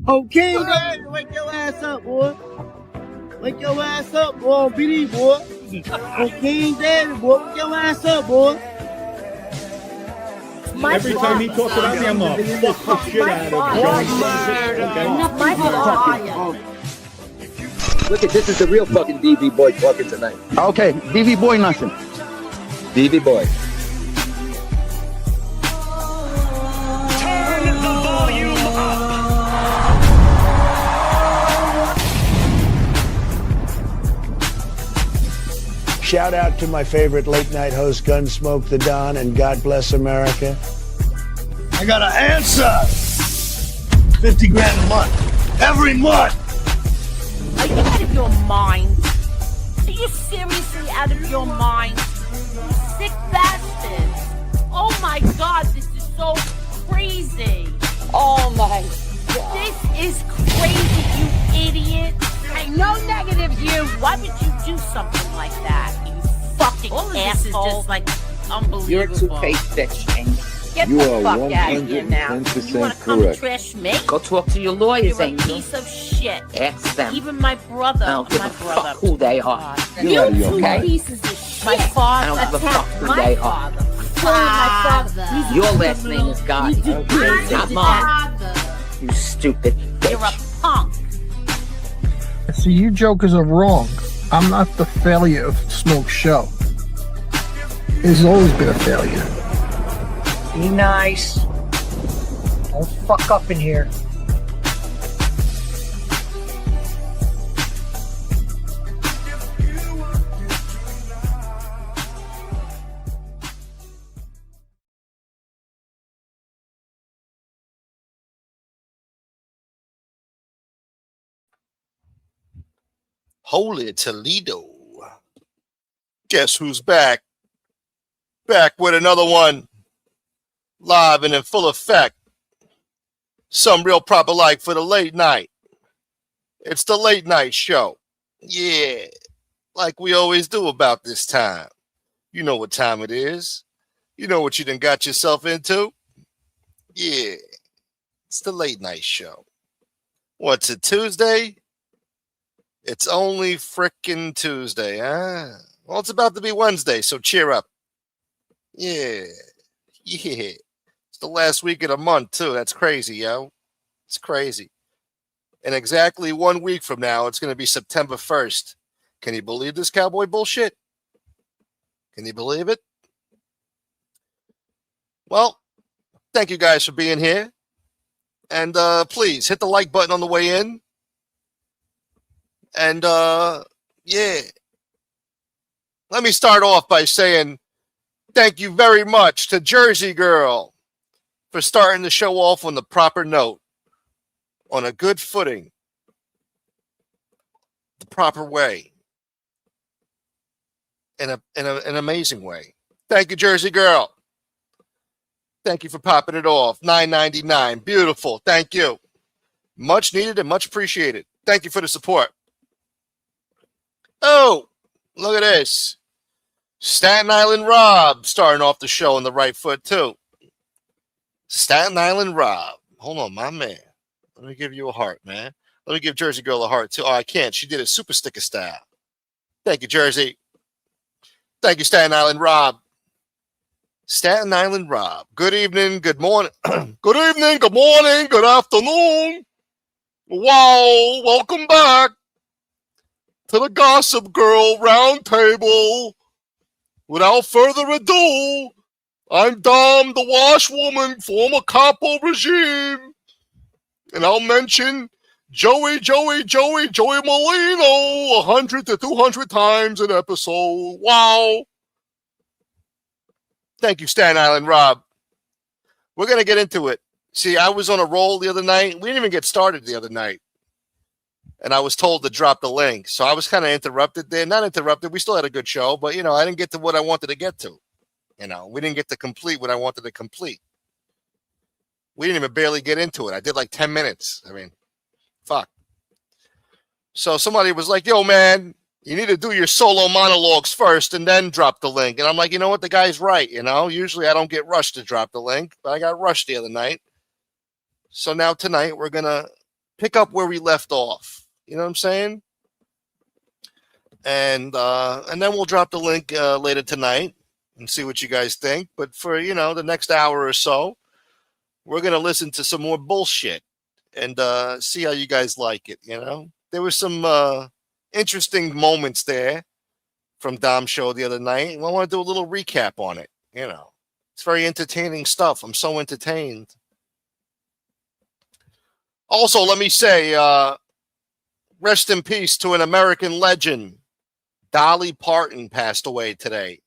Okay, Dad, wake your ass up, boy. Wake your ass up, boy. BD, boy. Okay, Dad, boy. Wake your ass up, boy. Every time he talks about me, I'm gonna fuck the shit out of him. Look at this is the real fucking DV boy talking tonight. Okay, DV boy nothing. DV boy. Turn the volume up. Shout out to my favorite late night host, Gunsmoke the Don, and God bless America. I got an answer. 50 grand a month. Every month. Are you out of your mind? Are you seriously out of your mind? You sick bastards. Oh my God, this is so crazy. Oh my God. This is crazy, you idiot. Hey, no negatives, you. Why would you do something like that, you fucking All of asshole? this is just like unbelievable. You're a two-faced bitch, Amy. Get You the are fuck out of here now. 110% You wanna come correct. trash me? Go talk to your lawyers, You're a Angel. piece of shit. Ask them. Even my brother. I don't give my a brother. fuck who they are. God. You're You out of your two mind. pieces of shit. My father. I don't give a fuck who my they are. father. My father. Your last name is God, not mine. You stupid You're a bitch. punk. See, you jokers are wrong. I'm not the failure of Smoke's show. It's always been a failure. Be nice. Don't fuck up in here. Holy Toledo. Guess who's back? Back with another one. Live and in full effect. Some real proper like for the late night. It's the late night show. Yeah. Like we always do about this time. You know what time it is. You know what you done got yourself into. Yeah. It's the late night show. What's it, Tuesday? It's only frickin' Tuesday, huh? Well, it's about to be Wednesday, so cheer up. Yeah. Yeah. It's the last week of the month, too. That's crazy, yo. It's crazy. And exactly 1 week from now, it's going to be September 1st. Can you believe this cowboy bullshit? Can you believe it? Well, thank you guys for being here. And please hit the like button on the way in. And, yeah. Let me start off by saying thank you very much to Jersey Girl for starting the show off on the proper note, on a good footing, the proper way, in an amazing way. Thank you, Jersey Girl. Thank you for popping it off. $9.99. Beautiful. Thank you. Much needed and much appreciated. Thank you for the support. Oh, look at this. Staten Island Rob starting off the show on the right foot, too. Staten Island Rob. Hold on, my man. Let me give you a heart, man. Let me give Jersey Girl a heart, too. Oh, I can't. She did it super sticker style. Thank you, Jersey. Thank you, Staten Island Rob. Staten Island Rob. Good evening, good morning. Good evening, good morning, good afternoon. Wow, welcome back to the Gossip Girl Roundtable. Without further ado, I'm Dom, the washwoman, former capo regime. And I'll mention Joey Molino 100 to 200 times an episode. Wow. Thank you, Staten Island Rob. We're going to get into it. See, I was on a roll the other night. We didn't even get started the other night. And I was told to drop the link. So I was kind of interrupted there. Not interrupted. We still had a good show. But, I didn't get to what I wanted to get to. We didn't get to complete what I wanted to complete. We didn't even barely get into it. I did like 10 minutes. I mean, fuck. So somebody was like, yo, man, you need to do your solo monologues first and then drop the link. And I'm like, you know what? The guy's right. Usually I don't get rushed to drop the link, but I got rushed the other night. So now tonight we're going to pick up where we left off. You know what I'm saying? And then we'll drop the link later tonight and see what you guys think. But for, the next hour or so, we're going to listen to some more bullshit and see how you guys like it, There were some interesting moments there from Dom's show the other night. And I want to do a little recap on it, It's very entertaining stuff. I'm so entertained. Also, let me say, rest in peace to an American legend. Dolly Parton passed away today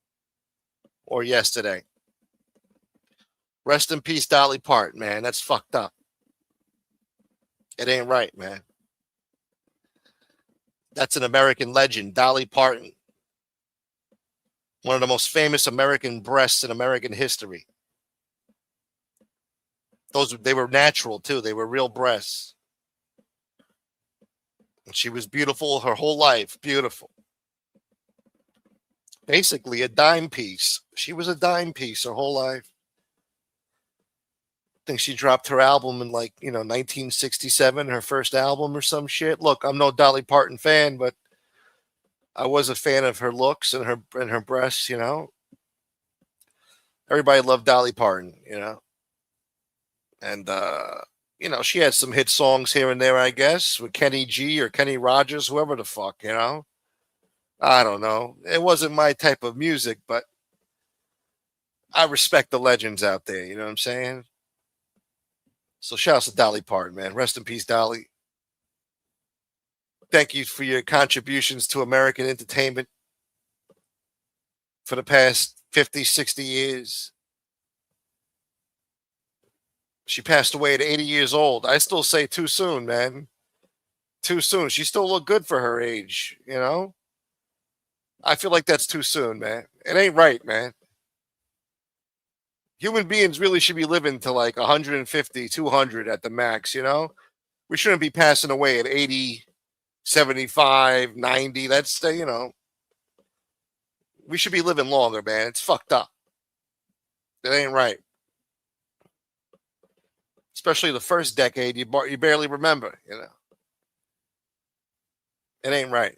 or yesterday. Rest in peace, Dolly Parton, man. That's fucked up. It ain't right, man. That's an American legend, Dolly Parton. One of the most famous American breasts in American history. They were natural, too. They were real breasts. And she was beautiful her whole life. Beautiful. Basically a dime piece. She was a dime piece her whole life. I think she dropped her album in 1967, her first album or some shit. Look, I'm no Dolly Parton fan, but I was a fan of her looks and her breasts, Everybody loved Dolly Parton, And she had some hit songs here and there, I guess, with Kenny G or Kenny Rogers, whoever the fuck, I don't know. It wasn't my type of music, but I respect the legends out there. You know what I'm saying? So shouts to Dolly Parton, man. Rest in peace, Dolly. Thank you for your contributions to American entertainment for the past 50, 60 years. She passed away at 80 years old. I still say too soon, man. Too soon. She still looked good for her age, I feel like that's too soon, man. It ain't right, man. Human beings really should be living to 150, 200 at the max, We shouldn't be passing away at 80, 75, 90. That's, we should be living longer, man. It's fucked up. It ain't right. Especially the first decade, you barely remember, It ain't right.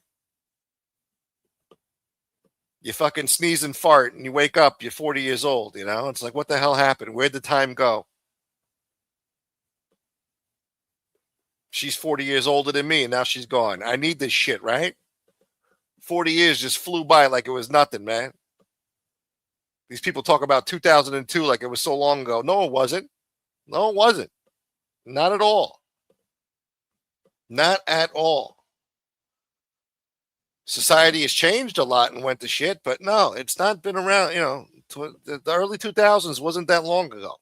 You fucking sneeze and fart and you wake up, you're 40 years old, It's like, what the hell happened? Where'd the time go? She's 40 years older than me and now she's gone. I need this shit, right? 40 years just flew by like it was nothing, man. These people talk about 2002 like it was so long ago. No, it wasn't. No, it wasn't. Not at all. Not at all. Society has changed a lot and went to shit, but no, it's not been around, the early 2000s wasn't that long ago.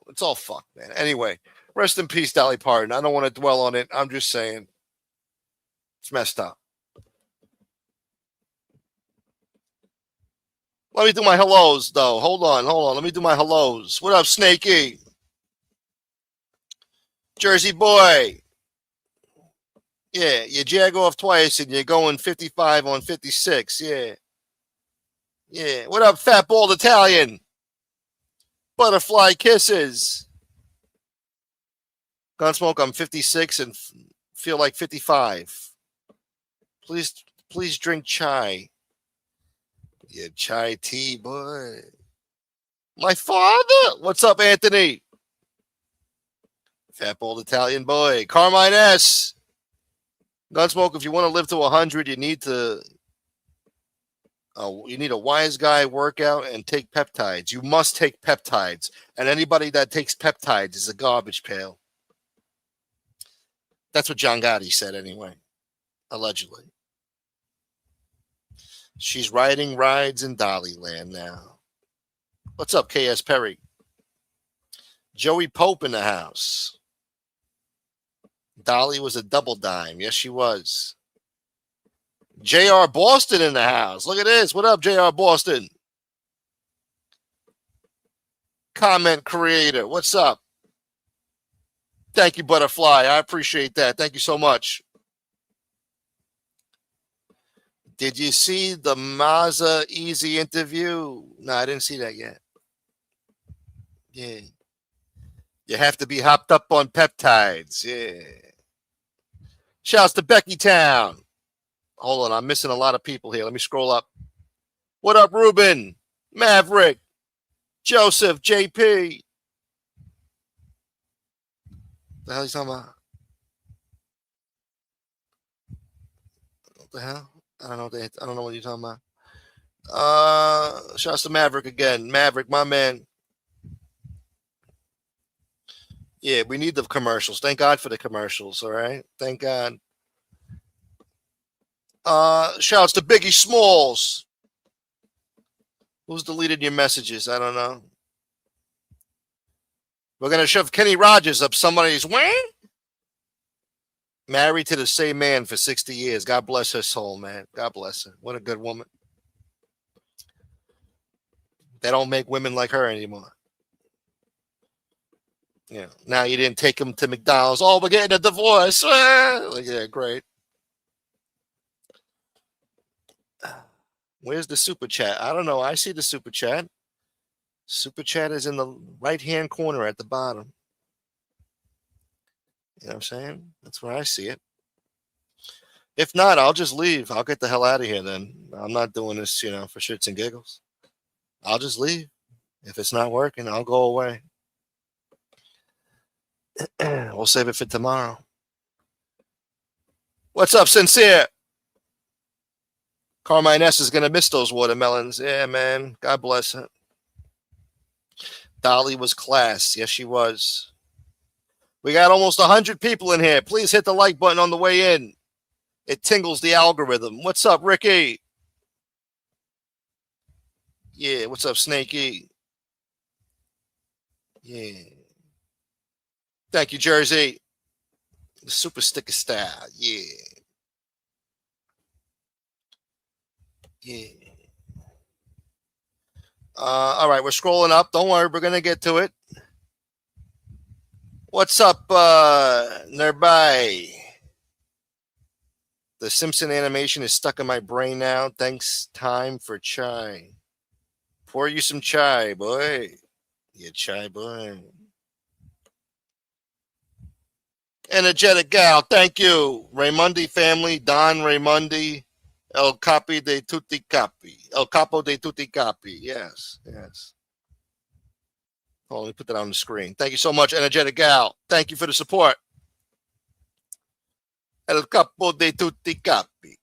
It's all fucked, man. Anyway, rest in peace, Dolly Parton. I don't want to dwell on it. I'm just saying it's messed up. Let me do my hellos, though. Hold on. Let me do my hellos. What up, Snakey? Jersey boy. Yeah, you jag off twice and you're going 55 on 56. Yeah. Yeah. What up, fat bald Italian? Butterfly kisses. Gunsmoke, I'm 56 and feel like 55. Please drink chai. Yeah, chai tea, boy. My father. What's up, Anthony? Fat bald Italian boy. Carmine S. Gunsmoke, if you want to live to 100, you need a wise guy workout and take peptides. You must take peptides. And anybody that takes peptides is a garbage pail. That's what John Gotti said anyway. Allegedly. She's riding rides in Dollyland now. What's up, KS Perry? Joey Pope in the house. Dolly was a double dime. Yes, she was. J.R. Boston in the house. Look at this. What up, J.R. Boston? Comment creator. What's up? Thank you, Butterfly. I appreciate that. Thank you so much. Did you see the Mazza Easy interview? No, I didn't see that yet. Yeah. You have to be hopped up on peptides. Yeah. Shouts to Becky Town. Hold on, I'm missing a lot of people here. Let me scroll up. What up, Ruben? Maverick? Joseph? JP? The hell are you talking about? What the hell? I don't know what you're talking about. Shouts to Maverick again. Maverick, my man. Yeah, we need the commercials. Thank God for the commercials, all right? Thank God. Shouts to Biggie Smalls. Who's deleted your messages? I don't know. We're going to shove Kenny Rogers up somebody's wing. Married to the same man for 60 years. God bless her soul, man. God bless her. What a good woman. They don't make women like her anymore. Yeah. Now you didn't take him to McDonald's. Oh, we're getting a divorce. Yeah, great. Where's the super chat? I don't know. I see the super chat. Super chat is in the right-hand corner at the bottom. You know what I'm saying? That's where I see it. If not, I'll just leave. I'll get the hell out of here then. I'm not doing this, for shits and giggles. I'll just leave. If it's not working, I'll go away. We'll save it for tomorrow. What's up, Sincere? Carmine S. is going to miss those watermelons. Yeah, man. God bless her. Dolly was class. Yes, she was. We got almost 100 people in here. Please hit the like button on the way in. It tingles the algorithm. What's up, Ricky? Yeah, what's up, Snakey? Yeah. Thank you, Jersey. The super sticker style. Yeah. Yeah. All right, we're scrolling up. Don't worry, we're going to get to it. What's up, nearby? The Simpson animation is stuck in my brain now. Thanks, time for chai. Pour you some chai, boy. Yeah, chai, boy. Energetic gal, thank you. Raymundi family, Don Raymundi, El Capi de Tutti Capi. El Capo de Tutti Capi. Yes, yes. Oh, let me put that on the screen. Thank you so much, Energetic gal. Thank you for the support. El Capo de Tutti Capi.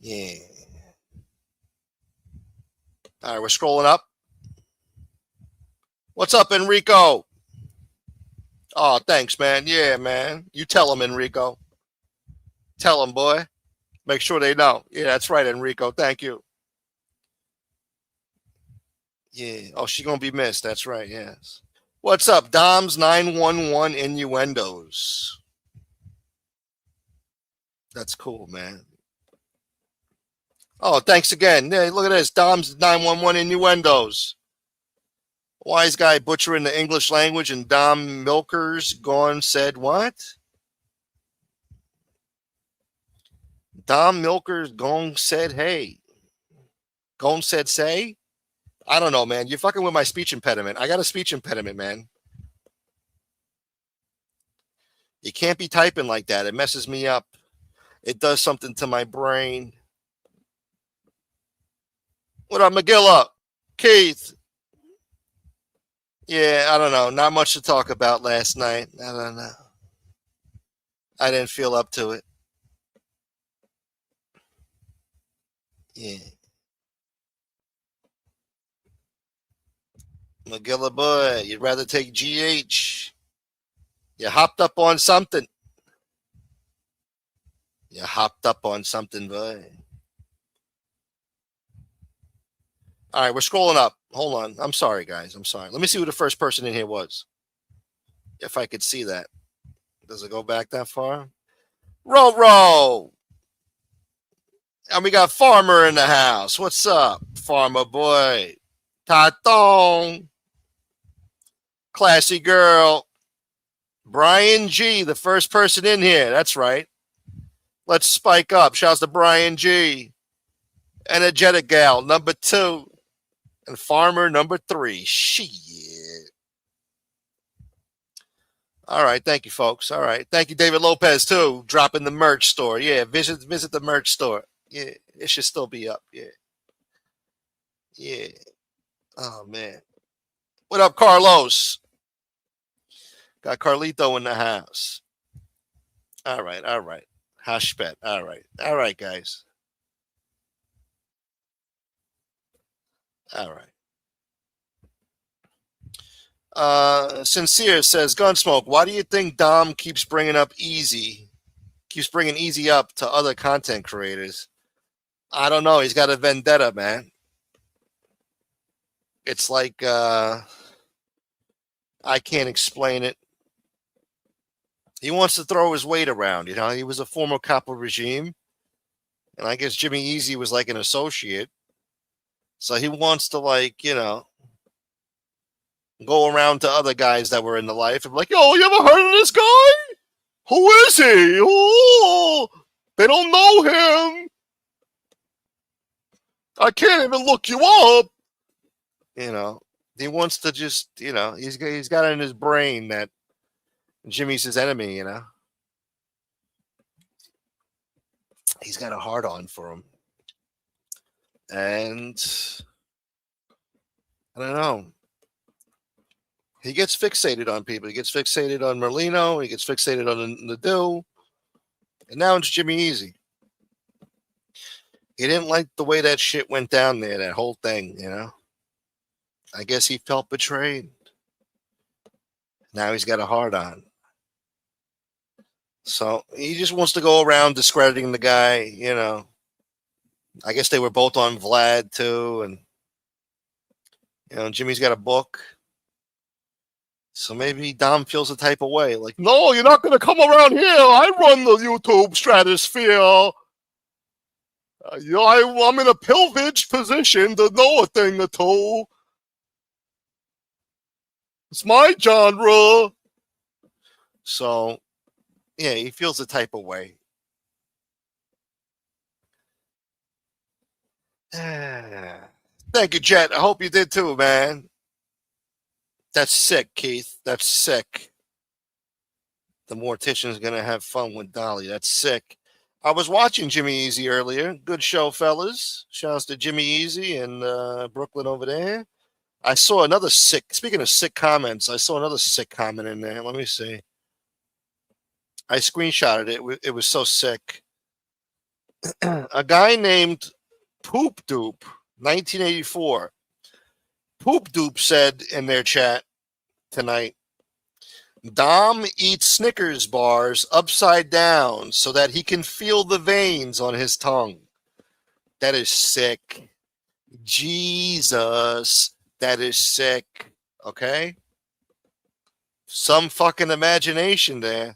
Yeah. All right, we're scrolling up. What's up, Enrico? Oh, thanks, man. Yeah, man. You tell them, Enrico. Tell them, boy. Make sure they know. Yeah, that's right, Enrico. Thank you. Yeah. Oh, she's going to be missed. That's right, yes. What's up, Dom's 911 innuendos? That's cool, man. Oh, thanks again. Yeah, look at this. Dom's 911 innuendos. Wise guy butchering the English language, and Dom Milkers gone said what? Dom Milkers gone said hey. Gone said say? I don't know, man. You're fucking with my speech impediment. I got a speech impediment, man. You can't be typing like that. It messes me up. It does something to my brain. What up, McGilla? Keith? Yeah, I don't know. Not much to talk about last night. I don't know. I didn't feel up to it. Yeah. McGilla boy, you'd rather take GH. You hopped up on something. You hopped up on something, boy. All right, we're scrolling up. Hold on. I'm sorry, guys. I'm sorry. Let me see who the first person in here was. If I could see that. Does it go back that far? Row. And we got Farmer in the house. What's up, Farmer boy? Tatong. Classy girl. Brian G, the first person in here. That's right. Let's spike up. Shouts to Brian G. Energetic gal, number 2. And Farmer, number 3. Shit. All right. Thank you, folks. All right. Thank you, David Lopez, too. Dropping the merch store. Yeah. Visit the merch store. Yeah. It should still be up. Yeah. Yeah. Oh, man. What up, Carlos? Got Carlito in the house. All right. All right. Hashpet. All right. All right, guys. All right. Sincere says, Gunsmoke, why do you think Dom keeps bringing Easy up to other content creators? I don't know. He's got a vendetta, man. It's like, I can't explain it. He wants to throw his weight around. You know, he was a former Capo regime. And I guess Jimmy Easy was like an associate. So he wants to, like, you know, go around to other guys that were in the life and be like, yo, you ever heard of this guy? Who is he? Oh, they don't know him. I can't even look you up. You know, he wants to just, you know, he's got it in his brain that Jimmy's his enemy, you know. He's got a hard on for him. And I don't know. He gets fixated on people. He gets fixated on Merlino. He gets fixated on Nadu. And now it's Jimmy Easy. He didn't like the way that shit went down there, that whole thing, you know. I guess he felt betrayed. Now he's got a hard on. So he just wants to go around discrediting the guy, you know. I guess they were both on Vlad too. And, you know, Jimmy's got a book. So maybe Dom feels the type of way. Like, no, you're not going to come around here. I run the YouTube stratosphere. You know, I'm in a privileged position to know a thing or two. It's my genre. So, yeah, he feels the type of way. Thank you, Jet. I hope you did too, man. That's sick, Keith. That's sick. The mortician's going to have fun with Dolly. That's sick. I was watching Jimmy Easy earlier. Good show, fellas. Shouts to Jimmy Easy and Brooklyn over there. I saw another sick, speaking of sick comments, I saw another sick comment in there. Let me see. I screenshotted it. It was so sick. A guy named Poop Doop, 1984. Poop Doop said in their chat tonight, Dom eats Snickers bars upside down so that he can feel the veins on his tongue. That is sick. Jesus, that is sick. Okay? Some fucking imagination there.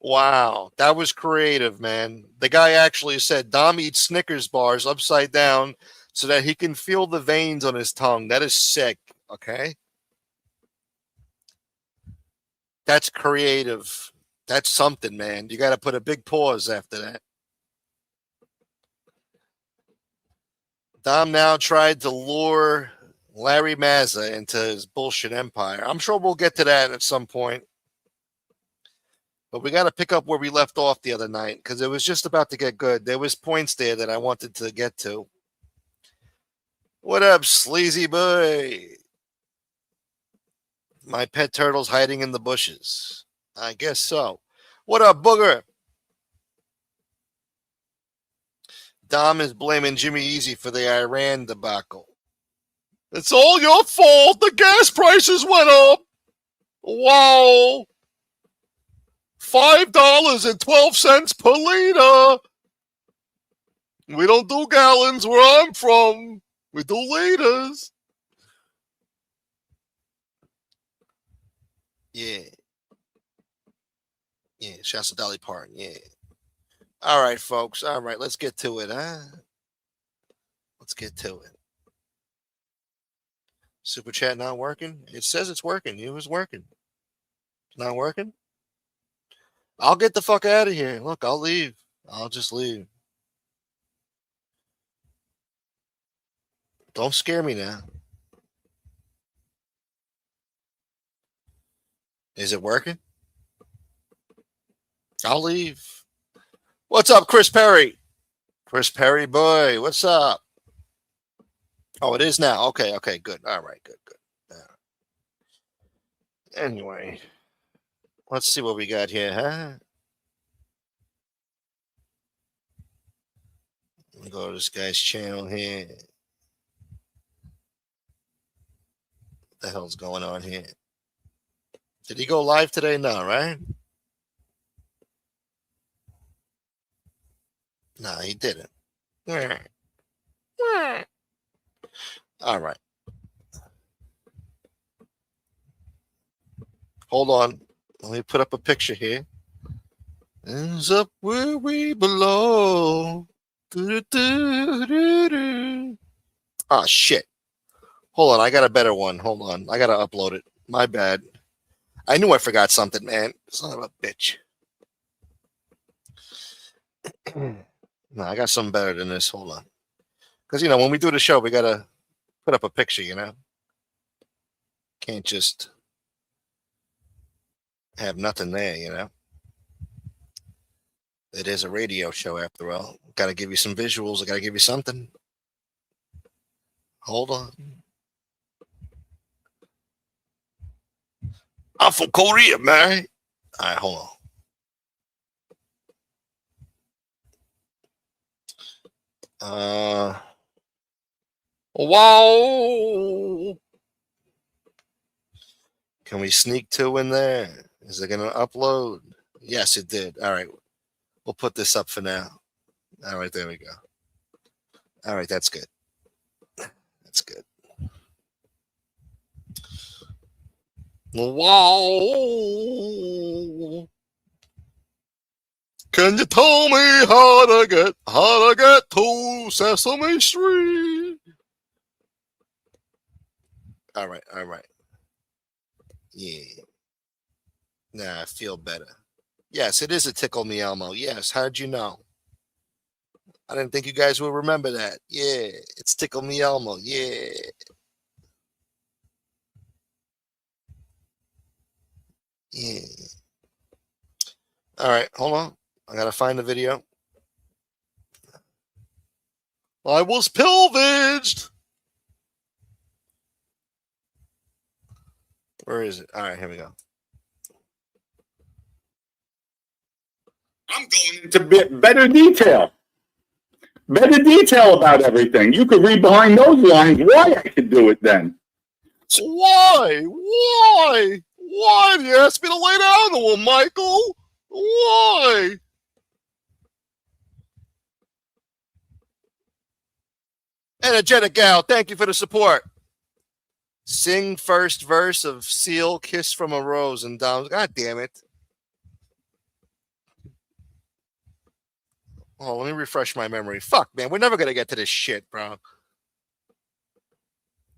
Wow, that was creative, man. The guy actually said Dom eats Snickers bars upside down so that he can feel the veins on his tongue. That is sick, okay? That's creative. That's something, man. You got to put a big pause after that. Dom now tried to lure Larry Mazza into his bullshit empire. I'm sure we'll get to that at some point. But we got to pick up where we left off the other night because it was just about to get good. There was points there that I wanted to get to. What up, sleazy boy? My pet turtle's hiding in the bushes. I guess so. What up, Booger? Dom is blaming Jimmy Easy for the Iran debacle. It's all your fault. The gas prices went up. Wow. $5.12 per liter. We don't do gallons where I'm from. We do liters. Yeah. Yeah, shouts to Dolly Parton. Yeah. All right, folks. All right, let's get to it, huh? Let's get to it. Super chat not working? It says it's working. It was working. It's not working? I'll get the fuck out of here. Look, I'll leave. I'll just leave. Don't scare me now. Is it working? I'll leave. What's up, Chris Perry? Chris Perry, boy, what's up? Oh, it is now. Okay, good. All right, good. Anyway, let's see what we got here, huh? Let me go to this guy's channel here. What the hell's going on here? Did he go live today? No, right? No, he didn't. All right. Hold on. Let me put up a picture here. Ends up where we belong. Oh, shit. Hold on. I got a better one. Hold on. I got to upload it. My bad. I knew I forgot something, man. Son of a bitch. No, I got something better than this. Hold on. Because, when we do the show, we got to put up a picture, Can't just have nothing there, It is a radio show after all. Got to give you some visuals. I got to give you something. Hold on. I'm from Korea, man. All right, hold on. Wow. Can we sneak 2 in there? Is it going to upload? Yes, it did. All right. We'll put this up for now. All right, there we go. All right, that's good. That's good. Wow. Can you tell me how to get to Sesame Street? All right. Yeah. Nah, I feel better. Yes, it is a Tickle Me Elmo. Yes, how'd you know? I didn't think you guys would remember that. Yeah, it's Tickle Me Elmo. Yeah. Yeah. All right, hold on. I gotta find the video. I was pillaged. Where is it? All right, here we go. I'm going into better detail. Better detail about everything. You could read behind those lines why I could do it then. Why? Why do you ask me to lay down to him, Michael? Why? Energetic Gal, thank you for the support. Sing first verse of Seal, Kiss from a Rose, and down. God damn it. Oh, let me refresh my memory. Fuck, man. We're never going to get to this shit, bro.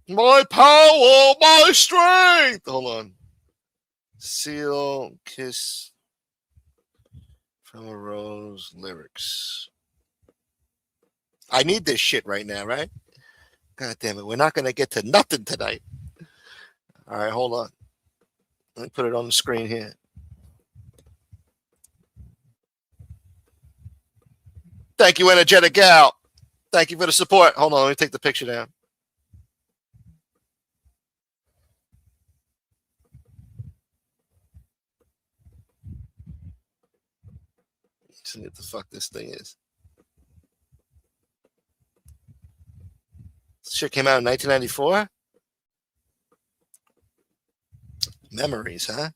My power, my strength. Hold on. Seal, Kiss from a Rose, lyrics. I need this shit right now, right? God damn it. We're not going to get to nothing tonight. All right, hold on. Let me put it on the screen here. Thank you, Energetic Gal. Thank you for the support. Hold on, let me take the picture down. See what the fuck this thing is. This shit came out in 1994? Memories, huh?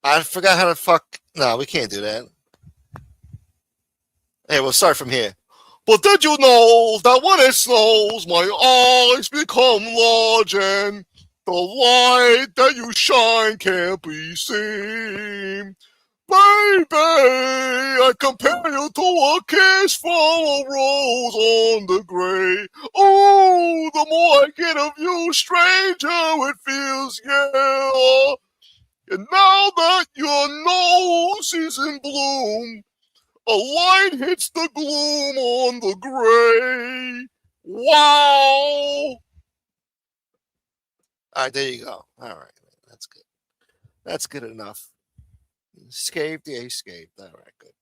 I forgot how to fuck. No, we can't do that. Hey, we'll start from here. But did you know that when it snows, my eyes become large and the light that you shine can't be seen? Baby, I compare you to a kiss from a rose on the grave. Oh, the more I get of you, stranger it feels, yeah. And now that your nose is in bloom, a light hits the gloom on the gray. Wow. All right, there you go. All right, that's good. That's good enough. Escaped? Yeah, he escaped. All right, good.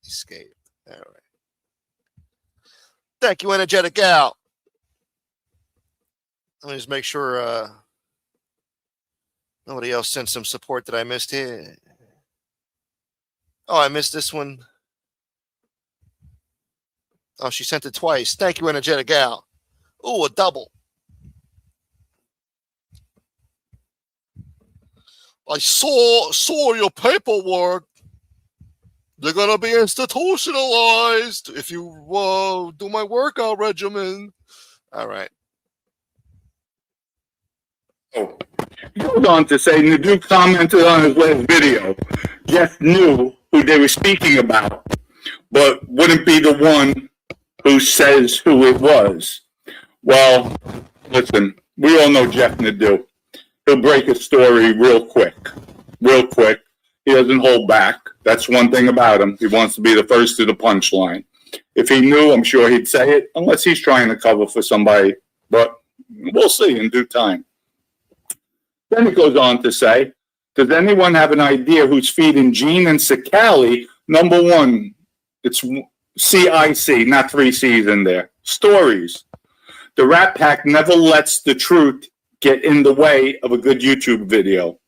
Escaped. All right. Thank you, Energetic Gal. Let me just make sure nobody else sent some support that I missed here. Oh, I missed this one. Oh, she sent it twice. Thank you, Energetic Gal. Ooh, a double. I saw your paperwork. They're going to be institutionalized if you do my workout regimen. All right. Oh, he goes on to say, Nadu commented on his last video. Jeff knew who they were speaking about, but wouldn't be the one who says who it was. Well, listen, we all know Jeff Nadu. He'll break a story real quick. He doesn't hold back. That's one thing about him. He wants to be the first to the punchline. If he knew, I'm sure he'd say it, unless he's trying to cover for somebody. But we'll see in due time. Then it goes on to say, does anyone have an idea who's feeding Gene and Sakali? Number one, it's CIC, not 3 C's in there. Stories. The Rat Pack never lets the truth get in the way of a good YouTube video.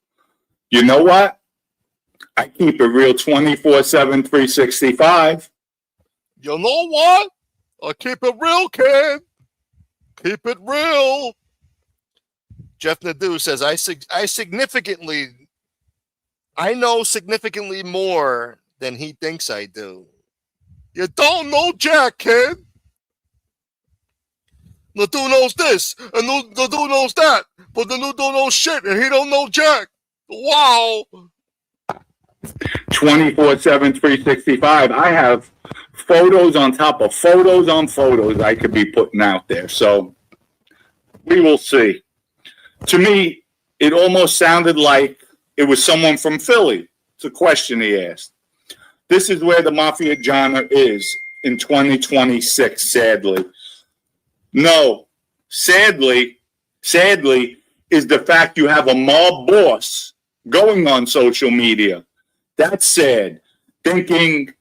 You know what? I keep it real 24/7, 365. You know what? I keep it real, kid. Keep it real. Jeff Nadu says, I know significantly more than he thinks I do. You don't know Jack, kid. Nadu knows this, and Nadu knows that, but the Nadu don't know shit, and he don't know Jack. Wow. 24/7, 365. I have photos on top of photos on photos I could be putting out there. So we will see. To me, it almost sounded like it was someone from Philly. It's a question he asked. This is where the Mafia genre is in 2026, sadly. No, sadly is the fact you have a mob boss going on social media. That's sad. Thinking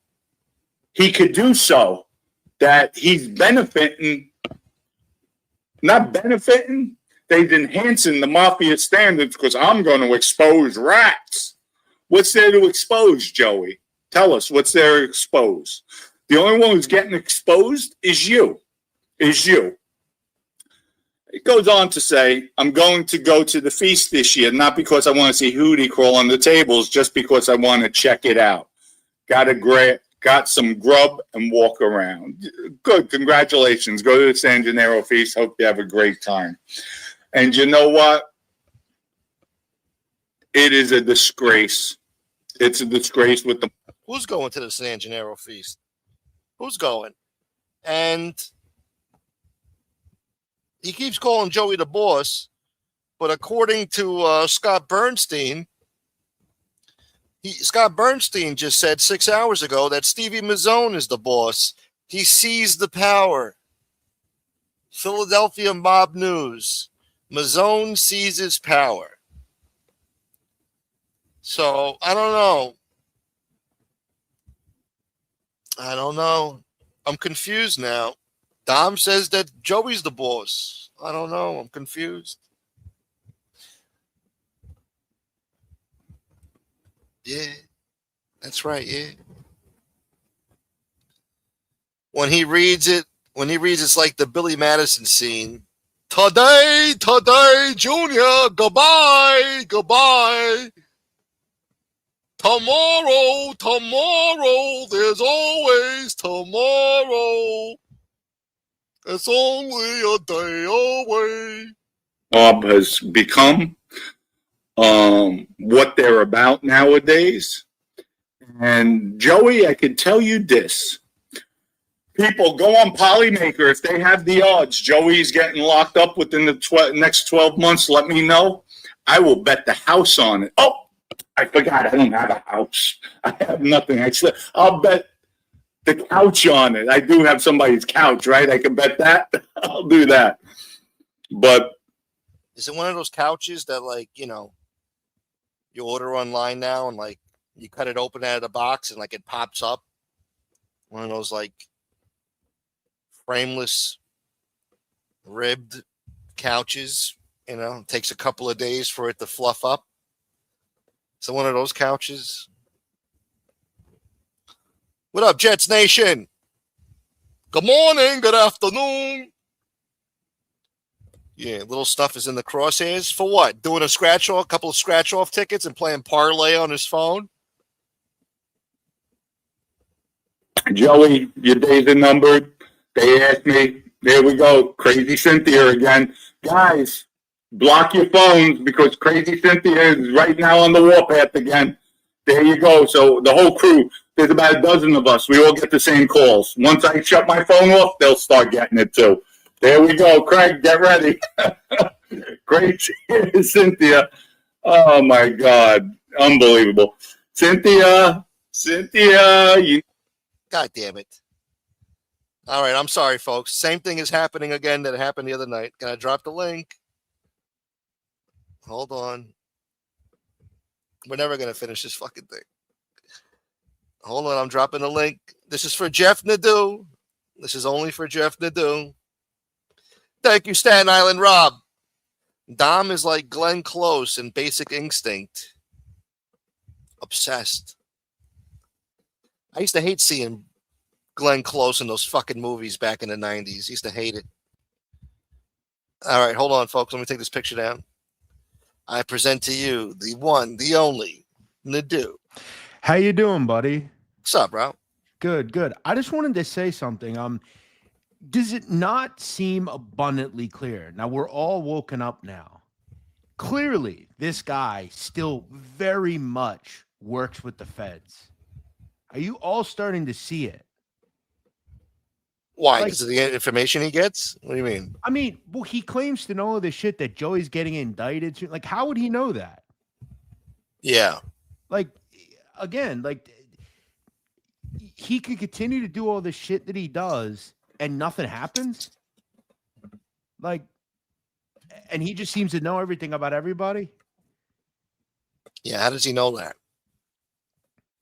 he could do so, that he's benefiting, not benefiting, they're enhancing the Mafia standards because I'm going to expose rats. What's there to expose, Joey? Tell us, what's there to expose? The only one who's getting exposed is you. It goes on to say, I'm going to go to the feast this year, not because I want to see Hootie crawl on the tables, just because I want to check it out. Got some grub and walk around. Good, congratulations. Go to the San Gennaro feast. Hope you have a great time. And you know what? It is a disgrace. It's a disgrace with the... Who's going to the San Gennaro feast? Who's going? And he keeps calling Joey the boss, but according to Scott Bernstein, Scott Bernstein just said 6 hours ago that Stevie Mazzone is the boss. He seized the power. Philadelphia Mob News. Mazzone seizes power. So, I don't know. I'm confused now. Dom says that Joey's the boss. I don't know. I'm confused. Yeah, that's right. Yeah. When he reads it's like the Billy Madison scene. Today, Junior. Goodbye. Tomorrow. There's always tomorrow. It's only a day away. Mob has become what they're about nowadays. And Joey, I can tell you this. People go on Polymaker. If they have the odds, Joey's getting locked up within the next 12 months, let me know. I will bet the house on it. Oh, I forgot. I don't have a house. I have nothing. I'll bet the couch on it. I do have somebody's couch, right? I can bet that. I'll do that. But is it one of those couches that, like, you order online now and like you cut it open out of the box and like it pops up. One of those like frameless ribbed couches, you know, it takes a couple of days for it to fluff up. So one of those couches. What up, Jets Nation? Good morning, good afternoon. Yeah, little stuff is in the crosshairs. For what? Doing a scratch-off, a couple of scratch-off tickets and playing parlay on his phone? Joey, your days are numbered. They asked me, there we go, Crazy Cynthia again. Guys, block your phones because Crazy Cynthia is right now on the warpath again. There you go. So the whole crew, there's about a dozen of us. We all get the same calls. Once I shut my phone off, they'll start getting it too. There we go. Craig, get ready. Crazy Cynthia. Oh, my God. Unbelievable. Cynthia, you. God damn it. All right, I'm sorry, folks. Same thing is happening again that happened the other night. Can I drop the link? Hold on. We're never going to finish this fucking thing. Hold on, I'm dropping the link. This is for Jeff Nadu. This is only for Jeff Nadu. Thank you, Staten Island Rob. Dom is like Glenn Close in Basic Instinct. Obsessed. I used to hate seeing Glenn Close in those fucking movies back in the 90s. Used to hate it. All right, hold on, folks. Let me take this picture down. I present to you the one, the only, Nadu. How you doing, buddy? What's up, bro? Good, good. I just wanted to say something. Does it not seem abundantly clear? Now, we're all woken up now. Clearly, this guy still very much works with the feds. Are you all starting to see it? Why? Because of the information he gets? What do you mean? I mean, well, he claims to know the shit that Joey's getting indicted to. Like, how would he know that? Yeah. Like, again, like, he could continue to do all the shit that he does and nothing happens. Like, and he just seems to know everything about everybody. Yeah, how does he know that?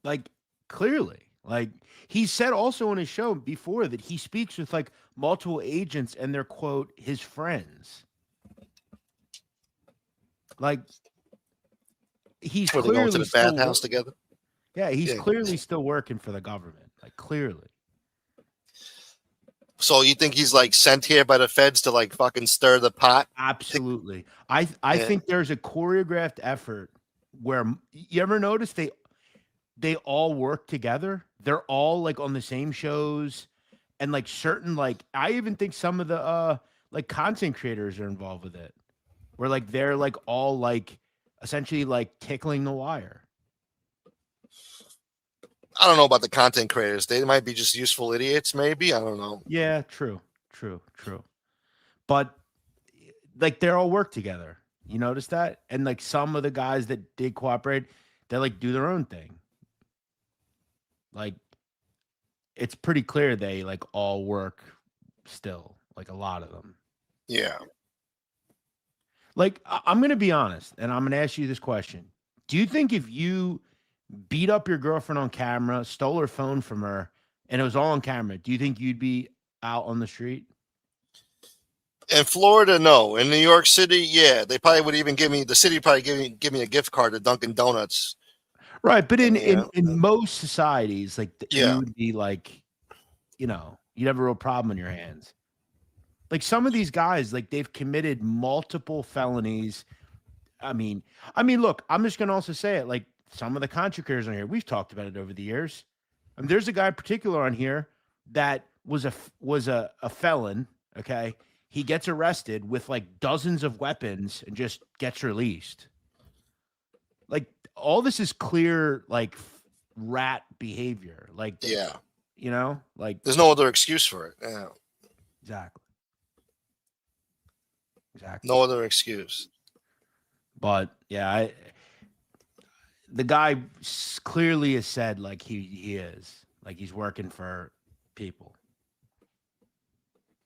Like, clearly. Like, he said also on his show before that he speaks with like multiple agents and they're, quote, his friends. Like, he's Were they going to the bathhouse together? Yeah, he's clearly still working for the government. Like, clearly. So you think he's like sent here by the feds to like fucking stir the pot? Absolutely. I think there's a choreographed effort where you ever notice they all work together. They're all like on the same shows and like certain, like, I even think some of the like content creators are involved with it where like they're like all like essentially like tickling the wire. I don't know about the content creators. They might be just useful idiots, maybe. I don't know. Yeah, true. But like they're all work together. You notice that? And like some of the guys that did cooperate, they like do their own thing. Like, it's pretty clear they like all work still, like a lot of them. Yeah. Like, I'm going to be honest, and I'm going to ask you this question. Do you think if you beat up your girlfriend on camera, stole her phone from her, and it was all on camera, do you think you'd be out on the street? In Florida, no. In New York City, yeah. They probably would even give me a gift card to Dunkin' Donuts. Right, but in most societies, like you would be like, you know, you'd have a real problem on your hands. Like some of these guys, like they've committed multiple felonies. I mean, look, I'm just gonna also say it. Like some of the content creators on here, we've talked about it over the years. I mean, there's a guy in particular on here that was a felon. Okay, he gets arrested with like dozens of weapons and just gets released. Like all this is clear, like rat behavior. Like, yeah, you know, like there's no other excuse for it. Yeah, exactly. No other excuse. But yeah, the guy clearly has said like he is like he's working for people.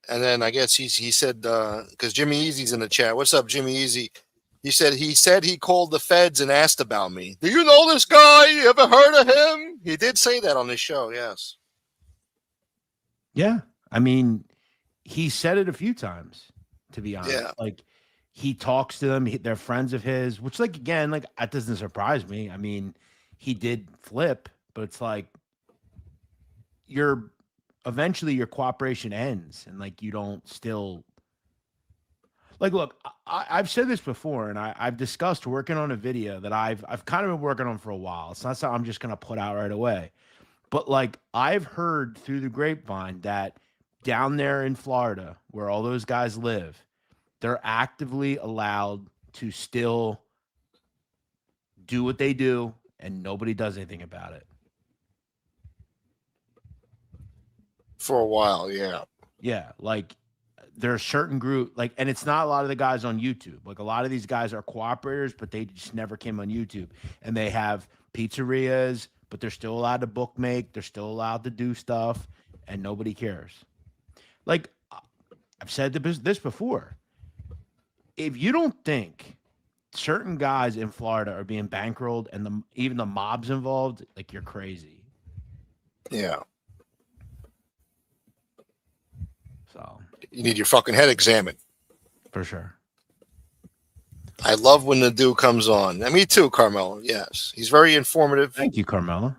And then I guess he said because Jimmy Easy's in the chat. What's up, Jimmy Easy? He said he called the feds and asked about me. Do you know this guy? You ever heard of him? He did say that on his show, yes. Yeah. I mean, he said it a few times, to be honest. Yeah. Like, he talks to them. They're friends of his, which, like, again, like, that doesn't surprise me. I mean, he did flip, but it's like eventually your cooperation ends and, like, you don't still. Like, look, I've said this before, and I've discussed working on a video that I've kind of been working on for a while. It's not something I'm just going to put out right away. But, like, I've heard through the grapevine that down there in Florida, where all those guys live, they're actively allowed to still do what they do, and nobody does anything about it. For a while, yeah. Yeah, like, there are certain group, like, and it's not a lot of the guys on YouTube. Like, a lot of these guys are cooperators, but they just never came on YouTube. And they have pizzerias, but they're still allowed to bookmake. They're still allowed to do stuff, and nobody cares. Like, I've said this before. If you don't think certain guys in Florida are being bankrolled and even the mob's involved, like, you're crazy. Yeah. So you need your fucking head examined. For sure. I love when the dude comes on. And me too, Carmelo. Yes. He's very informative. Thank you, Carmelo.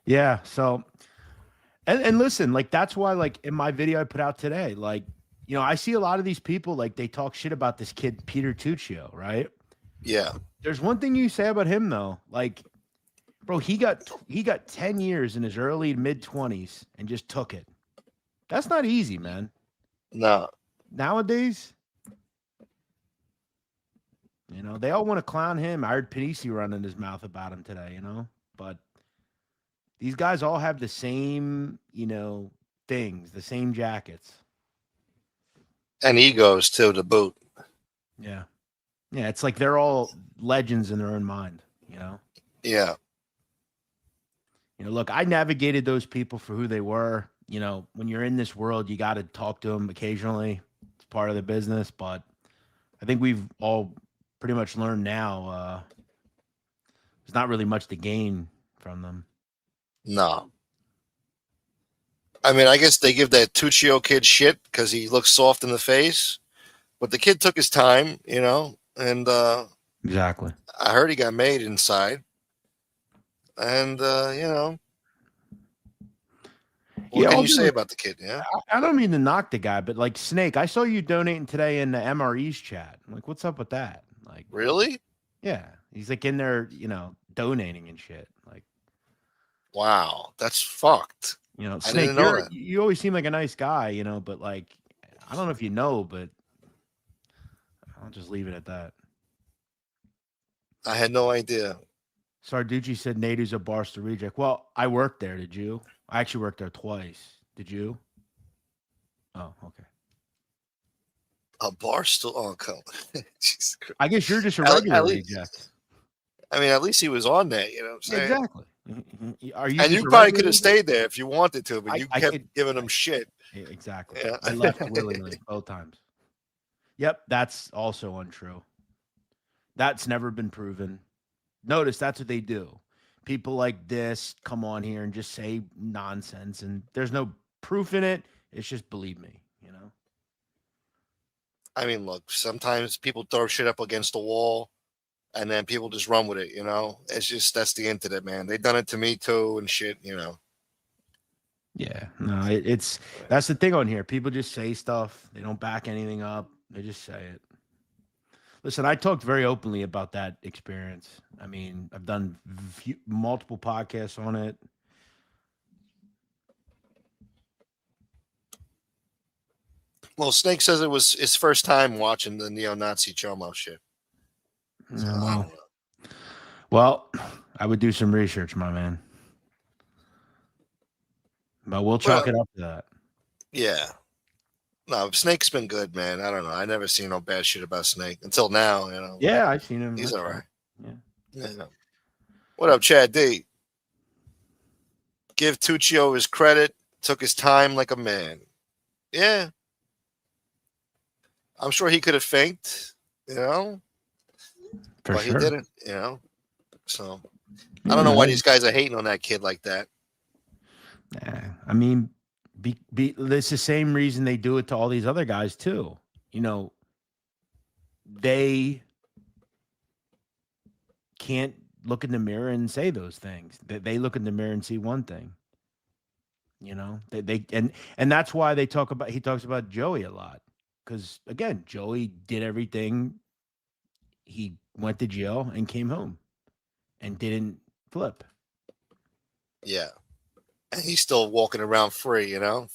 Yeah. So, and listen, like, that's why, like, in my video I put out today, like, you know, I see a lot of these people, like, they talk shit about this kid, Peter Tuccio, right? Yeah. There's one thing you say about him, though. Like, bro, he got 10 years in his early mid-20s and just took it. That's not easy, man. No. Nowadays, you know, they all want to clown him. I heard Panisi running his mouth about him today, you know? But these guys all have the same, you know, things, the same jackets. And egos, too, to boot. Yeah. Yeah, it's like they're all legends in their own mind, you know? Yeah. You know, look, I navigated those people for who they were. You know, when you're in this world, you got to talk to them occasionally. It's part of the business. But I think we've all pretty much learned now there's not really much to gain from them. No. I mean, I guess they give that Tuccio kid shit because he looks soft in the face. But the kid took his time, you know, and exactly. I heard he got made inside. And, you know, what can you say about the kid? Yeah. I don't mean to knock the guy, but like Snake, I saw you donating today in the MRE's chat. I'm like, what's up with that? Like, really? Yeah. He's like in there, you know, donating and shit. Like, wow, that's fucked. You know, I Snake, didn't know that. you always seem like a nice guy, you know, but like, I don't know if you know, but I'll just leave it at that. I had no idea. Sarducci said Nadu's a Barstool reject. Well, I worked there. Did you? I actually worked there twice. Did you? Oh, okay. A Barstool? Oh, come. Jesus Christ. I guess you're just a regular reject. I mean, at least he was on there. You know what I'm saying? Exactly. Are you? And you probably could have stayed there if you wanted to, but you kept giving him shit. Exactly. Yeah. I left willingly both times. Yep, that's also untrue. That's never been proven. Notice that's what they do. People like this come on here and just say nonsense, and there's no proof in it. It's just believe me, you know? I mean, look, sometimes people throw shit up against the wall, and then people just run with it, you know? It's just, that's the internet, man. They done it to me, too, and shit, you know? Yeah, no, it's that's the thing on here. People just say stuff. They don't back anything up. They just say it. Listen, I talked very openly about that experience. I mean, I've done multiple podcasts on it. Well, Snake says it was his first time watching the neo-Nazi Chomo shit. So, well, I would do some research, my man. But we'll chalk it up to that. Yeah. No, Snake's been good, man. I don't know. I never seen no bad shit about Snake until now, you know. Yeah, I've seen him. He's all right. Yeah. What up, Chad D? Give Tuccio his credit. Took his time like a man. Yeah. I'm sure he could have faked, you know. but sure. he didn't, you know. So I don't know why these guys are hating on that kid like that. I mean, it's the same reason they do it to all these other guys too. You know, they can't look in the mirror and say those things. They look in the mirror and see one thing. You know, and that's why he talks about Joey a lot. Because again, Joey did everything. He went to jail and came home and didn't flip. Yeah. And he's still walking around free, you know.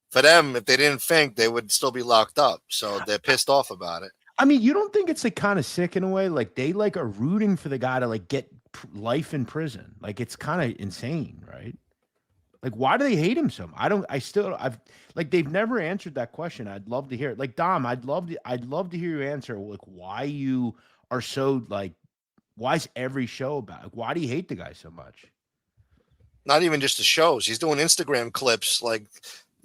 For them, if they didn't think, they would still be locked up. So they're pissed off about it. I mean, you don't think it's like kind of sick in a way? Like they like are rooting for the guy to like get life in prison. Like it's kind of insane, right? Like why do they hate him so much? I've like they've never answered that question. I'd love to hear it. Like Dom, I'd love to hear you answer like why you are so like why is every show about like why do you hate the guy so much? Not even just the shows. He's doing Instagram clips, like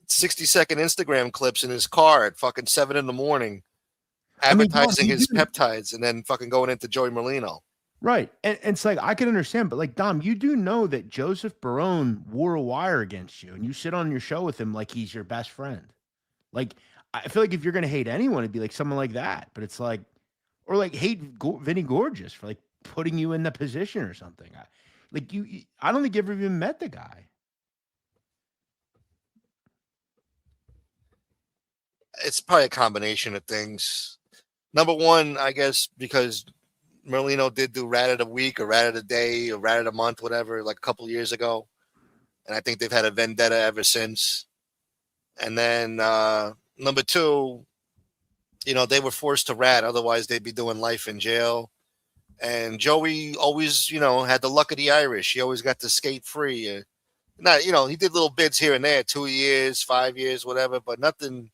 60-second Instagram clips in his car at fucking 7 a.m, advertising his peptides, and then fucking going into Joey Merlino. Right. And it's like, I can understand, but like, Dom, you do know that Joseph Barone wore a wire against you and you sit on your show with him like he's your best friend. Like, I feel like if you're going to hate anyone, it'd be like someone like that. But it's like, or like hate Vinny Gorgeous for like putting you in the position or something. I don't think you've ever even met the guy. It's probably a combination of things. Number one, I guess, because Merlino did do Rat of the Week or Rat of the Day or Rat of the Month, whatever, like a couple of years ago. And I think they've had a vendetta ever since. And then number two, you know, they were forced to rat. Otherwise, they'd be doing life in jail. And Joey always, you know, had the luck of the Irish. He always got to skate free. Not, you know, he did little bits here and there, 2 years, 5 years, whatever, but nothing,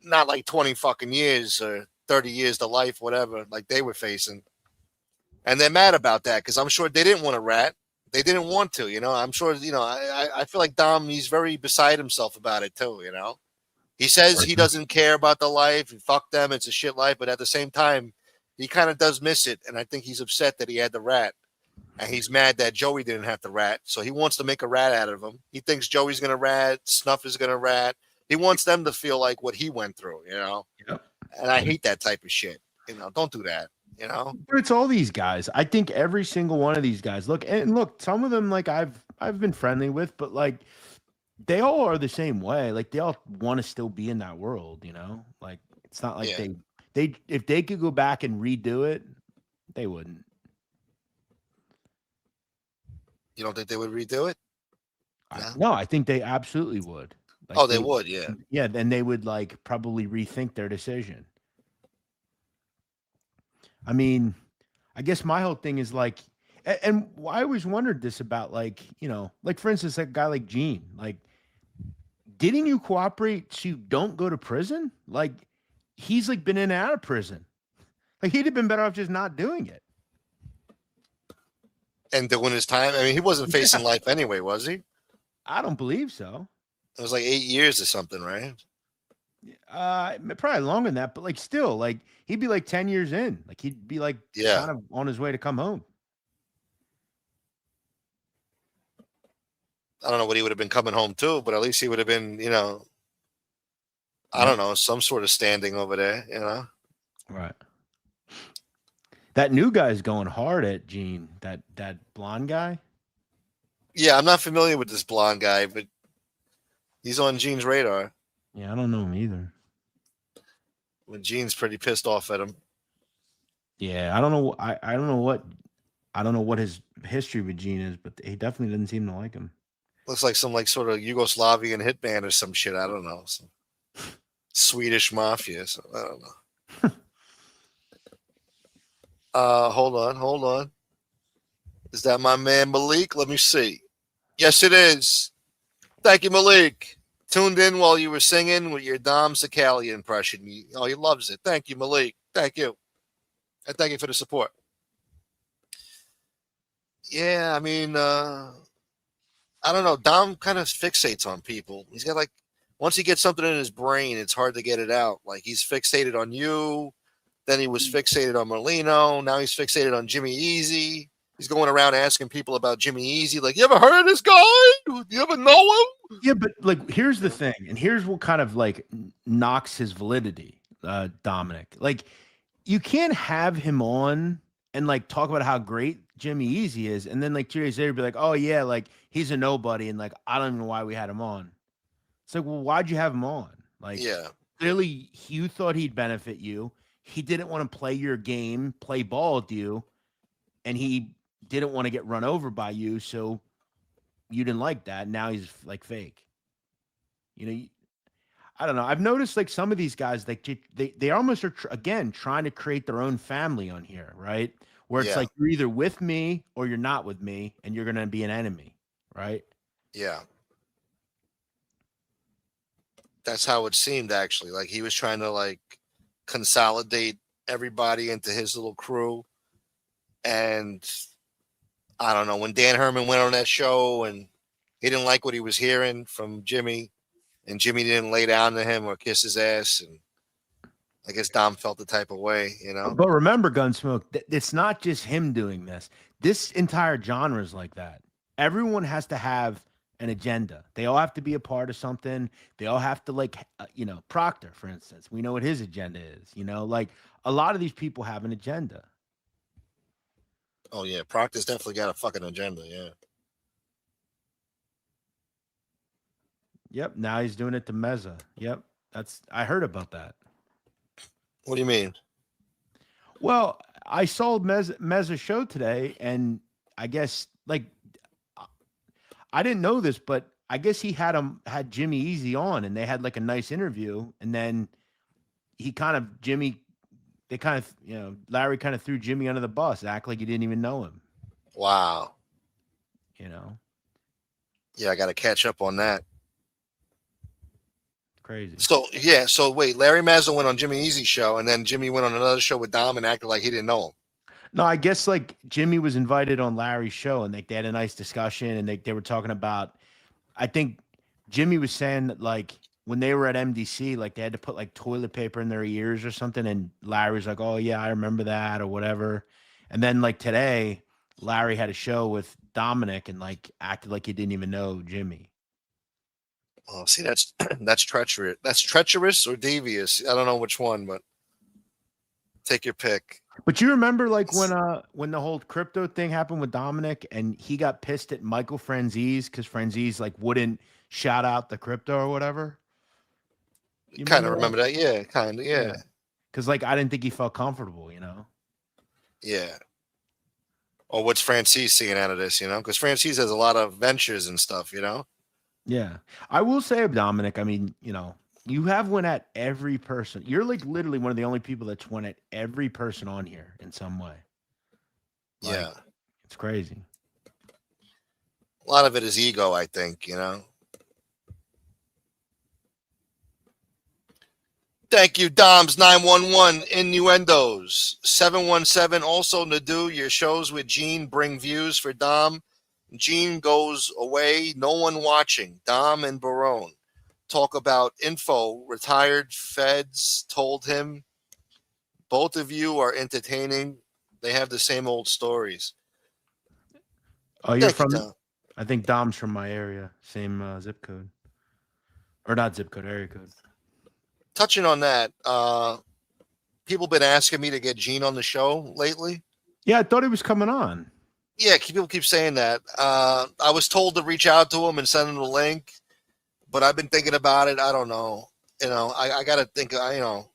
not like 20 fucking years or 30 years to life, whatever, like they were facing. And they're mad about that because I'm sure they didn't want to rat. They didn't want to, you know. I'm sure, you know, I feel like Dom, he's very beside himself about it too, you know. He says he doesn't care about the life. Fuck them. It's a shit life. But at the same time, he kind of does miss it. And I think he's upset that he had the rat. And he's mad that Joey didn't have to rat. So he wants to make a rat out of him. He thinks Joey's going to rat. Snuff is going to rat. He wants them to feel like what he went through, you know. Yep. And I hate that type of shit. You know, don't do that. You know, but it's all these guys. I think every single one of these guys. Look, some of them like I've been friendly with, but like they all are the same way. Like they all want to still be in that world. You know, like it's not like they if they could go back and redo it, they wouldn't. You don't think they would redo it? No, I think they absolutely would. Like they would, yeah. Yeah, then they would like probably rethink their decision. I mean, I guess my whole thing is like, and I always wondered this about like, you know, like for instance, that guy like Gene, like, didn't you cooperate so you don't go to prison? Like, he's like been in and out of prison. Like he'd have been better off just not doing it. And doing his time. I mean, he wasn't facing life anyway, was he? I don't believe so. It was like 8 years or something, right? Probably longer than that, but like still, like he'd be like 10 years in. Like he'd be like kind of on his way to come home. I don't know what he would have been coming home to, but at least he would have been, you know, I don't know, some sort of standing over there, you know? Right. That new guy's going hard at Gene, that blonde guy. Yeah, I'm not familiar with this blonde guy, but he's on Gene's radar. Yeah, I don't know him either. When Gene's pretty pissed off at him. Yeah, I don't know. I don't know what his history with Gene is, but he definitely doesn't seem to like him. Looks like some like sort of Yugoslavian hitman or some shit. I don't know. Some Swedish mafia. So I don't know. Hold on. Is that my man Malik? Let me see. Yes, it is. Thank you, Malik. Tuned in while you were singing with your Dom Sakali impression. He loves it. Thank you, Malik. Thank you. And thank you for the support. Yeah, I mean, I don't know. Dom kind of fixates on people. He's got like, once he gets something in his brain, it's hard to get it out. Like he's fixated on you. Then he was fixated on Merlino. Now he's fixated on Jimmy Easy. He's going around asking people about Jimmy Easy. Like, you ever heard of this guy? You ever know him? Yeah, but like, here's the thing, and here's what kind of like knocks his validity, Dominic. Like, you can't have him on and like talk about how great Jimmy Easy is, and then like 2 days later be like, oh yeah, like he's a nobody, and like I don't even know why we had him on. It's like, well, why'd you have him on? Like, Yeah. Clearly you thought he'd benefit you. He didn't want to play your game, play ball with you, and he didn't want to get run over by you, so you didn't like that. Now he's like fake. You know, I don't know. I've noticed like some of these guys, like they almost are again trying to create their own family on here, right? Where it's like you're either with me or you're not with me, and you're gonna be an enemy, right? Yeah. That's how it seemed, actually. Like he was trying to like consolidate everybody into his little crew. And I don't know, when Dan Herman went on that show and he didn't like what he was hearing from Jimmy, and Jimmy didn't lay down to him or kiss his ass, and I guess Dom felt the type of way, you know. But remember, Gunsmoke, it's not just him doing this. This entire genre is like that. Everyone has to have an agenda. They all have to be a part of something. They all have to like, you know, Proctor, for instance. We know what his agenda is. You know, like a lot of these people have an agenda. Oh yeah, Proctor's definitely got a fucking agenda. Yeah. Yep. Now he's doing it to Meza. Yep. I heard about that. What do you mean? Well, I saw Meza's show today, and I guess like I didn't know this, but I guess he had Jimmy Easy on, and they had like a nice interview, and then they kind of you know, Larry kind of threw Jimmy under the bus, act like he didn't even know him. Wow. You know. Yeah, I got to catch up on that. Crazy. So yeah, so wait, Larry Mazza went on Jimmy Easy's show, and then Jimmy went on another show with Dom and acted like he didn't know him. No, I guess like Jimmy was invited on Larry's show, and they had a nice discussion, and they were talking about, I think Jimmy was saying that like when they were at MDC, like they had to put like toilet paper in their ears or something, and Larry was like, oh yeah, I remember that or whatever. And then like today, Larry had a show with Dominic and like acted like he didn't even know Jimmy. Oh, see, that's treacherous. That's treacherous or devious. I don't know which one, but take your pick. But you remember like when the whole crypto thing happened with Dominic, and he got pissed at Michael Franzese because Franzese like wouldn't shout out the crypto or whatever. You kind of remember that? Yeah, kind of. Yeah. Because like I didn't think he felt comfortable, you know. Yeah. Or what's Franzese seeing out of this, you know? Because Franzese has a lot of ventures and stuff, you know. Yeah, I will say, Dominic, I mean, you know, you have went at every person. You're like literally one of the only people that's went at every person on here in some way. Like, yeah. It's crazy. A lot of it is ego, I think, you know. Thank you, Doms 911 Innuendos 717. Also, Nadu, your shows with Gene bring views for Dom. Gene goes away, no one watching. Dom and Barone talk about info. Retired feds told him. Both of you are entertaining. They have the same old stories. Oh, you're from? I think Dom's from my area. Same zip code. Or not zip code, area code. Touching on that, people been asking me to get Gene on the show lately. Yeah, I thought he was coming on. Yeah, people keep saying that. I was told to reach out to him and send him the link, but I've been thinking about it. I don't know. You know, I got to think, you know,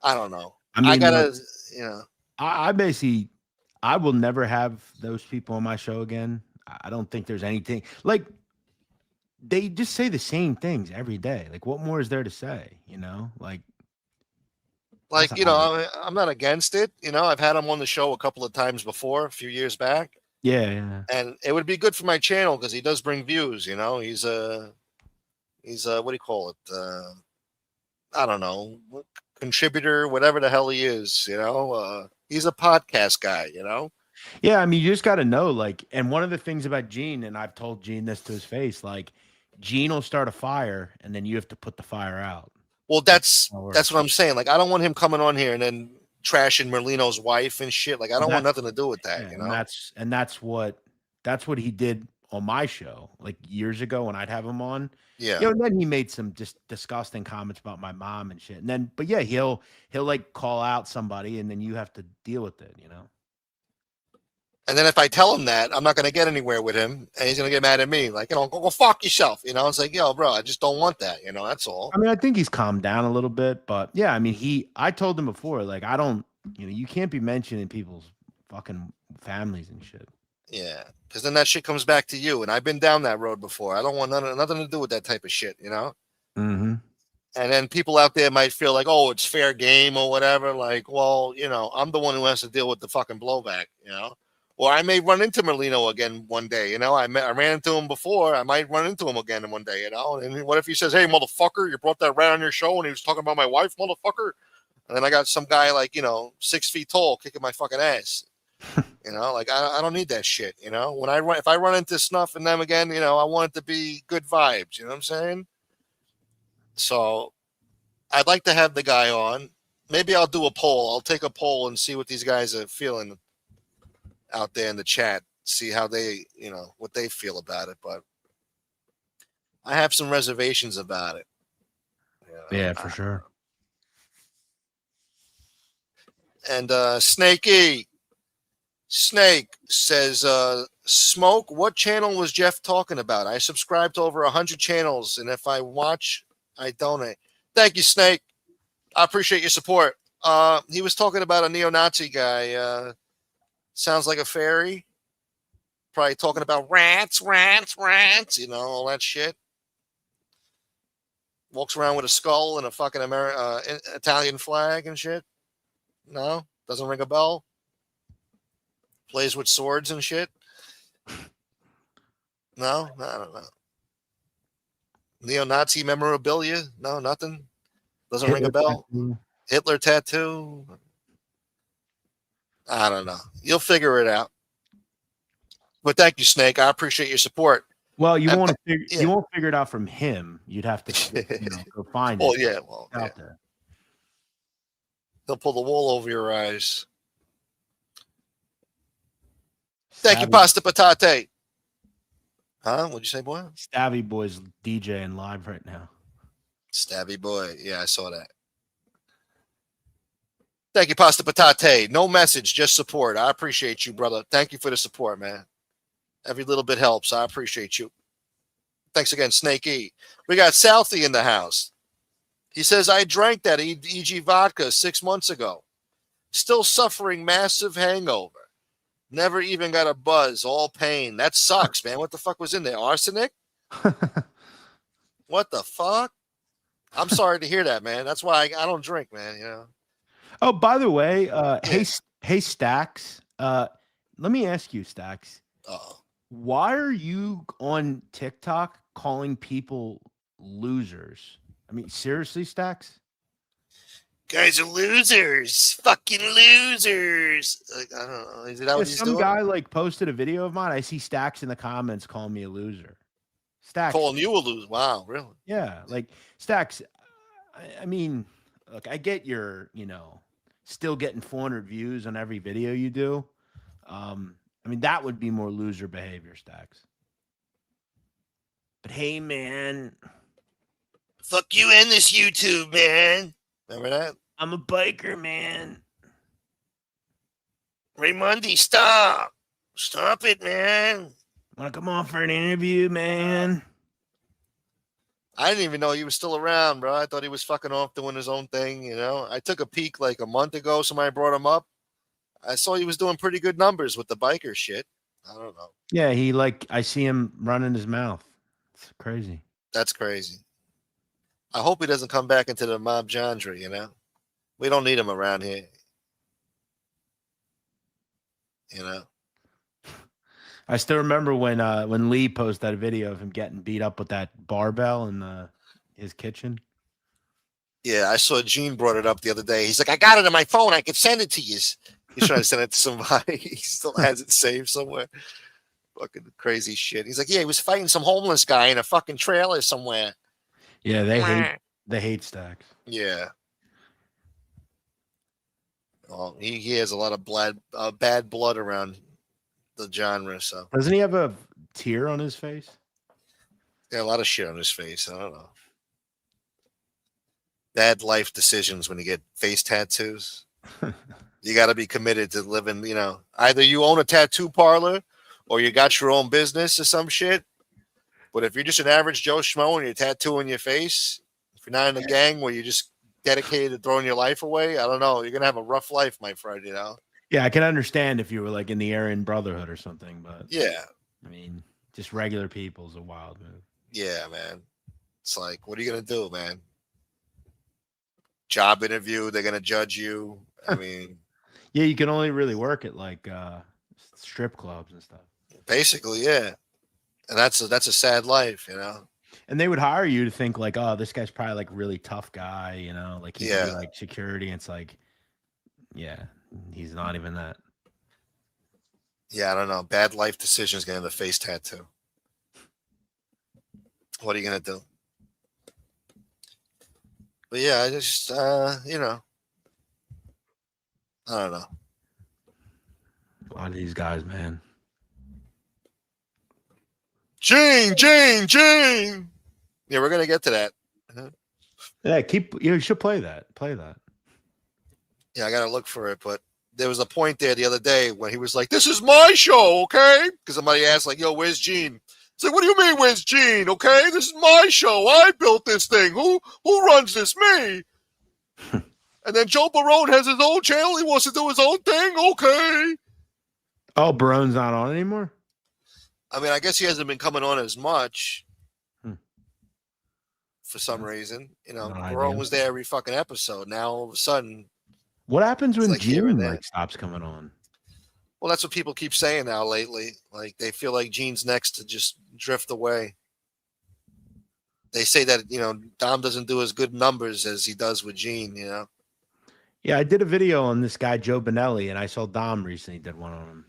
I don't know. I mean, I got to, you know. I will never have those people on my show again. I don't think there's anything. Like, they just say the same things every day. Like, what more is there to say, you know? Like, you know, I'm not against it. You know, I've had him on the show a couple of times before, a few years back. Yeah. And it would be good for my channel because he does bring views. You know, he's a what do you call it? I don't know, contributor, whatever the hell he is. You know, he's a podcast guy. You know. Yeah, I mean, you just got to know, like, and one of the things about Gene, and I've told Gene this to his face, like, Gene will start a fire, and then you have to put the fire out. Well, that's what I'm saying. Like, I don't want him coming on here and then trashing Merlino's wife and shit. Like, I don't want nothing to do with that. Yeah, you know, and that's what he did on my show like years ago when I'd have him on. Yeah. You know, and then he made some just disgusting comments about my mom and shit. And then, but yeah, he'll like call out somebody, and then you have to deal with it. You know. And then if I tell him that, I'm not going to get anywhere with him, and he's going to get mad at me. Like, you know, go fuck yourself. You know, it's like, yo, bro, I just don't want that. You know, that's all. I mean, I think he's calmed down a little bit, but yeah, I mean, I told him before, like, I don't, you know, you can't be mentioning people's fucking families and shit. Yeah, because then that shit comes back to you, and I've been down that road before. I don't want nothing to do with that type of shit, you know? Mm-hmm. And then people out there might feel like, oh, it's fair game or whatever. Like, well, you know, I'm the one who has to deal with the fucking blowback, you know? Or I may run into Merlino again one day, you know? I ran into him before. I might run into him again one day, you know? And what if he says, hey, motherfucker, you brought that rat on your show and he was talking about my wife, motherfucker? And then I got some guy like, you know, 6 feet tall kicking my fucking ass. You know, like I don't need that shit. You know, if I run into Snuff and them again, you know, I want it to be good vibes. You know what I'm saying? So I'd like to have the guy on. Maybe I'll do a poll. I'll take a poll and see what these guys are feeling out there in the chat. See how they, you know, what they feel about it. But I have some reservations about it. You know? Yeah, for sure. And Snake says, Smoke, what channel was Jeff talking about? I subscribe to over 100 channels, and if I watch, I donate. Thank you, Snake. I appreciate your support. He was talking about a neo-Nazi guy. Sounds like a fairy. Probably talking about rats, you know, all that shit. Walks around with a skull and a fucking Italian flag and shit. No? Doesn't ring a bell? Plays with swords and shit? No? I don't know. Neo-Nazi memorabilia? No, nothing? Doesn't ring a bell? Tattoo. Hitler tattoo? I don't know. You'll figure it out. But thank you, Snake. I appreciate your support. Well, you won't figure it out from him. You'd have to go find it. Oh, yeah. Well, out there. They'll pull the wool over your eyes. Thank you, Pasta Patate. Huh? What'd you say, boy? Stabby Boy's DJing live right now. Stabby Boy. Yeah, I saw that. Thank you, Pasta Patate. No message, just support. I appreciate you, brother. Thank you for the support, man. Every little bit helps. I appreciate you. Thanks again, Snake E. We got Southie in the house. He says, I drank that EG vodka 6 months ago. Still suffering massive hangover. Never even got a buzz. All pain. That sucks, man. What the fuck was in there? Arsenic? What the fuck? I'm sorry to hear that, man. That's why I don't drink, man. You know. Oh, by the way, hey, Stacks. Let me ask you, Stacks. Why are you on TikTok calling people losers? I mean, seriously, Stacks? Guys are losers. Fucking losers. Like, I don't know. Is that what he's doing? Some guy like posted a video of mine. I see Stacks in the comments calling me a loser. Stacks. Calling you a loser. Wow, really? Yeah. Like, Stacks, I mean, look, I get your, you know, still getting 400 views on every video you do. I mean, that would be more loser behavior, Stacks. But hey, man. Fuck you and this YouTube, man. Remember that? I'm a biker, man. Raymundi, stop. Stop it, man. Want to come on for an interview, man? I didn't even know he was still around, bro. I thought he was fucking off doing his own thing, you know. I took a peek like a month ago. Somebody brought him up. I saw he was doing pretty good numbers with the biker shit. I don't know. Yeah, I see him running his mouth. It's crazy. That's crazy. I hope he doesn't come back into the mob genre, you know. We don't need him around here. You know. I still remember when Lee posted that video of him getting beat up with that barbell in his kitchen. Yeah, I saw Gene brought it up the other day. He's like, I got it on my phone. I could send it to you. He's trying to send it to somebody. He still has it saved somewhere. Fucking crazy shit. He's like, yeah, he was fighting some homeless guy in a fucking trailer somewhere. Yeah, they hate Stacks. Yeah. Well, he has a lot of bad blood around the genre. So doesn't he have a tear on his face? Yeah, a lot of shit on his face. I don't know. Bad life decisions when you get face tattoos. You got to be committed to living, either you own a tattoo parlor or you got your own business or some shit. But if you're just an average Joe Schmo and you're tattooing your face, if you're not in a gang where you're just dedicated to throwing your life away, I don't know. You're going to have a rough life, my friend, Yeah, I can understand if you were like in the Aryan Brotherhood or something, but yeah. I mean, just regular people is a wild move. Yeah, man. It's like, what are you going to do, man? Job interview, they're going to judge you. I mean, yeah, you can only really work at like strip clubs and stuff. Basically, yeah. And that's a sad life, And they would hire you to think like, oh, this guy's probably like really tough guy, like he could be like security. And it's like, yeah, he's not even that. Yeah, I don't know. Bad life decisions getting the face tattoo. What are you gonna do? But yeah, I just I don't know. A lot of these guys, man. Gene. Yeah, we're gonna get to that. Yeah, you should play that. Play that. Yeah, I gotta look for it, but there was a point there the other day when he was like, "This is my show, okay?" Because somebody asked, like, "Yo, where's Gene?" It's like, "What do you mean, where's Gene? Okay, this is my show. I built this thing. Who runs this? Me." And then Joe Barone has his own channel. He wants to do his own thing. Okay. Oh, Barone's not on anymore? I mean, I guess he hasn't been coming on as much for some reason. Barone was there every fucking episode. Now, all of a sudden. What happens when Gene stops coming on? Well, that's what people keep saying now lately. Like, they feel like Gene's next to just drift away. They say that, Dom doesn't do as good numbers as he does with Gene, Yeah, I did a video on this guy, Joe Bonelli, and I saw Dom recently did one on him.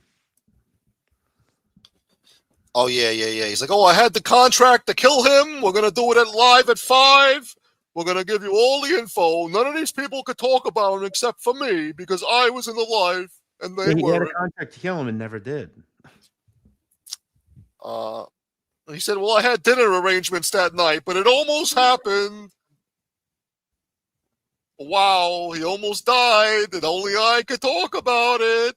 Oh, yeah. He's like, "Oh, I had the contract to kill him. We're going to do it live at 5. We're going to give you all the info. None of these people could talk about him except for me because I was in the live and they He were." had a contract to kill him and never did. He said, "Well, I had dinner arrangements that night, but it almost happened. Wow, he almost died and only I could talk about it."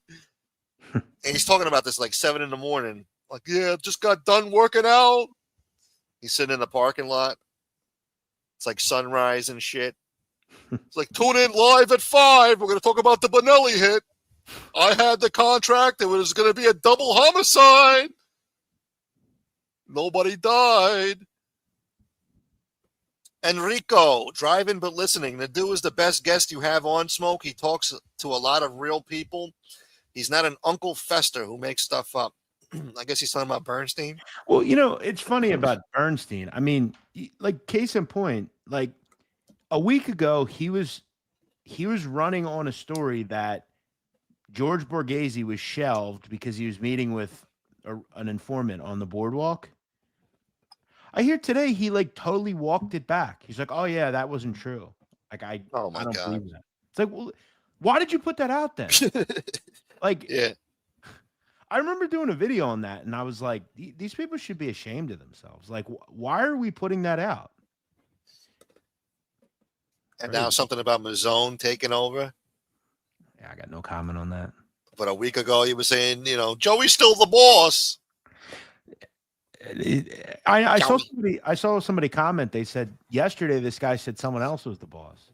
And he's talking about this like 7 a.m. Like, "Yeah, just got done working out." He's sitting in the parking lot. It's like sunrise and shit. It's like, "Tune in live at 5. We're going to talk about the Bonelli hit. I had the contract. It was going to be a double homicide. Nobody died." Enrico, driving but listening. Nadu is the best guest you have on Smoke. He talks to a lot of real people. He's not an Uncle Fester who makes stuff up. I guess he's talking about Bernstein. Well, it's funny about Bernstein. I mean, like, case in point, like a week ago, he was running on a story that George Borghese was shelved because he was meeting with an informant on the boardwalk. I hear today he like totally walked it back. He's like, "Oh yeah, that wasn't true." Like I don't believe that. It's like, well, why did you put that out then? Like, yeah. I remember doing a video on that, and I was like, these people should be ashamed of themselves. Like, why are we putting that out? And now something about Mazzone taking over. Yeah, I got no comment on that. But a week ago, he was saying, Joey's still the boss. I saw somebody comment. They said yesterday this guy said someone else was the boss.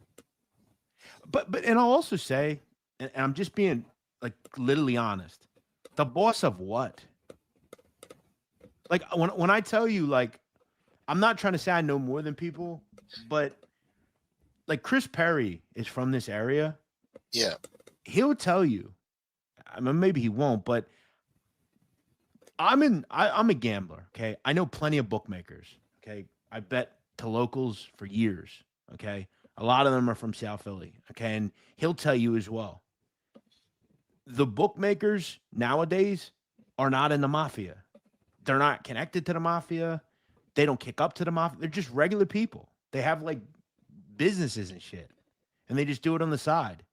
But and I'll also say, and I'm just being like literally honest, the boss of what? Like when I tell you, like, I'm not trying to say I know more than people, but like Chris Perry is from this area. Yeah, he'll tell you. I mean, maybe he won't, but I'm a gambler, okay? I know plenty of bookmakers, okay? I bet to locals for years, okay? A lot of them are from South Philly, okay? And he'll tell you as well. The bookmakers nowadays are not in the Mafia. They're not connected to the Mafia. They don't kick up to the Mafia. They're just regular people. They have like businesses and shit, and they just do it on the side.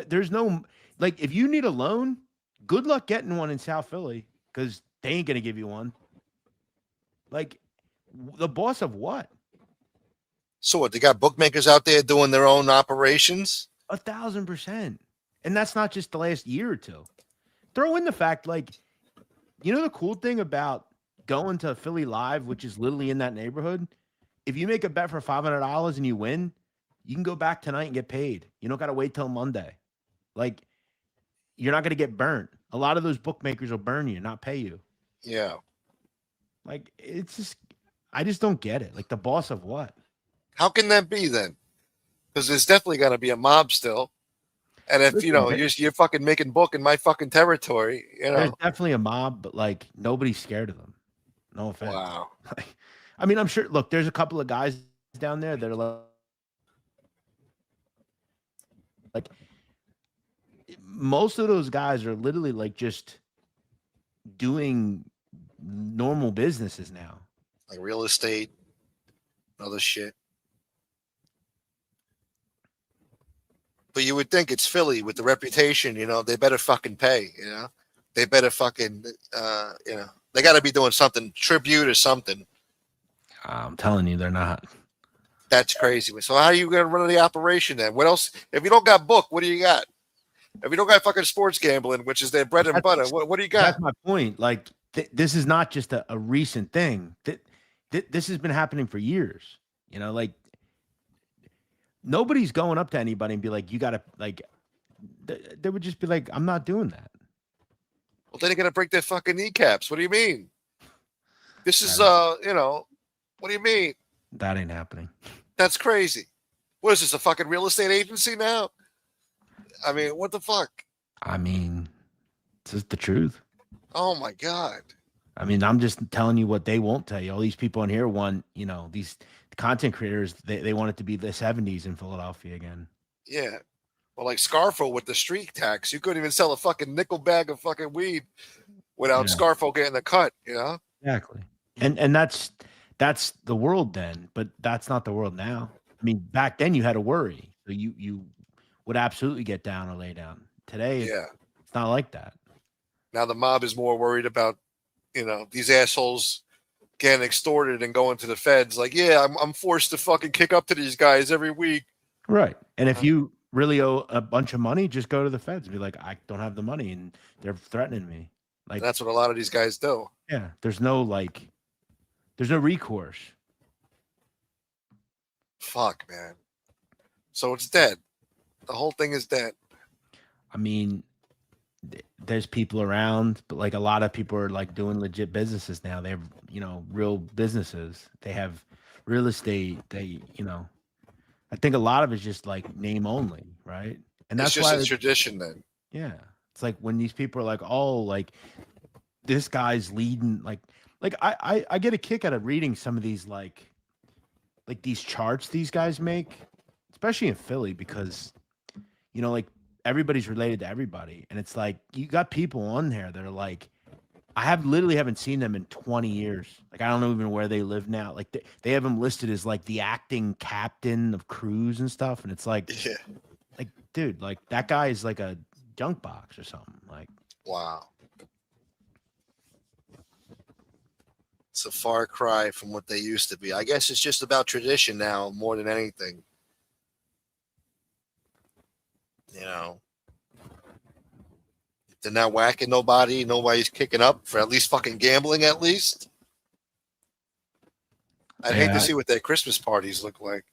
There's no like if you need a loan, good luck getting one in South Philly because they ain't gonna give you one. Like the boss of what? So what? They got bookmakers out there doing their own operations? 1,000%. And that's not just the last year or two. Throw in the fact, like, you know, the cool thing about going to Philly Live, which is literally in that neighborhood. If you make a bet for $500 and you win, you can go back tonight and get paid. You don't got to wait till Monday. Like, you're not going to get burnt. A lot of those bookmakers will burn you, not pay you. Yeah. Like, it's just, I just don't get it. Like, the boss of what? How can that be then? Because there's definitely going to be a mob still. And if, you know, you're fucking making book in my fucking territory, you know. There's definitely a mob, but, like, nobody's scared of them. No offense. Wow. I mean, I'm sure, look, there's a couple of guys down there that are like most of those guys are literally like just doing normal businesses now. Like real estate, other shit. But you would think it's Philly with the reputation, you know, they better fucking pay, you know. They better fucking, you know, they got to be doing something, tribute or something. I'm telling you, they're not. That's crazy. So how are you going to run the operation then? What else? If you don't got book, what do you got? If you don't got fucking sports gambling, which is their bread and butter, what do you got? That's my point. Like, this is not just a recent thing. This has been happening for years. You know, like, nobody's going up to anybody and be like, you got to, like, they would just be like, I'm not doing that. Well, then they're going to break their fucking kneecaps. What do you mean? This is, you know, what do you mean? That ain't happening. That's crazy. What is this, a fucking real estate agency now? I mean, what the fuck? I mean, it's just the truth. Oh, my God. I mean, I'm just telling you what they won't tell you. All these people in here want, you know, these content creators, they want it to be the 70s in Philadelphia again. Yeah. Well, like Scarfo with the street tax. You couldn't even sell a fucking nickel bag of fucking weed without Scarfo getting a cut, you know? Exactly. And that's the world then, but that's not the world now. I mean, back then you had to worry. So you would absolutely get down or lay down. Today, it's not like that. Now the mob is more worried about, you know, these assholes getting extorted and going to the feds. Like, yeah, I'm forced to fucking kick up to these guys every week. Right. And if you really owe a bunch of money, just go to the feds and be like, I don't have the money and they're threatening me. Like, and that's what a lot of these guys do. Yeah. There's no recourse. Fuck, man. So it's dead. The whole thing is dead. I mean, there's people around, but like a lot of people are like doing legit businesses now. They have, you know, real businesses. They have real estate. They, you know, I think a lot of it's just like name only, right? And that's just why a tradition then. Yeah. It's like when these people are like, oh, like this guy's leading, like I get a kick out of reading some of these like these charts these guys make, especially in Philly, because you know, like everybody's related to everybody. And it's like you got people on there that are like, I literally haven't seen them in 20 years. Like, I don't know even where they live now. Like they have them listed as like the acting captain of crews and stuff. And it's like, like, dude, like that guy is like a junk box or something. Like, wow. It's a far cry from what they used to be. I guess it's just about tradition now more than anything. You know, they're not whacking nobody. Nobody's kicking up for at least fucking gambling, at least. I'd hate to see what their Christmas parties look like.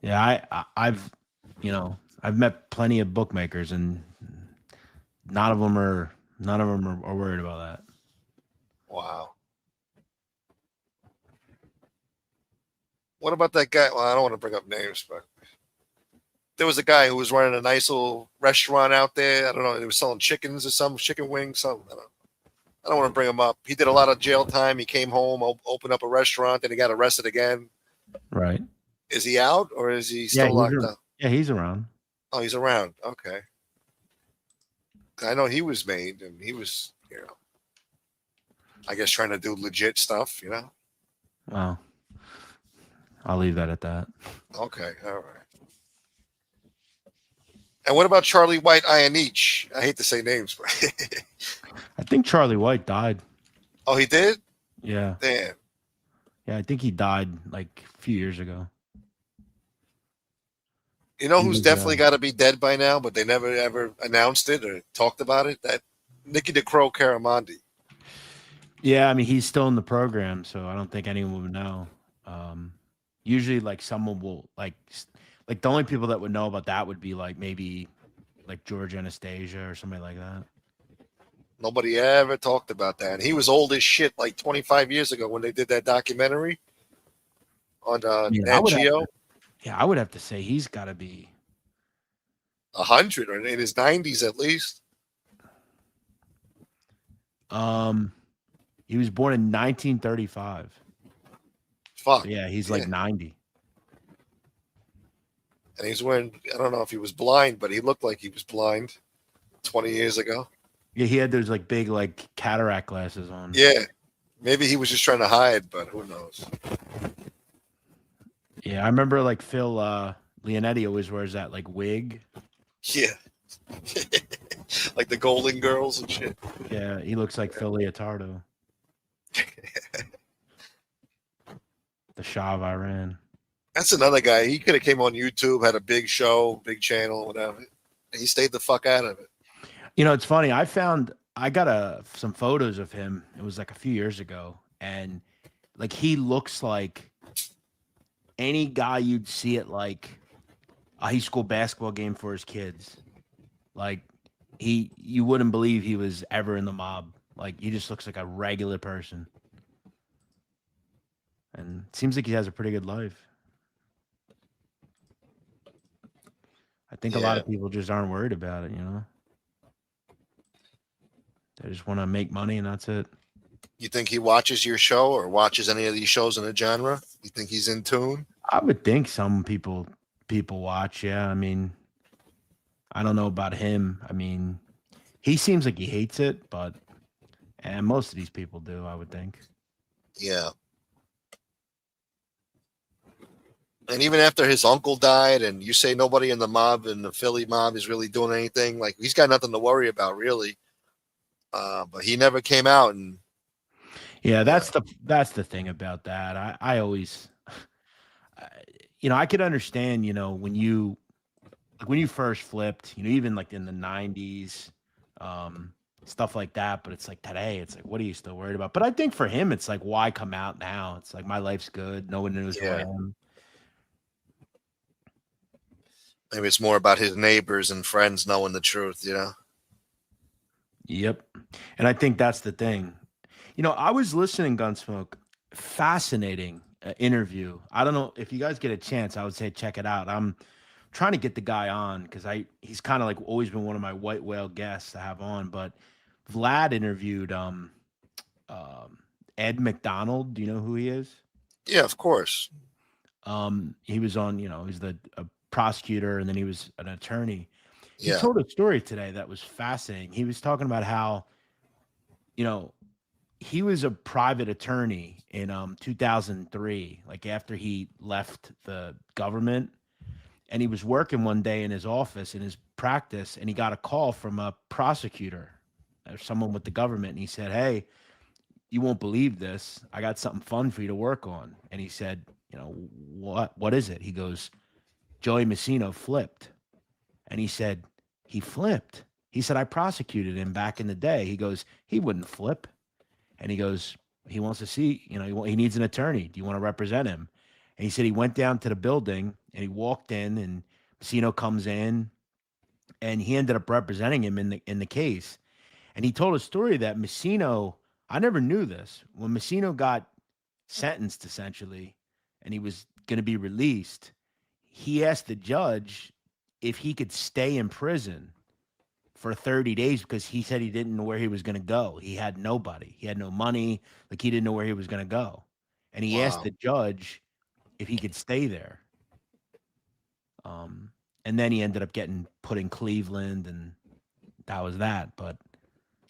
Yeah, I've met plenty of bookmakers, and none of them are worried about that. Wow. What about that guy? Well, I don't want to bring up names, but there was a guy who was running a nice little restaurant out there. I don't know. He was selling chickens or some chicken wings, something. I don't want to bring him up. He did a lot of jail time. He came home, opened up a restaurant, and he got arrested again. Right. Is he out or is he still locked up? Yeah, he's around. Oh, he's around. Okay. I know he was made, and he was, you know, I guess trying to do legit stuff, you know? Well, I'll leave that at that. Okay. All right. And what about Charlie White Ianich? I hate to say names, but I think Charlie White died. oh, he did? Yeah. Damn. Yeah, I think he died like a few years ago. You know He who's was, definitely got to be dead by now, but they never ever announced it or talked about it? That Nicky the Crow Caramondi. Yeah, I mean, he's still in the program, so I don't think anyone would know. Usually, like someone will like the only people that would know about that would be like maybe like George Anastasia or somebody like that. Nobody ever talked about that. And he was old as shit like 25 years ago when they did that documentary on Nat Geo. I would have to say he's got to be 100 or in his 90s at least. He was born in 1935. Fuck. So yeah, he's like 90. And he's wearing, I don't know if he was blind, but he looked like he was blind 20 years ago. Yeah, he had those like big like cataract glasses on. Yeah. Maybe he was just trying to hide, but who knows? Yeah, I remember like Phil Leonetti always wears that like wig. Yeah. Like the Golden Girls and shit. Yeah, he looks like Phil Leotardo. The Shah of Iran. That's another guy. He could have came on YouTube, had a big show, big channel, whatever. He stayed the fuck out of it. You know, it's funny. I got some photos of him. It was like a few years ago, and like he looks like any guy you'd see at like a high school basketball game for his kids. Like you wouldn't believe he was ever in the mob. Like he just looks like a regular person. And it seems like he has a pretty good life. I think a lot of people just aren't worried about it, you know? They just want to make money and that's it. You think he watches your show or watches any of these shows in the genre? You think he's in tune? I would think some people watch, yeah. I mean, I don't know about him. I mean, he seems like he hates it, and most of these people do, I would think. Yeah. And even after his uncle died, and you say nobody in the mob, in the Philly mob, is really doing anything, like he's got nothing to worry about, really. But he never came out, and yeah, that's the thing about that. I always, you know, I could understand, you know, when you first flipped, you know, even like in the 90s, stuff like that. But it's like today, it's like, what are you still worried about? But I think for him, it's like, why come out now? It's like my life's good. No one knows who I am. maybe it's more about his neighbors and friends knowing the truth, you know? Yep. And I think that's the thing. You know, I was listening, Gunsmoke, fascinating interview. I don't know if you guys get a chance, I would say check it out. I'm trying to get the guy on because he's kind of like always been one of my white whale guests to have on. But Vlad interviewed Ed McDonald. Do you know who he is? Yeah, of course. He was on, you know, he's a prosecutor and then he was an attorney. He Yeah. told a story today that was fascinating. He was talking about how, you know, he was a private attorney in 2003, like after he left the government, and he was working one day in his office in his practice, and he got a call from a prosecutor or someone with the government, and he said, "Hey, you won't believe this. I got something fun for you to work on." And he said, "You know, what is it?" He goes, "Joey Messino flipped." And he said, "He flipped." He said, "I prosecuted him back in the day." He goes, "He wouldn't flip." And he goes, "He wants to see, you know, he needs an attorney. Do you want to represent him?" And he said he went down to the building and he walked in, and Messino comes in, and he ended up representing him in the case. And he told a story that Messino, I never knew this, when Messino got sentenced essentially, and he was going to be released, he asked the judge if he could stay in prison for 30 days because he said he didn't know where he was going to go. He had nobody. He had no money. Like, he didn't know where he was going to go. And he asked the judge if he could stay there. And then he ended up getting put in Cleveland, and that was that. But,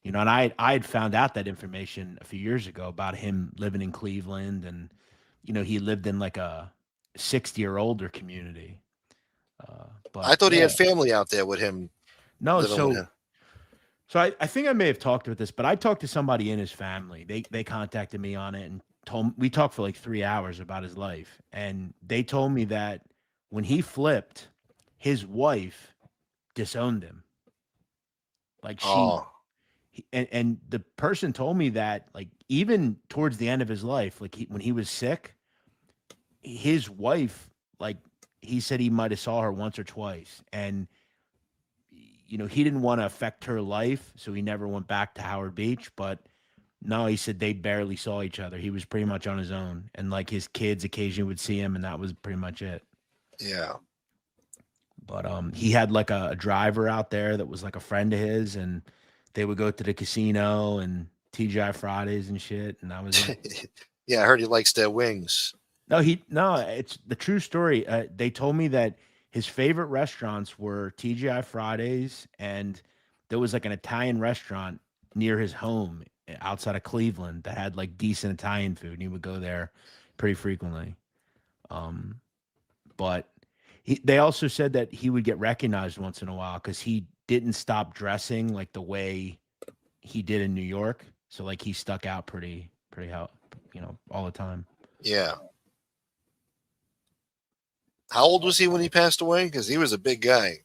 you know, and I had found out that information a few years ago about him living in Cleveland, and, you know, he lived in like a 60 or older community. But I thought he had family out there with him. No, living with him. So I think I may have talked with this, but I talked to somebody in his family. They contacted me on it and we talked for like 3 hours about his life. And they told me that when he flipped, his wife disowned him. Like and the person told me that like even towards the end of his life, like when he was sick, his wife, like he said he might have saw her once or twice. And he didn't want to affect her life, so he never went back to Howard Beach. But no, he said they barely saw each other. He was pretty much on his own, and like his kids occasionally would see him, and that was pretty much it. Yeah. But he had like a driver out there that was like a friend of his, and they would go to the casino and TGI Fridays and shit, and that was it. Yeah, I heard he likes their wings. No, it's the true story. They told me that his favorite restaurants were TGI Fridays, and there was like an Italian restaurant near his home outside of Cleveland that had like decent Italian food, and he would go there pretty frequently. But they also said that he would get recognized once in a while because he didn't stop dressing like the way he did in New York. So like he stuck out pretty all the time. Yeah. How old was he when he passed away? Because he was a big guy.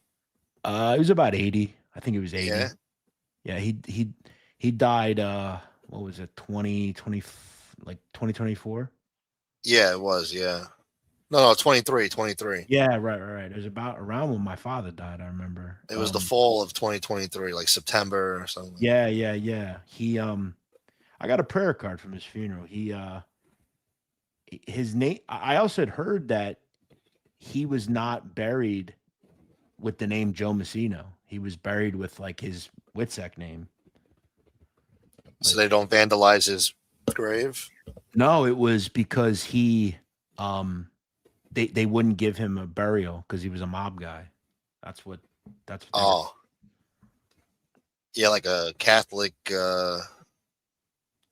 He was about 80. I think he was 80. Yeah. He died. What was it? 2024. Yeah, it was. Yeah. No, 23. Yeah, right. It was about around when my father died. I remember. It was the fall of 2023, like September or something. Yeah. He I got a prayer card from his funeral. His name. I also had heard that he was not buried with the name Joe Messino. He was buried with like his Witsec name. So they don't vandalize his grave? No, it was because he they wouldn't give him a burial because he was a mob guy. That's what Oh. Yeah, like a Catholic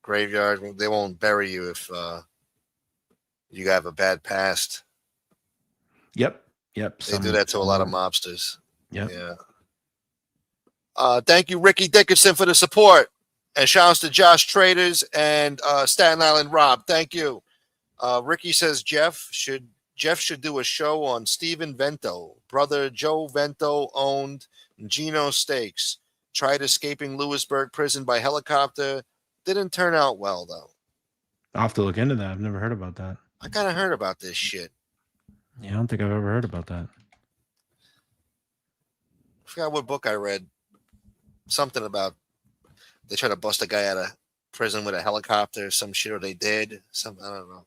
graveyard. They won't bury you if you have a bad past. Yep. They do that to a lot of mobsters. Yep. Yeah. Thank you, Ricky Dickinson, for the support. And shout outs to Josh Traders and Staten Island Rob. Thank you. Ricky says Jeff should do a show on Steven Vento. Brother Joe Vento owned Gino Steaks. Tried escaping Lewisburg prison by helicopter. Didn't turn out well, though. I'll have to look into that. I've never heard about that. I kind of heard about this shit. Yeah, I don't think I've ever heard about that. I forgot what book I read. Something about they try to bust a guy out of prison with a helicopter, some shit, or they did. I don't know.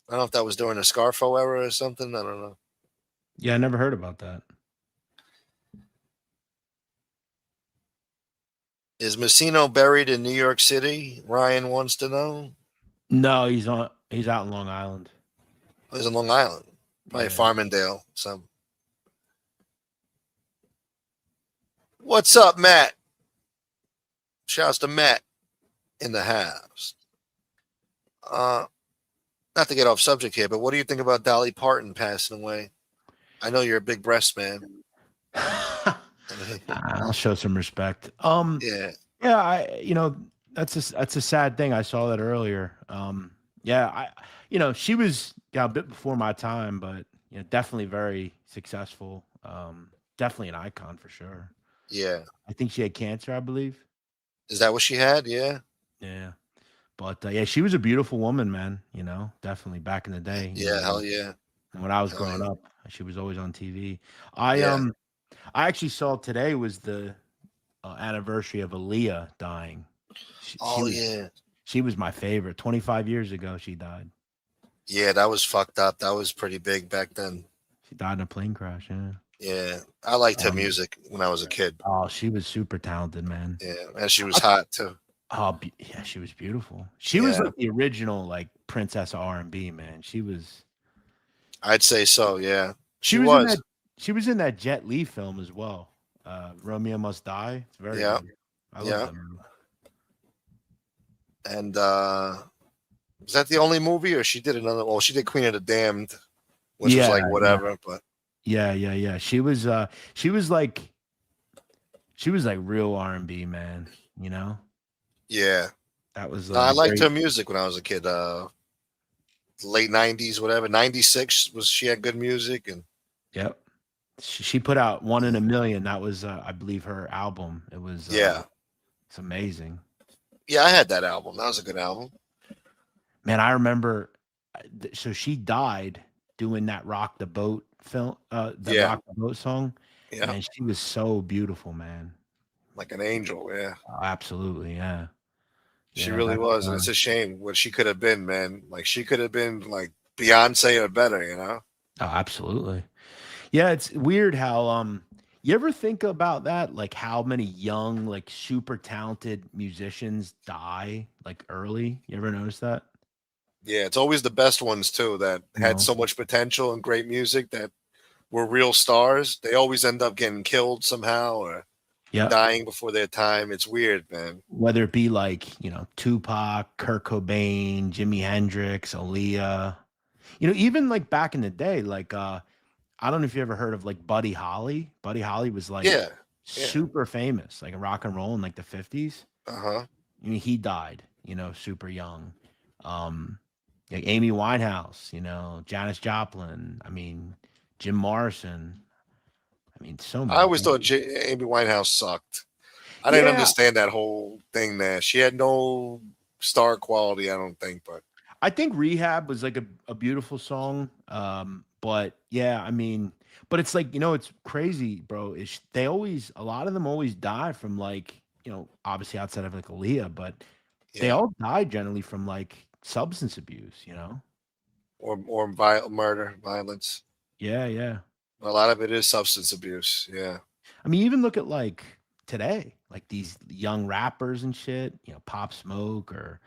I don't know if that was during the Scarfo era or something. I don't know. Yeah, I never heard about that. Is Messino buried in New York City? Ryan wants to know. No, he's out in Long Island. He's in Long Island. Probably Farmingdale. What's up, Matt? Shouts to Matt in the house. Not to get off subject here, but what do you think about Dolly Parton passing away? I know you're a big breast man. I'll show some respect. Yeah, that's a sad thing. I saw that earlier. She was a bit before my time, but definitely very successful. Definitely an icon for sure. Yeah. I think she had cancer, I believe. Is that what she had? Yeah. Yeah. But she was a beautiful woman, man. Definitely back in the day. Hell yeah. When I was growing up, she was always on TV. I actually saw today was the anniversary of Aaliyah dying. She was my favorite. 25 years ago, she died. Yeah, that was fucked up. That was pretty big back then. She died in a plane crash. Yeah. Yeah, I liked her music when I was a kid. Oh, she was super talented, man. Yeah, and she was hot too. Oh, yeah, she was beautiful. She was like the original, like princess R&B, man. She was. I'd say so. Yeah, she was. She was in that Jet Li film as well. Romeo Must Die. It's very good. I love that movie. And was that the only movie, or she did another? Well, she did Queen of the Damned, which was like whatever. But Yeah. She was like real R&B, man, you know? Yeah. That was No, I liked great. her music when I was a kid. Late 90s, whatever. 96 was she had good music and Yep. She put out One in a Million. That was I believe her album. It was yeah. it's amazing. Yeah, I had that album. That was a good album. Man, I remember so she died doing that Rock the Boat film, the Rock the Boat song. Yeah. Man, she was so beautiful, man. Like an angel, yeah. Absolutely, yeah. She Yeah, really that's, was, and it's a shame what she could have been, man. Like she could have been like Beyonce or better, you know? oh, absolutely. Yeah, it's weird how you ever think about that? Like how many young, like super talented musicians die like early? You ever notice that? Yeah, it's always the best ones too that had No. so much potential and great music that were real stars. They always end up getting killed somehow or Yeah. dying before their time. It's weird, man. Whether it be like, Tupac, Kurt Cobain, Jimi Hendrix, Aaliyah. Even like back in the day, like I don't know if you ever heard of like Buddy Holly. Buddy Holly was like Yeah. super famous, like in rock and roll in like the 50s. Uh-huh. I mean, he died, super young. Like Amy Winehouse, Janis Joplin. I mean, Jim Morrison. I mean, so many. I always thought Amy Winehouse sucked. I didn't understand that whole thing there. She had no star quality, I don't think, but I think Rehab was like a beautiful song. But yeah, I mean, but it's like, it's crazy, bro. A lot of them always die from like, obviously outside of like Aaliyah, but they all die generally from like substance abuse, or murder, violence. Yeah. A lot of it is substance abuse. Yeah. I mean, even look at like today, like these young rappers and shit, Pop Smoke or,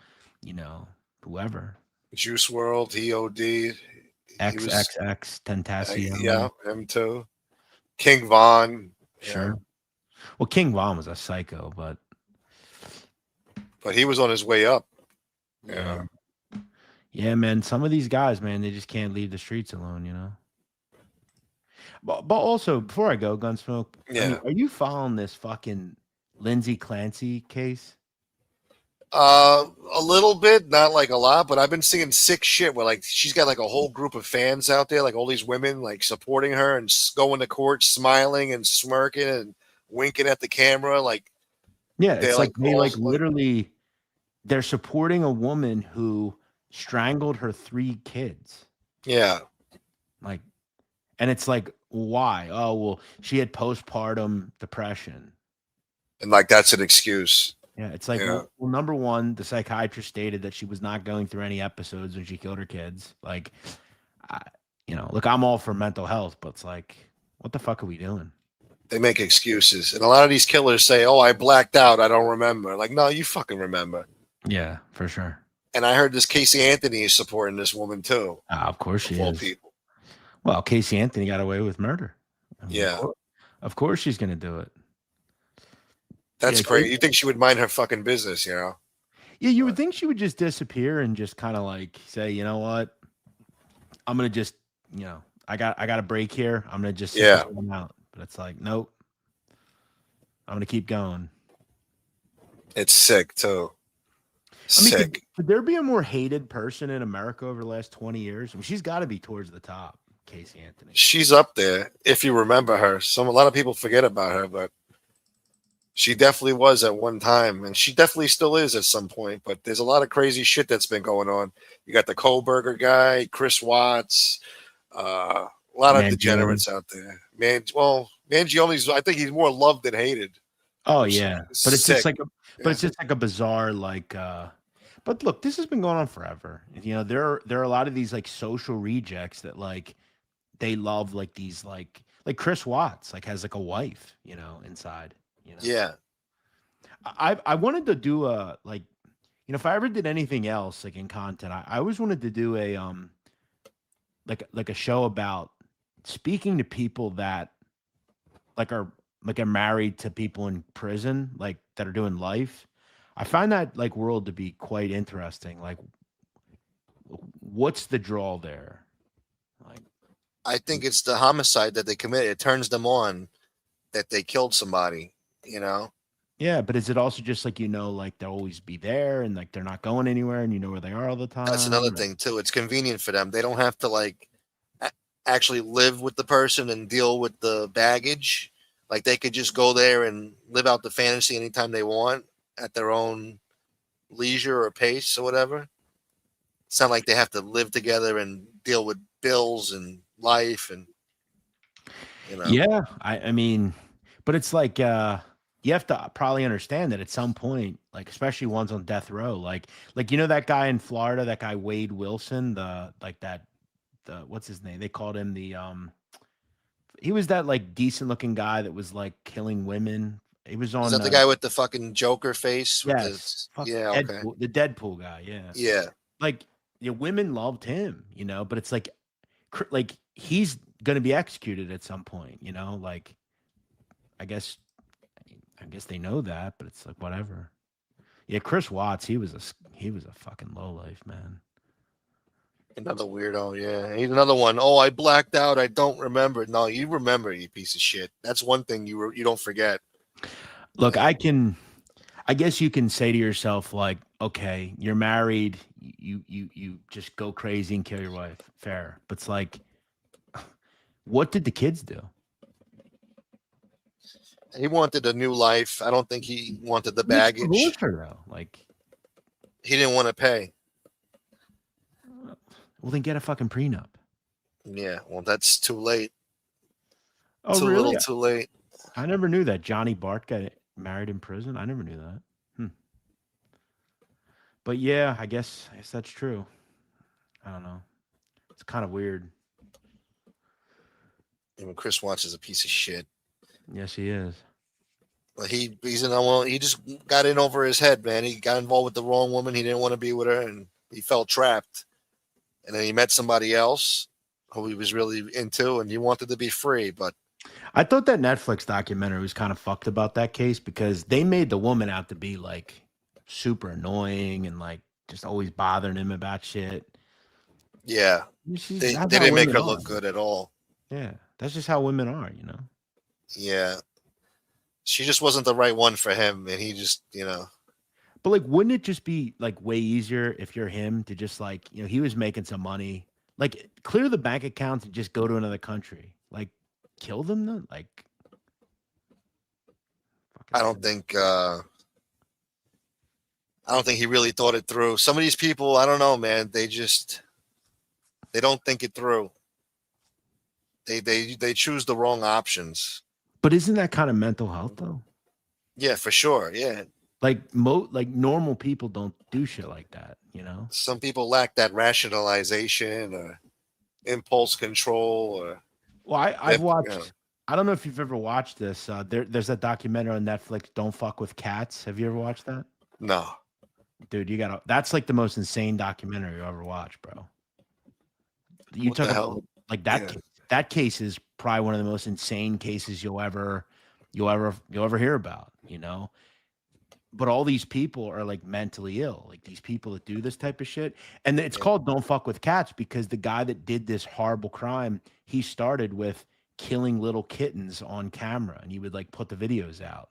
whoever. Juice World, EOD. XXX Tentacion. Yeah, him too. King Von. Sure. Well, King Von was a psycho, but he was on his way up. Yeah. Yeah, man. Some of these guys, man, they just can't leave the streets alone, But also, before I go, Gunsmoke, are you following this fucking Lindsay Clancy case? A little bit, not like a lot, but I've been seeing sick shit where like she's got like a whole group of fans out there, like all these women like supporting her and going to court, smiling and smirking and winking at the camera, like yeah, it's like they like literally they're supporting a woman who strangled her 3 kids. Yeah, like, and it's like, why? Oh well, she had postpartum depression, and like that's an excuse. Yeah, it's like, well, number one, the psychiatrist stated that she was not going through any episodes when she killed her kids. Like, look, I'm all for mental health, but it's like, what the fuck are we doing? They make excuses. And a lot of these killers say, oh, I blacked out. I don't remember. Like, no, you fucking remember. Yeah, for sure. And I heard this Casey Anthony is supporting this woman too. Of course she is. People. Well, Casey Anthony got away with murder. I mean, yeah. Of course she's going to do it. That's crazy. You think she would mind her fucking business, Yeah, you would think she would just disappear and just kind of like say, you know what? I'm going to just, I got a break here. I'm going to just sit this one out. But it's like, nope. I'm going to keep going. It's sick too. I mean, could there be a more hated person in America over the last 20 years? I mean, she's got to be towards the top, Casey Anthony. She's up there, if you remember her. A lot of people forget about her, but she definitely was at one time, and she definitely still is at some point. But there's a lot of crazy shit that's been going on. You got the Kohlberger guy, Chris Watts, a lot of degenerates out there. Mangione's, I think he's more loved than hated. Oh yeah, but it's just like it's just like a bizarre like. But look, this has been going on forever. There are a lot of these like social rejects that like they love like these like Chris Watts like has like a wife, inside. Yeah. I wanted to do a like, if I ever did anything else like in content, I always wanted to do a like a show about speaking to people that are married to people in prison, like that are doing life. I find that like world to be quite interesting. Like, what's the draw there? Like, I think it's the homicide that they commit. It turns them on that they killed somebody, you know? Yeah, but is it also just like, like they'll always be there and like they're not going anywhere and you know where they are all the That's another time? thing too. It's convenient for them. They don't have to like actually live with the person and deal with the baggage. Like they could just go there and live out the fantasy anytime they want at their own leisure or pace or whatever. It's not like they have to live together and deal with bills and life and Yeah, I mean, but it's like you have to probably understand that at some point, like especially ones on death row, like that guy in Florida, that guy Wade Wilson, the what's his name? They called him he was that like decent looking guy that was like killing women. He was is on that the guy with the fucking Joker face with yes, yeah, okay. The Deadpool guy, yeah. Yeah. Like women loved him, but it's like he's going to be executed at some point, like I guess they know that, but it's like whatever. Yeah, Chris Watts, he was a fucking lowlife, man. Another weirdo, yeah. He's another one. Oh, I blacked out. I don't remember. No, you remember, you piece of shit. That's one thing you don't forget. Look, I guess you can say to yourself, like, okay, you're married, you just go crazy and kill your wife. Fair. But it's like, what did the kids do? He wanted a new life. I don't think he wanted the baggage. Though. Like, he didn't want to pay. Well, then get a fucking prenup. Yeah, well, that's too late. Oh, too really? little, too late. I never knew that Johnny Bart got married in prison. I never knew that. But yeah, I guess that's true. I don't know. It's kind of weird. Even Chris Watts is a piece of shit. Yes, he is. But he's in a, he just got in over his head, man. He got involved with the wrong woman. He didn't want to be with her, and he felt trapped. And then he met somebody else who he was really into, and he wanted to be free. But I thought that Netflix documentary was kind of fucked about that case because they made the woman out to be like super annoying and like just always bothering him about shit. Yeah, they didn't make her look good at all. Yeah, that's just how women are, Yeah, she just wasn't the right one for him, and he just, But like, wouldn't it just be like way easier if you're him to just like, he was making some money, like clear the bank accounts and just go to another country, like kill them then, like. I don't think he really thought it through. Some of these people, I don't know, man. They don't think it through. They choose the wrong options. But isn't that kind of mental health though? Yeah, for sure. Yeah. Like normal people don't do shit like that, Some people lack that rationalization or impulse control. Or I've watched. I don't know if you've ever watched this. There's a documentary on Netflix. Don't fuck with cats. Have you ever watched that? No, dude. You gotta. That's like the most insane documentary you ever watched, bro. You talk about like that. Yeah. That case is probably one of the most insane cases you'll ever hear about. But all these people are like mentally ill, like these people that do this type of shit. And it's called Don't Fuck with Cats because the guy that did this horrible crime, he started with killing little kittens on camera and he would like put the videos out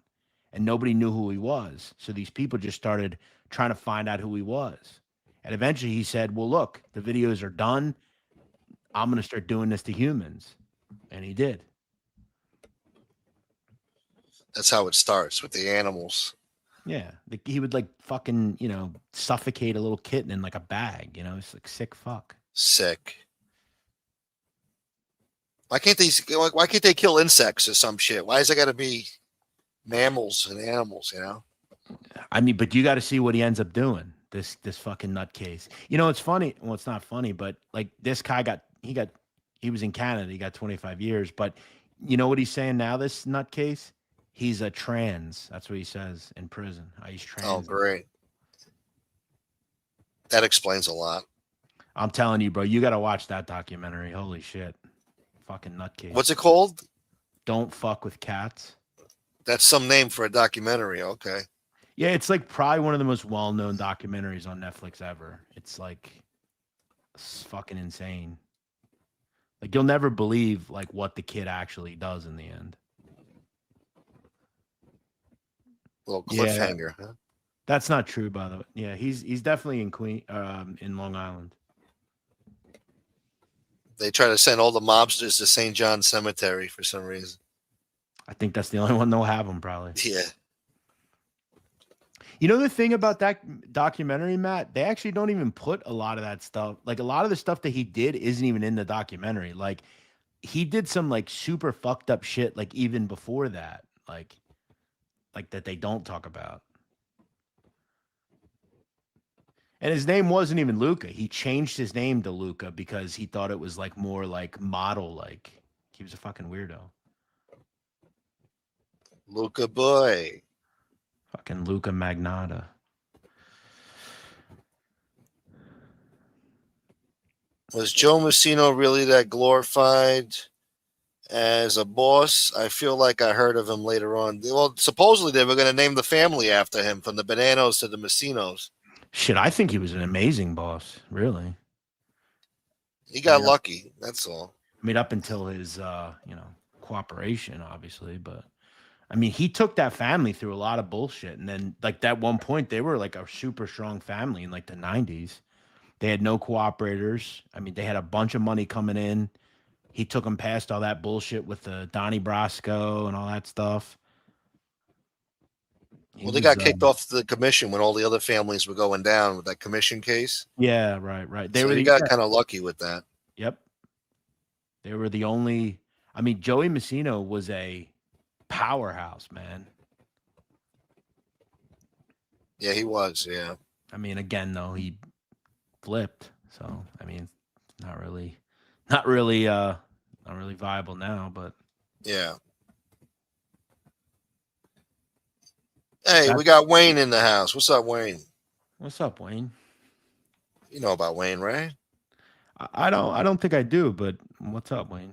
and nobody knew who he was. So these people just started trying to find out who he was. And eventually he said, well, look, the videos are done. I'm going to start doing this to humans. And he did. That's how it starts with the animals. Yeah, he would like fucking, suffocate a little kitten in like a bag, it's like sick fuck. Sick. Why can't they kill insects or some shit? Why is it got to be mammals and animals, I mean, but you got to see what he ends up doing. This fucking nutcase. It's funny. Well, it's not funny, but like this guy he was in Canada. He got 25 years, but you know what he's saying now, this nutcase? He's a trans. That's what he says in prison. He's trans. Oh, great. That explains a lot. I'm telling you, bro, you got to watch that documentary. Holy shit. Fucking nutcase. What's it called? Don't Fuck with Cats. That's some name for a documentary. Okay. Yeah, it's like probably one of the most well-known documentaries on Netflix ever. It's like fucking insane. Like you'll never believe like what the kid actually does in the end. Little cliffhanger, huh? That's not true, by the way. Yeah, he's definitely in Long Island. They try to send all the mobsters to St. John's Cemetery for some reason. I think that's the only one they'll have him probably. Yeah. You know the thing about that documentary, Matt? They actually don't even put a lot of that stuff. Like a lot of the stuff that he did isn't even in the documentary. Like he did some like super fucked up shit like even before that. Like that they don't talk about. And his name wasn't even Luca. He changed his name to Luca because he thought it was like more like model like. He was a fucking weirdo. Luca boy. Fucking Luca Magnata. Was Joe Messino really that glorified as a boss? I feel like I heard of him later on. Well, supposedly they were going to name the family after him, from the Bananos to the Messinos. Shit, I think he was an amazing boss, really. He got lucky, that's all. I mean, up until his, cooperation, obviously, but I mean, he took that family through a lot of bullshit. And then, like, that one point, they were like a super strong family in like the 90s. They had no cooperators. I mean, they had a bunch of money coming in. He took them past all that bullshit with the Donnie Brasco and all that stuff. Well, they got kicked off the commission when all the other families were going down with that commission case. Yeah, right. They got kind of lucky with that. Yep. They were the only. I mean, Joey Messino was a powerhouse, man. Yeah, he was. Yeah. I mean, again, though, he flipped. So, I mean, not really viable now, but yeah. Hey, we got Wayne in the house. What's up, Wayne? What's up, Wayne? You know about Wayne, right? I don't think I do, but what's up, Wayne?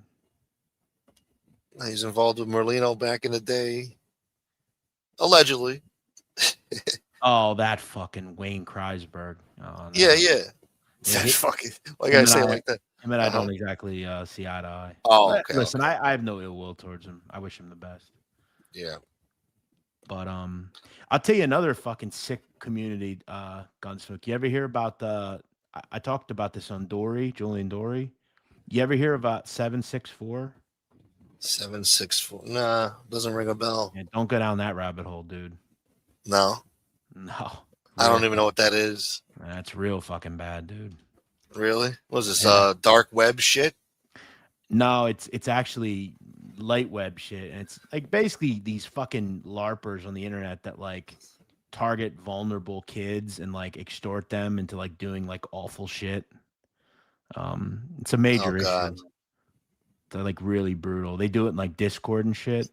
He's involved with Merlino back in the day. Allegedly. Oh, that fucking Wayne Kreisberg. Oh, no. Yeah. That fucking, why gotta say it like that? I mean, I don't exactly see eye to eye. Oh, okay. Listen, okay. I have no ill will towards him. I wish him the best. Yeah. But I'll tell you another fucking sick community gunsmoke. You ever hear about I talked about this on Julian Dory. You ever hear about 764? 764. Nah, doesn't ring a bell. Yeah, don't go down that rabbit hole, dude. No. I don't even know what that is. That's real fucking bad, dude. Really? What is this dark web shit? No, it's actually light web shit, and it's like basically these fucking LARPers on the internet that like target vulnerable kids and like extort them into like doing like awful shit. It's a major issue. God. They're like really brutal. They do it in like Discord and shit.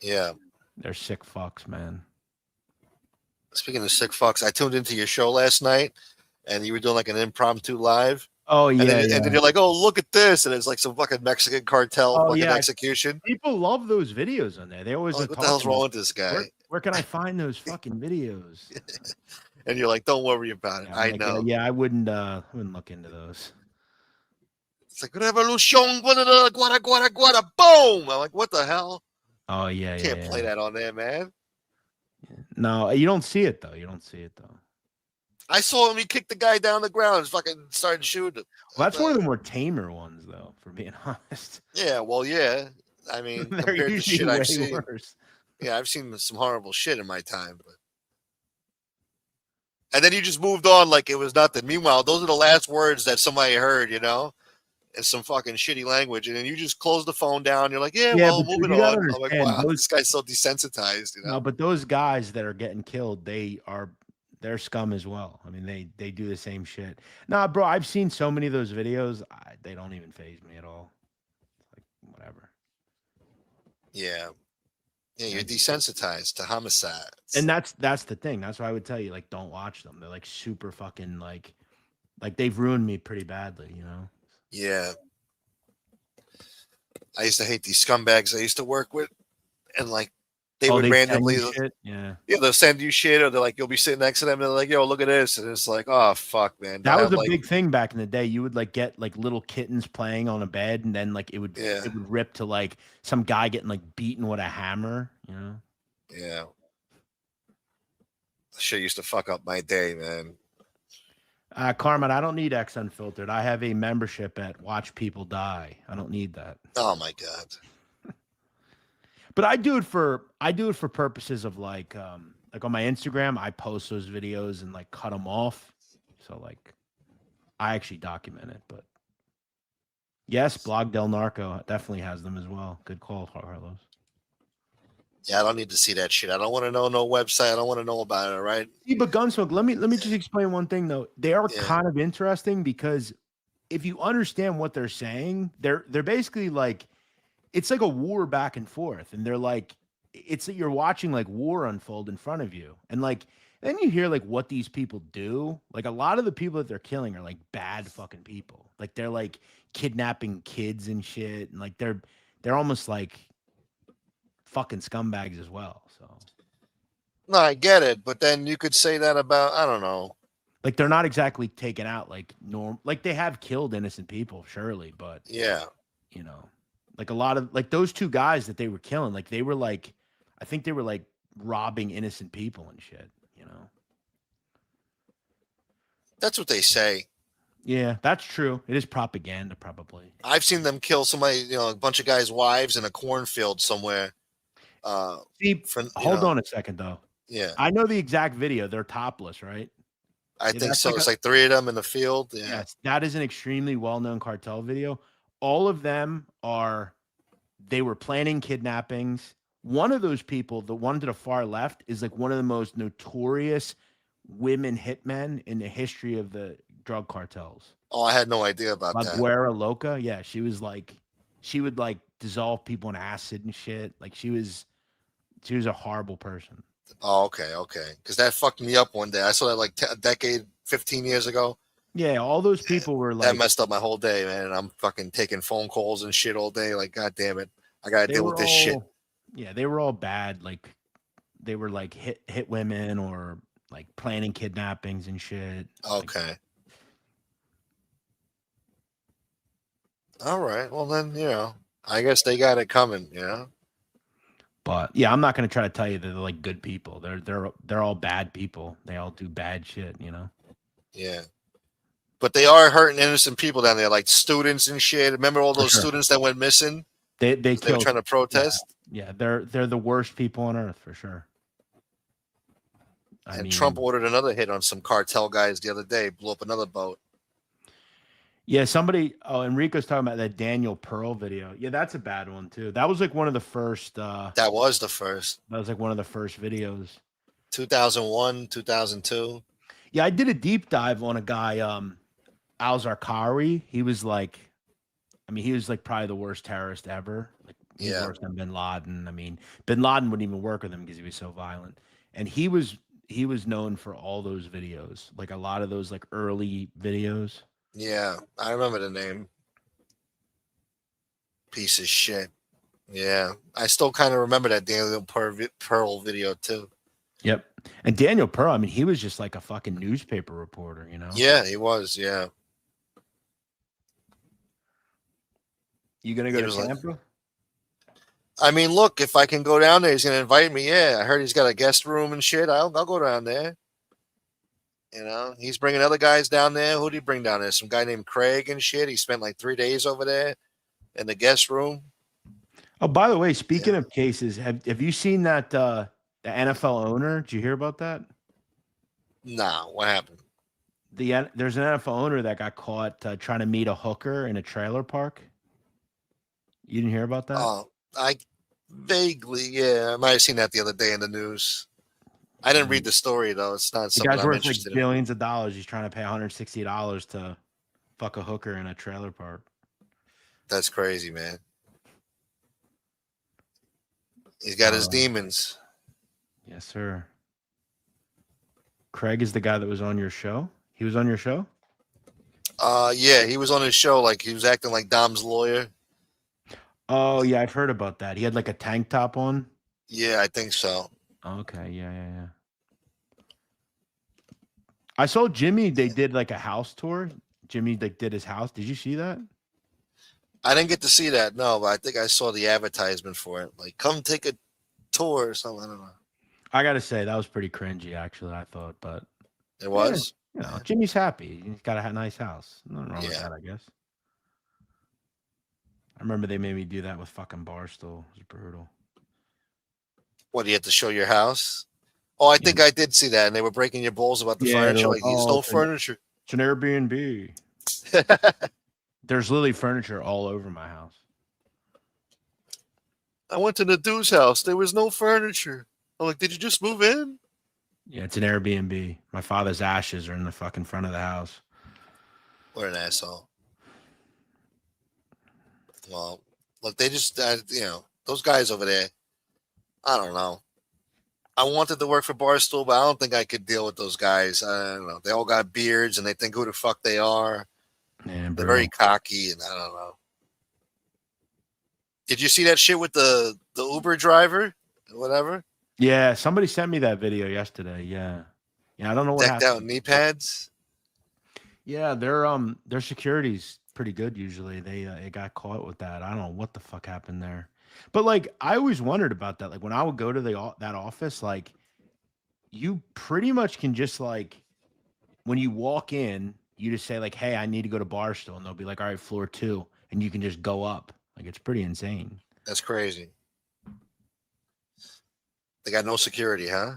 Yeah. They're sick fucks, man. Speaking of sick fucks, I tuned into your show last night and you were doing like an impromptu live. Oh, yeah. And then you're like, oh, look at this. And it's like some fucking Mexican cartel fucking execution. People love those videos on there. They always like, what the hell's wrong with this guy? Where can I find those fucking videos? And you're like, don't worry about it. I know. I wouldn't look into those. It's like revolution, guara, boom. I'm like, what the hell? Oh, yeah. You can't play that on there, man. No, you don't see it, though. I saw him. He kicked the guy down the ground and fucking started shooting him. Well, that's one of the more tamer ones, though, for being honest. Yeah, well, yeah. I mean, compared to shit I've seen. Worse. Yeah, I've seen some horrible shit in my time. But... And then you just moved on like it was nothing. Meanwhile, those are the last words that somebody heard, you know? In some fucking shitty language. And then you just close the phone down. You're like, well, moving on. I'm like, wow, this guy's so desensitized, you know? No, but those guys that are getting killed, they're scum as well. I mean, they do the same shit. Nah, bro, I've seen so many of those videos. They don't even faze me at all. Like, whatever. Yeah. Yeah, you're desensitized to homicides. And that's the thing. That's why I would tell you, like, don't watch them. They're like super fucking like they've ruined me pretty badly, you know? Yeah. I used to hate these scumbags I used to work with. And like they would send randomly, you shit? Yeah. they'll send you shit, or they're like, you'll be sitting next to them, and they're like, yo, look at this, and it's like, oh fuck, man. That was a big thing back in the day. You would like get like little kittens playing on a bed, and then like it would rip to like some guy getting like beaten with a hammer, you know? Yeah. Shit used to fuck up my day, man. Carmen, I don't need X Unfiltered. I have a membership at Watch People Die. I don't need that. Oh my god. But I do it for purposes of like on my Instagram, I post those videos and like cut them off. So like I actually document it, but yes, Blog Del Narco definitely has them as well. Good call, Carlos. Yeah, I don't need to see that shit. I don't want to know no website. I don't want to know about it, all right? See, but Gunsmoke, let me just explain one thing though. They are kind of interesting because if you understand what they're saying, they're basically like it's like a war back and forth, and they're like it's that you're watching like war unfold in front of you, and like then you hear like what these people do. Like a lot of the people that they're killing are like bad fucking people. Like they're like kidnapping kids and shit, and like they're almost like fucking scumbags as well. So no, I get it, but then you could say that about, I don't know, like they're not exactly taken out like like they have killed innocent people, surely, but yeah, you know, like a lot of like those two guys that they were killing, like they were like I think they were like robbing innocent people and shit, you know. That's what they say. Yeah, that's true. It is propaganda, probably. I've seen them kill somebody, a bunch of guys' wives in a cornfield somewhere. Hold on a second, though. Yeah. I know the exact video. They're topless, right? I think so. It's like three of them in the field. Yeah. Yes, that is an extremely well-known cartel video. All of them they were planning kidnappings. One of those people, the one to the far left, is like one of the most notorious women hitmen in the history of the drug cartels. Oh, I had no idea about that. Guerra Loca. Yeah, she was like, she would like dissolve people in acid and shit. Like she was a horrible person. Oh, okay. Because that fucked me up one day. I saw that like a decade, 15 years ago. Yeah, all those people were like... That messed up my whole day, man. And I'm fucking taking phone calls and shit all day. Like, God damn it. I got to deal with this shit. Yeah, they were all bad. Like, they were like hit women or like planning kidnappings and shit. Okay. All right. Well, then, I guess they got it coming, But yeah, I'm not gonna try to tell you that they're like good people. They're all bad people. They all do bad shit, Yeah. But they are hurting innocent people down there, like students and shit. Remember all those students that went missing? They were trying to protest. Yeah, they're the worst people on earth for sure. I mean, Trump ordered another hit on some cartel guys the other day, blew up another boat. Yeah, Enrico's talking about that Daniel Pearl video. Yeah, that's a bad one too. That was like one of the first. That was the first. That was like one of the first videos. 2001, 2002. Yeah, I did a deep dive on a guy, Al Zarqawi. He was like probably the worst terrorist ever. Like, worse than Bin Laden. I mean, Bin Laden wouldn't even work with him because he was so violent. And he was known for all those videos, like a lot of those like early videos. Yeah, I remember the name. Piece of shit. Yeah, I still kind of remember that Daniel Pearl video too. Yep. And Daniel Pearl, I mean, he was just like a fucking newspaper reporter, Yeah, he was. Yeah. You gonna go to Tampa? I mean, look, if I can go down there, he's gonna invite me. Yeah, I heard he's got a guest room and shit. I'll go down there. He's bringing other guys down there. Who did he bring down there? Some guy named Craig and shit. He spent like 3 days over there in the guest room. Oh, by the way, speaking of cases, have you seen that the NFL owner? Did you hear about that? No, what happened? There's an NFL owner that got caught trying to meet a hooker in a trailer park. You didn't hear about that? Oh, I vaguely, yeah. I might have seen that the other day in the news. I didn't read the story though. It's not something I'm interested in. Billions of dollars. He's trying to pay $160 to fuck a hooker in a trailer park. That's crazy, man. He's got his demons. Yes, sir. Craig is the guy that was on your show. He was on your show? Yeah, he was on his show. Like he was acting like Dom's lawyer. Oh yeah, I've heard about that. He had like a tank top on. Yeah, I think so. Okay, yeah. I saw Jimmy. They did like a house tour. Jimmy like did his house. Did you see that? I didn't get to see that, no, but I think I saw the advertisement for it. Like, come take a tour or something. I don't know. I gotta say that was pretty cringy, actually. I thought, but It was? Jimmy's happy. He's got a nice house. Nothing wrong with Yeah. that, I guess. I remember they made me do that with fucking Barstool. It was brutal. What, do you have to show your house? Oh, I think I did see that, and they were breaking your balls about the Yeah, they're furniture. like, Like, there's no furniture. It's an Airbnb. There's literally furniture all over my house. I went to Nadu's house. There was no furniture. I'm like, did you just move in? Yeah, it's an Airbnb. My father's ashes are in the fucking front of the house. What an asshole. Well, look, they just, those guys over there, I don't know. I wanted to work for Barstool, but I don't think I could deal with those guys. I don't know. They all got beards, and they think who the fuck they are. Yeah, they're very cocky, and I don't know. Did you see that shit with the Uber driver? Whatever? Yeah, somebody sent me that video yesterday. Yeah, I don't know what Decked happened. out knee pads? Yeah, their security's pretty good usually. They got caught with that. I don't know what the fuck happened there. But like I always wondered about that. Like when I would go to that office, like you pretty much can just like when you walk in, you just say like, "Hey, I need to go to Barstool," and they'll be like, "All right, floor 2," and you can just go up. Like it's pretty insane. That's crazy. They got no security, huh?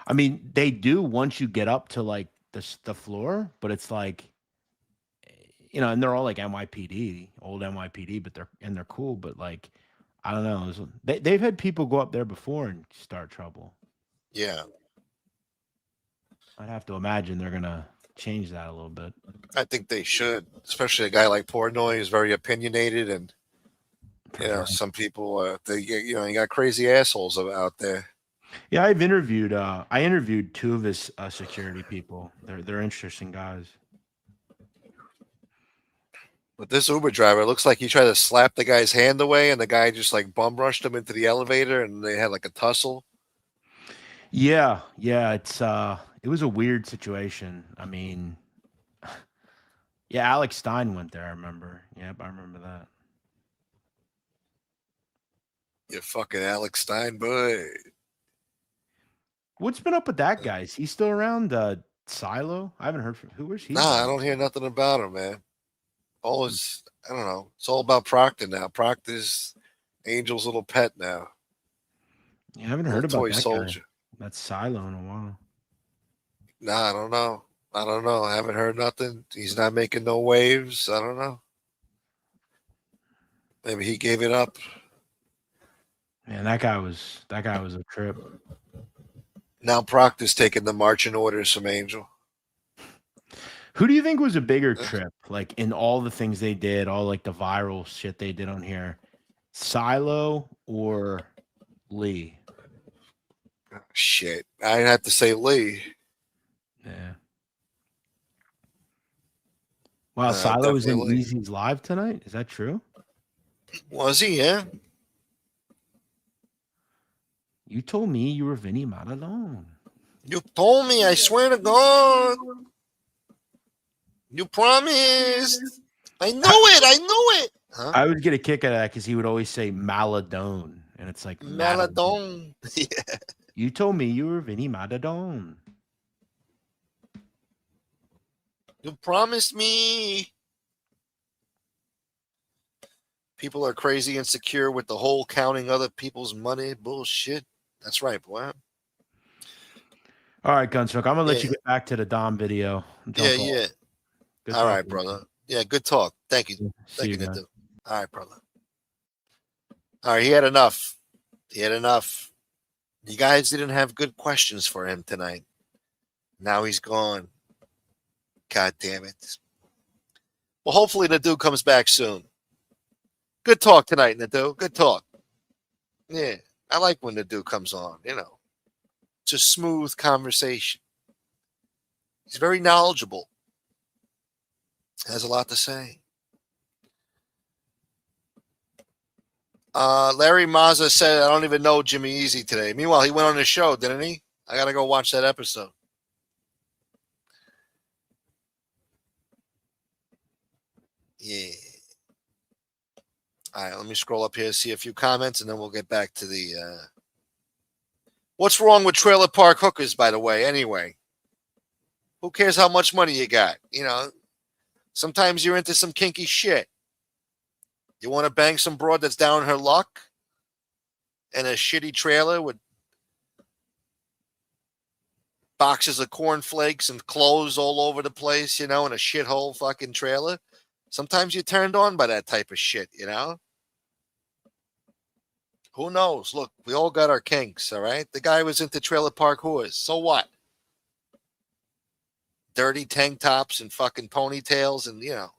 I mean, they do once you get up to like the floor, but it's like, and they're all like NYPD, old NYPD, but they're cool. But like, I don't know, they've had people go up there before and start trouble. Yeah, I'd have to imagine they're gonna change that a little bit. I think they should, especially a guy like Portnoy is very opinionated, and some people, you got crazy assholes out there. Yeah, I interviewed 2 of his security people. They're interesting guys. But this Uber driver looks like he tried to slap the guy's hand away, and the guy just like bum rushed him into the elevator, and they had like a tussle. Yeah, it was a weird situation. I mean, yeah, Alex Stein went there. I remember. Yep, I remember that. You fucking Alex Stein, boy. What's been up with that guy? Is he still around? Silo? I haven't heard from who was he? Nah, I don't hear nothing about him, man. I don't know. It's all about Proctor now. Proctor's Angel's little pet now. Yeah, I haven't heard about toy that soldier. guy. That's Silo in a while. Nah, I don't know. I haven't heard nothing. He's not making no waves. I don't know. Maybe he gave it up. Man, that guy was a trip. Now Proctor's taking the marching orders from Angel. Who do you think was a bigger trip? Like in all the things they did, all like the viral shit they did on here, Silo or Lee? Shit, I'd have to say Lee. Yeah. Wow, Silo was in Easy's live tonight. Is that true? Was he? Yeah. You told me you were Vinny Maradona. You told me. I swear to God. You promised. I knew it. Huh? I would get a kick out of that because he would always say Maladone, and it's like Maladone. Yeah. You told me you were Vinny Maradona. You promised me. People are crazy insecure with the whole counting other people's money bullshit. That's right, boy. All right, Gunsmoke. I'm gonna let you get back to the Dom video. Yeah. Good all right, talking. brother. Yeah, good talk. Thank you. See you, Nadu. guys. All right, brother. All right, he had enough. You guys didn't have good questions for him tonight. Now he's gone. God damn it. Well, hopefully Nadu comes back soon. Good talk tonight, Nadu. Good talk. Yeah, I like when Nadu comes on, It's a smooth conversation. He's very knowledgeable. Has a lot to say. Larry Mazza said, I don't even know Jimmy Easy today. Meanwhile, he went on his show, didn't he? I got to go watch that episode. Yeah. All right, let me scroll up here, see a few comments, and then we'll get back to the... What's wrong with trailer park hookers, by the way, anyway? Who cares how much money you got? You know, sometimes you're into some kinky shit. You want to bang some broad that's down on her luck in a shitty trailer with boxes of cornflakes and clothes all over the place, you know, in a shithole fucking trailer. Sometimes you're turned on by that type of shit, you know? Who knows? Look, we all got our kinks, all right? The guy was into trailer park whores. So what? Dirty tank tops and fucking ponytails and, you know,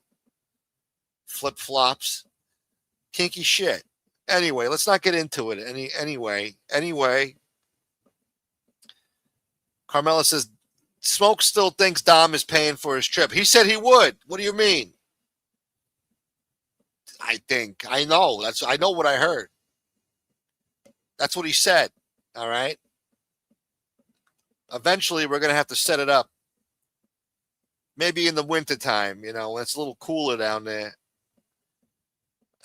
flip-flops. Kinky shit. Anyway, let's not get into it. Anyway. Carmela says, Smoke still thinks Dom is paying for his trip. He said he would. What do you mean? I think. I know. I know what I heard. That's what he said. All right. Eventually, we're going to have to set it up. Maybe in the wintertime, you know, when it's a little cooler down there.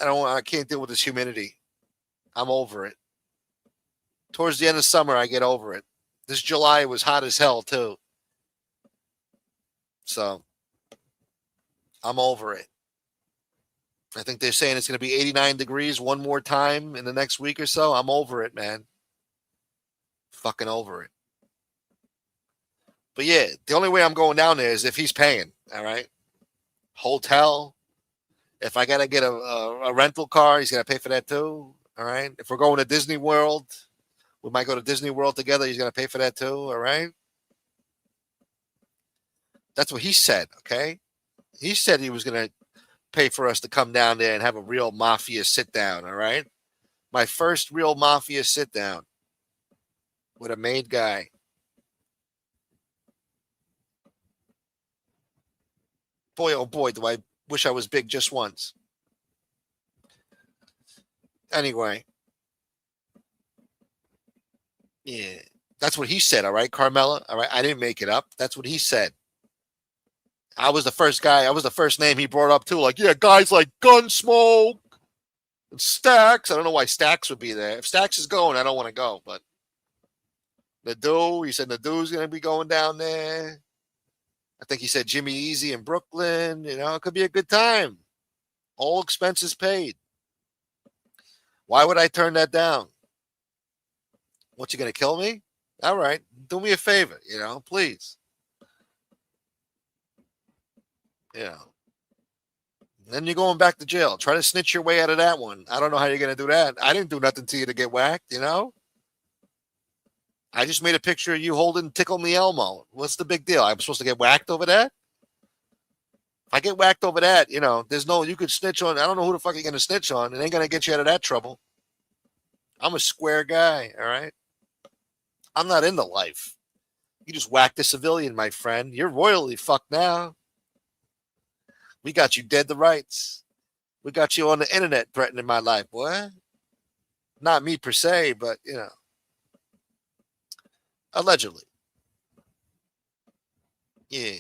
I can't deal with this humidity. I'm over it. Towards the end of summer, I get over it. This July was hot as hell, too. So, I'm over it. I think they're saying it's going to be 89 degrees one more time in the next week or so. I'm over it, man. Fucking over it. But yeah, the only way I'm going down there is if he's paying, all right? Hotel. If I got to get a rental car, he's going to pay for that too, all right? If we're going to Disney World, we might go to Disney World together. He's going to pay for that too, all right? That's what he said, okay? He said he was going to pay for us to come down there and have a real Mafia sit-down, all right? My first real Mafia sit-down with a made guy. Boy, oh boy, do I wish I was big just once. Anyway. Yeah. That's what he said, all right, Carmela? All right, I didn't make it up. That's what he said. I was the first guy. I was the first name he brought up, too. Like, yeah, guys like Gunsmoke and Stax. I don't know why Stax would be there. If Stax is going, I don't want to go. But Nadu, he said Nadu's going to be going down there. I think he said Jimmy Easy in Brooklyn. You know, it could be a good time. All expenses paid. Why would I turn that down? What, you going to kill me? All right. Do me a favor, you know, please. Yeah. Then you're going back to jail. Try to snitch your way out of that one. I don't know how you're going to do that. I didn't do nothing to you to get whacked, you know? I just made a picture of you holding Tickle Me Elmo. What's the big deal? I'm supposed to get whacked over that? If I get whacked over that, you know, you could snitch on. I don't know who the fuck you're going to snitch on. It ain't going to get you out of that trouble. I'm a square guy, all right? I'm not into life. You just whacked a civilian, my friend. You're royally fucked now. We got you dead to rights. We got you on the internet threatening my life, boy. Not me per se, but, you know. Allegedly. Yeah.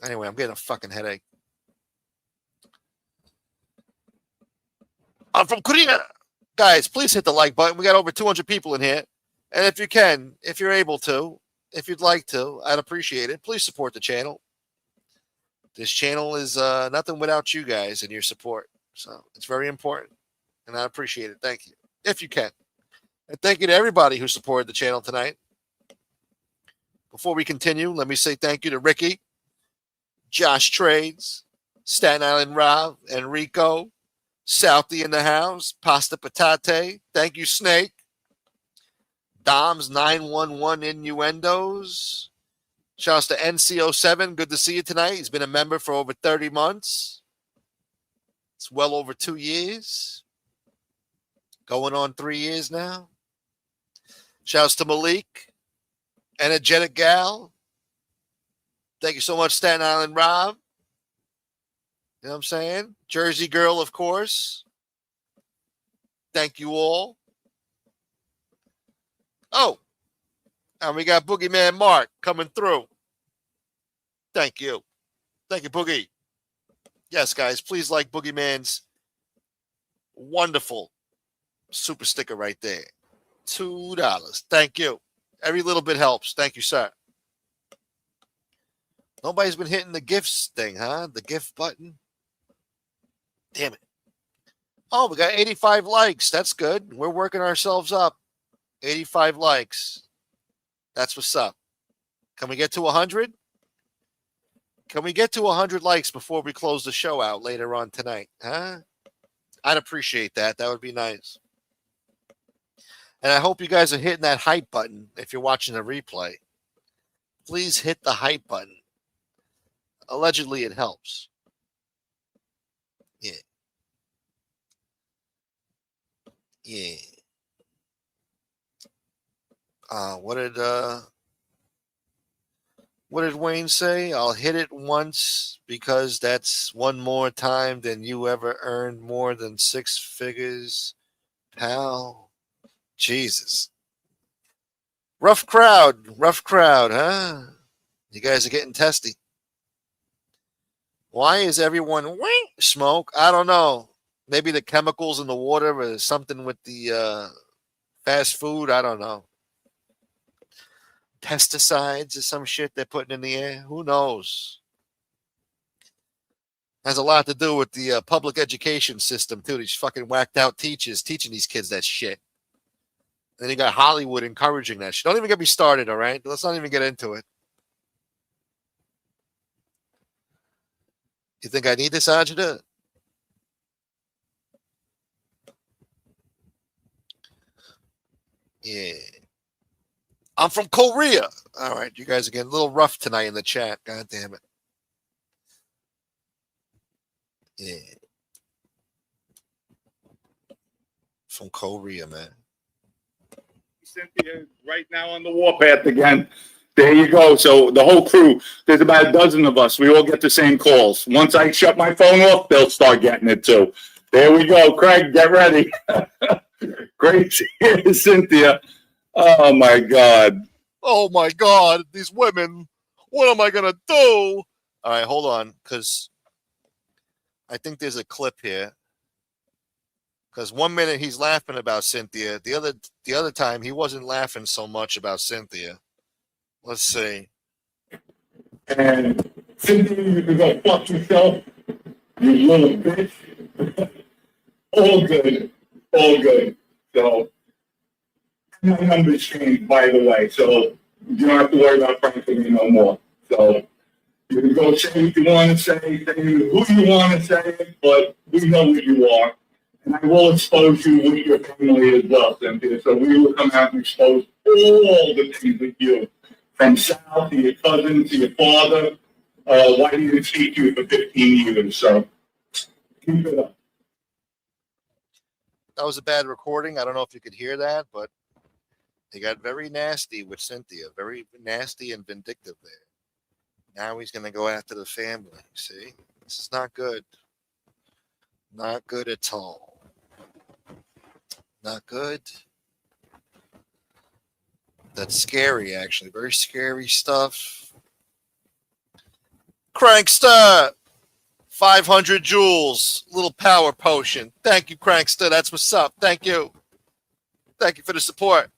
Anyway, I'm getting a fucking headache. I'm from Korea. Guys, please hit the like button. We got over 200 people in here. And if you can, if you're able to, if you'd like to, I'd appreciate it. Please support the channel. This channel is nothing without you guys and your support. So it's very important. And I appreciate it. Thank you. If you can. And thank you to everybody who supported the channel tonight. Before we continue, let me say thank you to Ricky, Josh Trades, Staten Island Rob, Enrico, Southie in the house, Pasta Patate. Thank you, Snake. Dom's 911 Innuendos. Shouts to NC07. Good to see you tonight. He's been a member for over 30 months. It's well over 2 years. Going on 3 years now. Shouts to Malik. Energetic Gal. Thank you so much, Staten Island Rob. You know what I'm saying? Jersey Girl, of course. Thank you all. Oh, and we got Boogeyman Mark coming through. Thank you. Thank you, Boogie. Yes, guys, please like Boogeyman's wonderful super sticker right there. $2. Thank you. Every little bit helps. Thank you, sir. Nobody's been hitting the gifts thing, huh? The gift button. Damn it. Oh, we got 85 likes. That's good. We're working ourselves up. 85 likes. That's what's up. Can we get to 100? Can we get to 100 likes before we close the show out later on tonight? Huh? I'd appreciate that. That would be nice. And I hope you guys are hitting that hype button if you're watching the replay. Please hit the hype button. Allegedly, it helps. Yeah. Yeah. What did Wayne say? I'll hit it once because that's one more time than you ever earned more than 6 figures, pal. Jesus. Rough crowd, huh? You guys are getting testy. Why is everyone smoke? I don't know. Maybe the chemicals in the water or something with the fast food. I don't know. Pesticides or some shit they're putting in the air. Who knows? Has a lot to do with the public education system, too. These fucking whacked out teachers teaching these kids that shit. Then you got Hollywood encouraging that shit. Don't even get me started, all right? Let's not even get into it. You think I need this, Ajita? Yeah. I'm from Korea. All right, you guys are getting a little rough tonight in the chat. God damn it. Yeah. From Korea, man. Cynthia right now on the warpath again. There you go. So the whole crew, there's about a dozen of us. We all get the same calls. Once I shut my phone off, they'll start getting it too. There we go. Craig, get ready. Great to hear Cynthia. Oh, my God. Oh, my God. These women. What am I going to do? All right, hold on, because I think there's a clip here. Because 1 minute he's laughing about Cynthia. The other time he wasn't laughing so much about Cynthia. Let's see. And Cynthia, you can go fuck yourself. You little bitch. All good. All good. So, my number's changed, by the way. So, you don't have to worry about pranking me no more. So, you can go say what you want to say who you want to say, but we know who you are. And I will expose you with your family as well, Cynthia. So we will come out and expose all the things with you. From Sal to your cousin to your father. Why didn't he speak to you for 15 years? So keep it up. That was a bad recording. I don't know if you could hear that, but they got very nasty with Cynthia. Very nasty and vindictive there. Now he's going to go after the family. See? This is not good. Not good at all. Not good. That's scary, actually. Very scary stuff. Crankster! 500 joules. Little power potion. Thank you, Crankster. That's what's up. Thank you. Thank you for the support.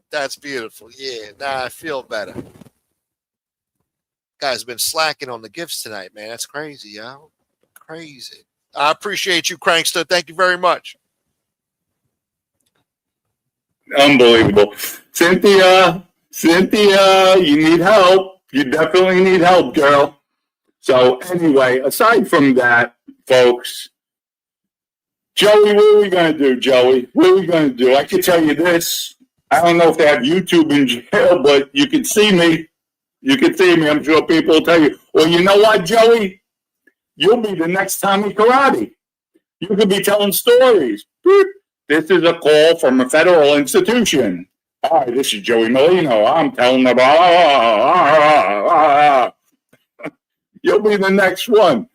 That's beautiful. Yeah, now I feel better. Guys been slacking on the gifts tonight, man. That's crazy, yo. Crazy. I appreciate you, Crankster. Thank you very much. Unbelievable. Cynthia, you need help. You definitely need help, girl. So anyway, aside from that, folks, Joey, what are we going to do, Joey? What are we going to do? I can tell you this. I don't know if they have YouTube in jail, but you can see me. You can see me. I'm sure people will tell you, well, you know what, Joey? You'll be the next Tommy Karate. You could be telling stories. This is a call from a federal institution. Hi, this is Joey Molino. I'm telling about. You'll be the next one.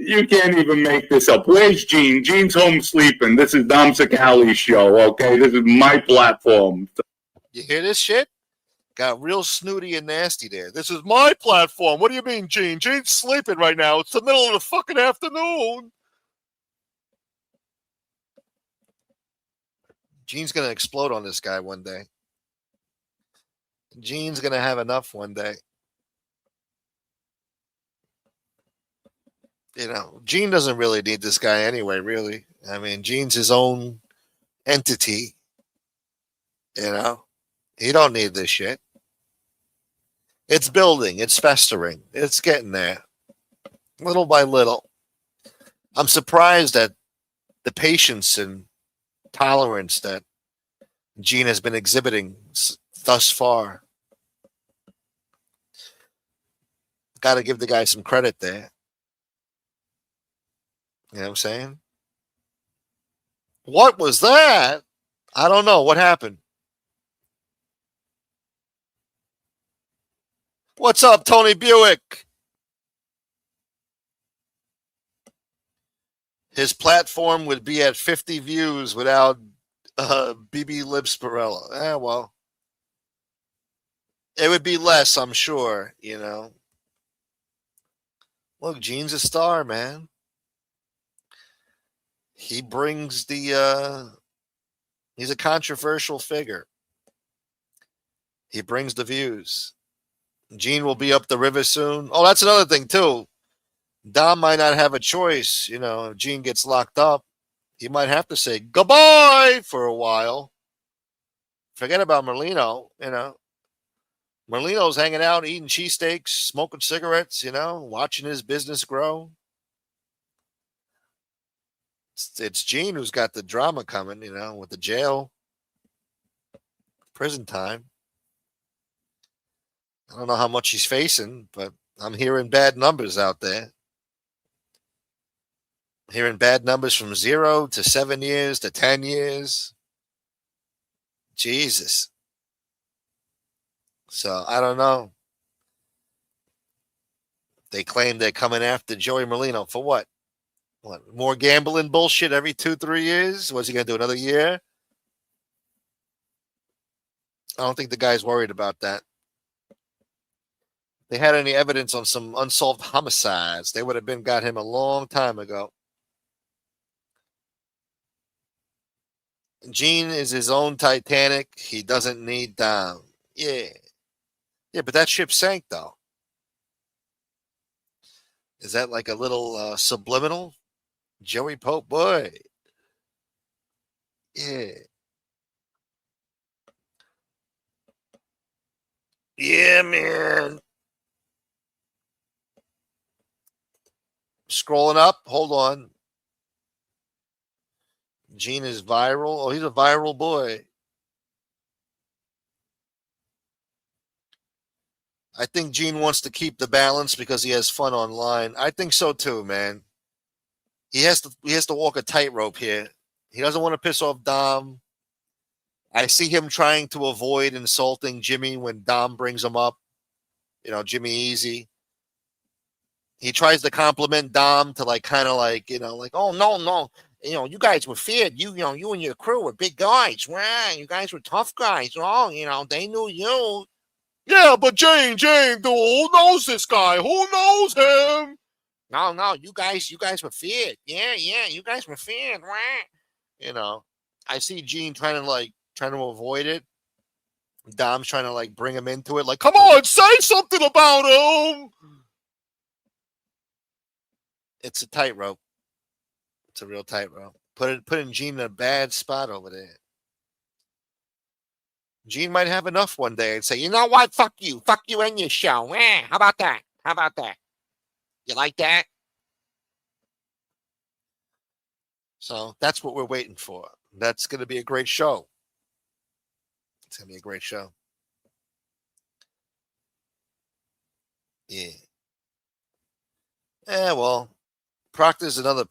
You can't even make this up. Where's Gene? Gene's home sleeping. This is Dom Sakali's show, okay? This is my platform. You hear this shit? Got real snooty and nasty there. This is my platform. What do you mean, Gene? Gene's sleeping right now. It's the middle of the fucking afternoon. Gene's going to explode on this guy one day. Gene's going to have enough one day. You know, Gene doesn't really need this guy anyway, really. I mean, Gene's his own entity. You know, he don't need this shit. It's building. It's festering. It's getting there. Little by little. I'm surprised at the patience and tolerance that Gene has been exhibiting thus far. Got to give the guy some credit there. You know what I'm saying? What was that? I don't know. What happened? What's up, Tony Buick? His platform would be at 50 views without BB Libsparella. Well, it would be less, I'm sure, you know. Look, Gene's a star, man. He brings the, he's a controversial figure. He brings the views. Gene will be up the river soon. Oh, that's another thing, too. Dom might not have a choice. You know, if Gene gets locked up, he might have to say goodbye for a while. Forget about Merlino, you know. Merlino's hanging out, eating cheesesteaks, smoking cigarettes, you know, watching his business grow. It's Gene who's got the drama coming, you know, with the jail, prison time. I don't know how much he's facing, but I'm hearing bad numbers out there. Hearing bad numbers from 0 to 7 years to 10 years. Jesus. So I don't know. They claim they're coming after Joey Merlino for what? What, more gambling bullshit every 2-3 years? What's he going to do, another year? I don't think the guy's worried about that. If they had any evidence on some unsolved homicides, they would have got him a long time ago. Gene is his own Titanic. He doesn't need Dom. Yeah. Yeah, but that ship sank, though. Is that like a little subliminal? Joey Pope, boy. Yeah. Yeah, man. Scrolling up. Hold on. Gene is viral. Oh, he's a viral boy. I think Gene wants to keep the balance because he has fun online. I think so too, man. He has to walk a tightrope here. He doesn't want to piss off Dom. I see him trying to avoid insulting Jimmy when Dom brings him up. You know, Jimmy Easy. He tries to compliment Dom to like kind of like, you know, like, oh no. You know, you guys were feared. You know, you and your crew were big guys. Wow, you guys were tough guys. Oh, you know, they knew you. Yeah, but Jane, dude, who knows this guy? Who knows him? No, you guys were feared. Yeah, you guys were feared. Wow. You know, I see Gene trying to avoid it. Dom's trying to like bring him into it. Like, come on, say something about him. It's a tightrope. It's a real tightrope. Putting Gene in a bad spot over there. Gene might have enough one day and say, you know what? Fuck you and your show. How about that? You like that? So that's what we're waiting for. That's going to be a great show. It's going to be a great show. Yeah. Yeah, well, Proctor's another,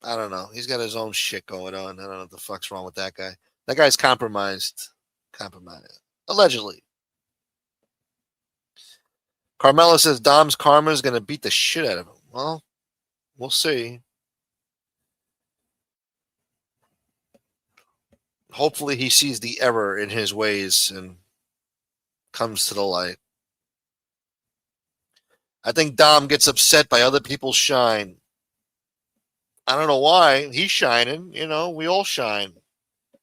I don't know. He's got his own shit going on. I don't know what the fuck's wrong with that guy. That guy's compromised. Allegedly. Carmela says Dom's karma is going to beat the shit out of him. Well, We'll see. Hopefully he sees the error in his ways and comes to the light. I think Dom gets upset by other people's shine. I don't know why. He's shining. You know, we all shine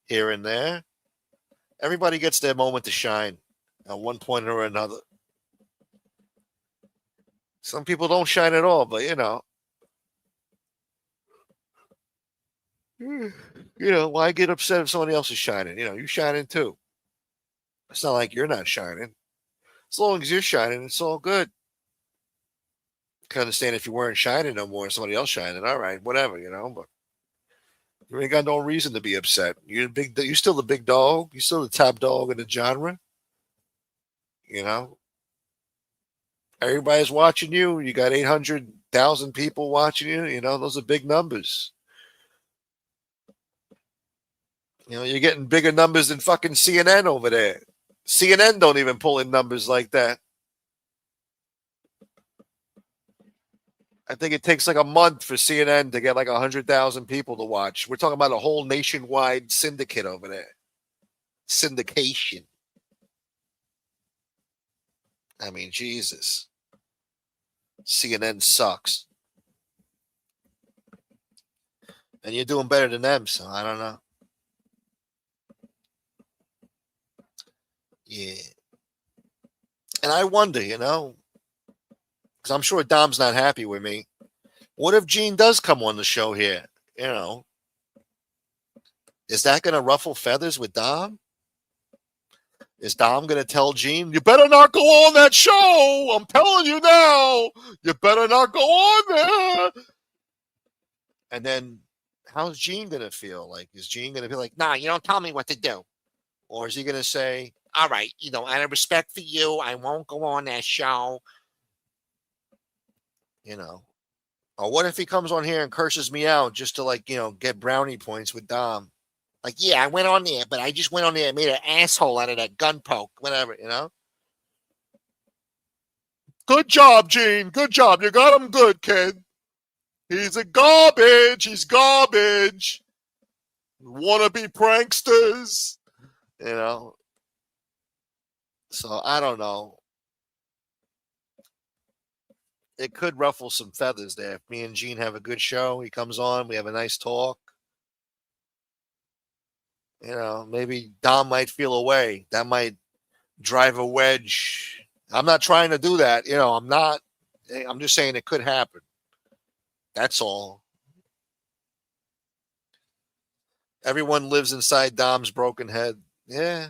here and there. Everybody gets their moment to shine at one point or another. Some people don't shine at all, but you know, why get upset if somebody else is shining? You know, you're shining too. It's not like you're not shining. As long as you're shining, it's all good. Can understand if you weren't shining no more and somebody else shining. All right, whatever, you know, but you ain't got no reason to be upset. You're still the big dog. You're still the top dog in the genre. You know, everybody's watching you. You got 800,000 people watching you. You know, those are big numbers. You know, you're getting bigger numbers than fucking CNN over there. CNN don't even pull in numbers like that. I think it takes like a month for CNN to get like 100,000 people to watch. We're talking about a whole nationwide syndicate over there. Syndication. I mean, Jesus. CNN sucks. And you're doing better than them, so I don't know. Yeah. And I wonder, you know, because I'm sure Dom's not happy with me. What if Gene does come on the show here? You know, is that going to ruffle feathers with Dom? Is Dom going to tell Gene, you better not go on that show? I'm telling you now, you better not go on there. And then how's Gene going to feel? Like, is Gene going to be like, nah, you don't tell me what to do? Or is he going to say, all right, you know, out of respect for you, I won't go on that show. You know, or what if he comes on here and curses me out just to, like, you know, get brownie points with Dom? Like, yeah, I went on there, but I just went on there and made an asshole out of that gun poke, whatever, you know? Good job, Gene. Good job. You got him good, kid. He's a garbage. He's garbage. Wannabe pranksters. You know? So, I don't know. It could ruffle some feathers there. If me and Gene have a good show, he comes on, we have a nice talk. You know, maybe Dom might feel away. That might drive a wedge. I'm not trying to do that. You know, I'm just saying it could happen. That's all. Everyone lives inside Dom's broken head. Yeah.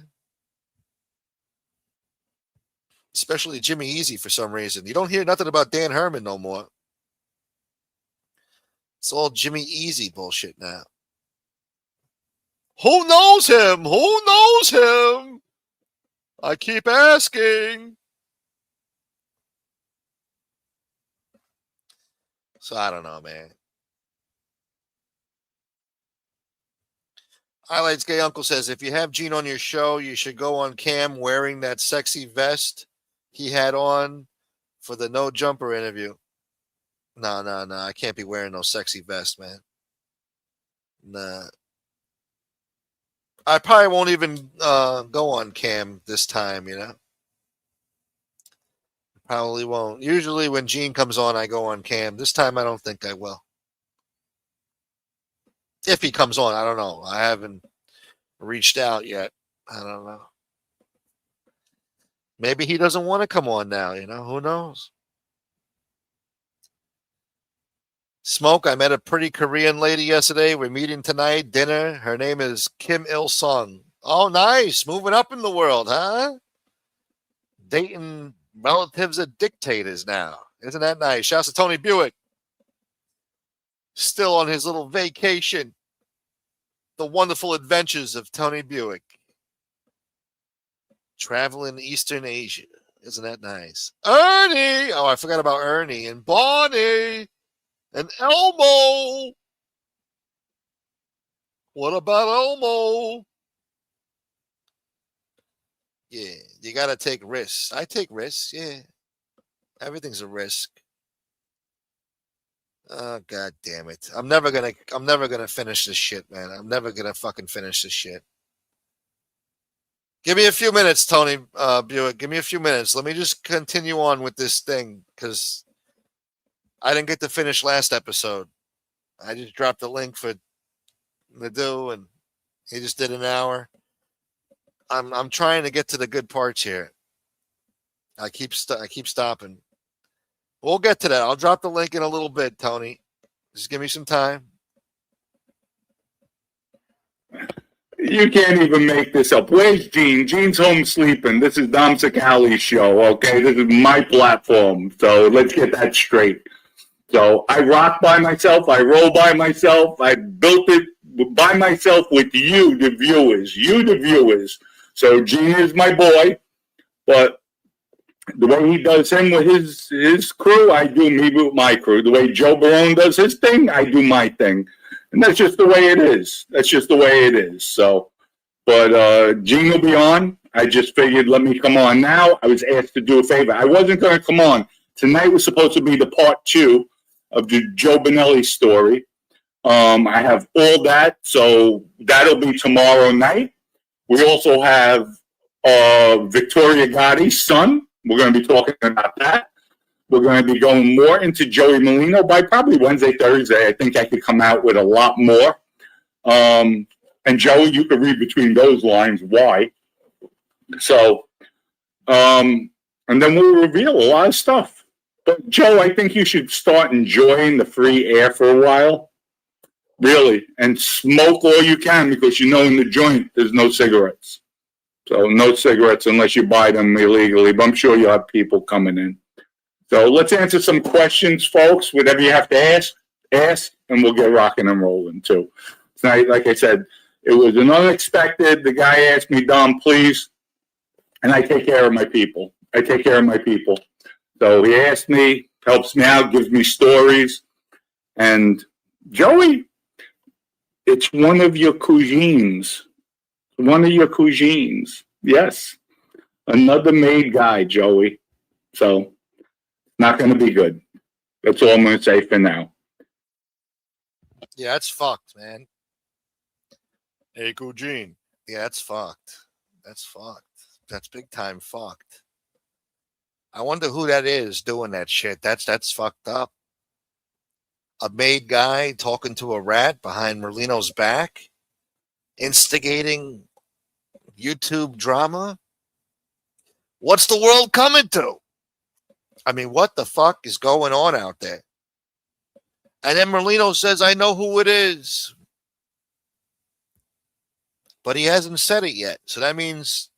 Especially Jimmy Easy for some reason. You don't hear nothing about Dan Herman no more. It's all Jimmy Easy bullshit now. Who knows him? Who knows him? I keep asking. So I don't know, man. Highlights Gay Uncle says, if you have Gene on your show, you should go on cam wearing that sexy vest he had on for the No Jumper interview. No. I can't be wearing no sexy vest, man. Nah. I probably won't even go on cam this time, you know. Probably won't. Usually when Gene comes on, I go on cam. This time I don't think I will. If he comes on, I don't know. I haven't reached out yet. I don't know. Maybe he doesn't want to come on now, you know. Who knows? Smoke, I met a pretty Korean lady yesterday. We're meeting tonight, dinner. Her name is Kim Il-sung. Oh, nice. Moving up in the world, huh? Dating relatives of dictators now. Isn't that nice? Shouts to Tony Buick. Still on his little vacation. The wonderful adventures of Tony Buick. Traveling Eastern Asia. Isn't that nice? Ernie! Oh, I forgot about Ernie and Bonnie and Elmo. What about Elmo? Yeah, you got to take risks. I take risks, yeah. Everything's a risk. Oh god damn it! I'm never gonna finish this shit, man. I'm never gonna fucking finish this shit. Give me a few minutes, Tony Buick. Give me a few minutes. Let me just continue on with this thing because I didn't get to finish last episode. I just dropped the link for Nadu, and he just did an hour. I'm trying to get to the good parts here. I keep stopping. We'll get to that. I'll drop the link in a little bit, Tony. Just give me some time. You can't even make this up. Where's Gene? Gene's home sleeping. This is Dom Sicali's show, okay? This is my platform. So let's get that straight. So I rock by myself. I roll by myself. I built it by myself with you, the viewers. You, the viewers. So Gene is my boy. But the way he does him with his crew, I do me with my crew. The way Joe Barone does his thing, I do my thing. And that's just the way it is. That's just the way it is. So, but Gene will be on. I just figured, let me come on now. I was asked to do a favor. I wasn't going to come on. Tonight was supposed to be the part 2 of the Joe Bonelli story. I have all that. So that'll be tomorrow night. We also have Victoria Gotti's son. We're going to be talking about that. We're going to be going more into Joey Molino by probably Wednesday, Thursday. I think I could come out with a lot more. And Joey, you could read between those lines why. So, and then we'll reveal a lot of stuff. But Joe, I think you should start enjoying the free air for a while. Really. And smoke all you can because you know in the joint there's no cigarettes. So no cigarettes unless you buy them illegally. But I'm sure you'll have people coming in. So let's answer some questions, folks. Whatever you have to ask, and we'll get rocking and rolling too. Tonight, like I said, it was an unexpected. The guy asked me, Dom, please, and I take care of my people. So he asked me, helps me out, gives me stories. And Joey, it's one of your cousins. Yes. Another made guy, Joey. So not going to be good. That's all I'm going to say for now. Yeah, that's fucked, man. Hey, Eugene. Yeah, that's fucked. That's big time fucked. I wonder who that is doing that shit. That's fucked up. A made guy talking to a rat behind Merlino's back, instigating YouTube drama. What's the world coming to? I mean, what the fuck is going on out there? And then Merlino says, I know who it is. But he hasn't said it yet. So that means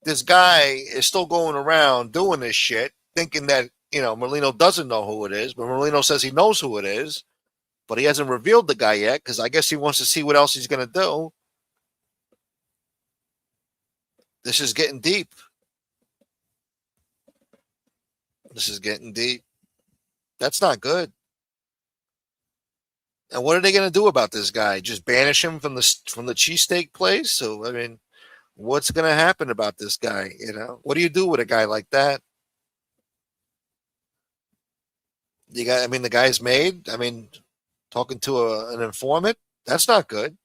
this guy is still going around doing this shit, thinking that, Merlino doesn't know who it is. But Merlino says he knows who it is. But he hasn't revealed the guy yet because I guess he wants to see what else he's going to do. This is getting deep. That's not good. And what are they going to do about this guy? Just banish him from the cheesesteak place? So, I mean, what's going to happen about this guy? What do you do with a guy like that? The guy's made. Talking to an informant. That's not good.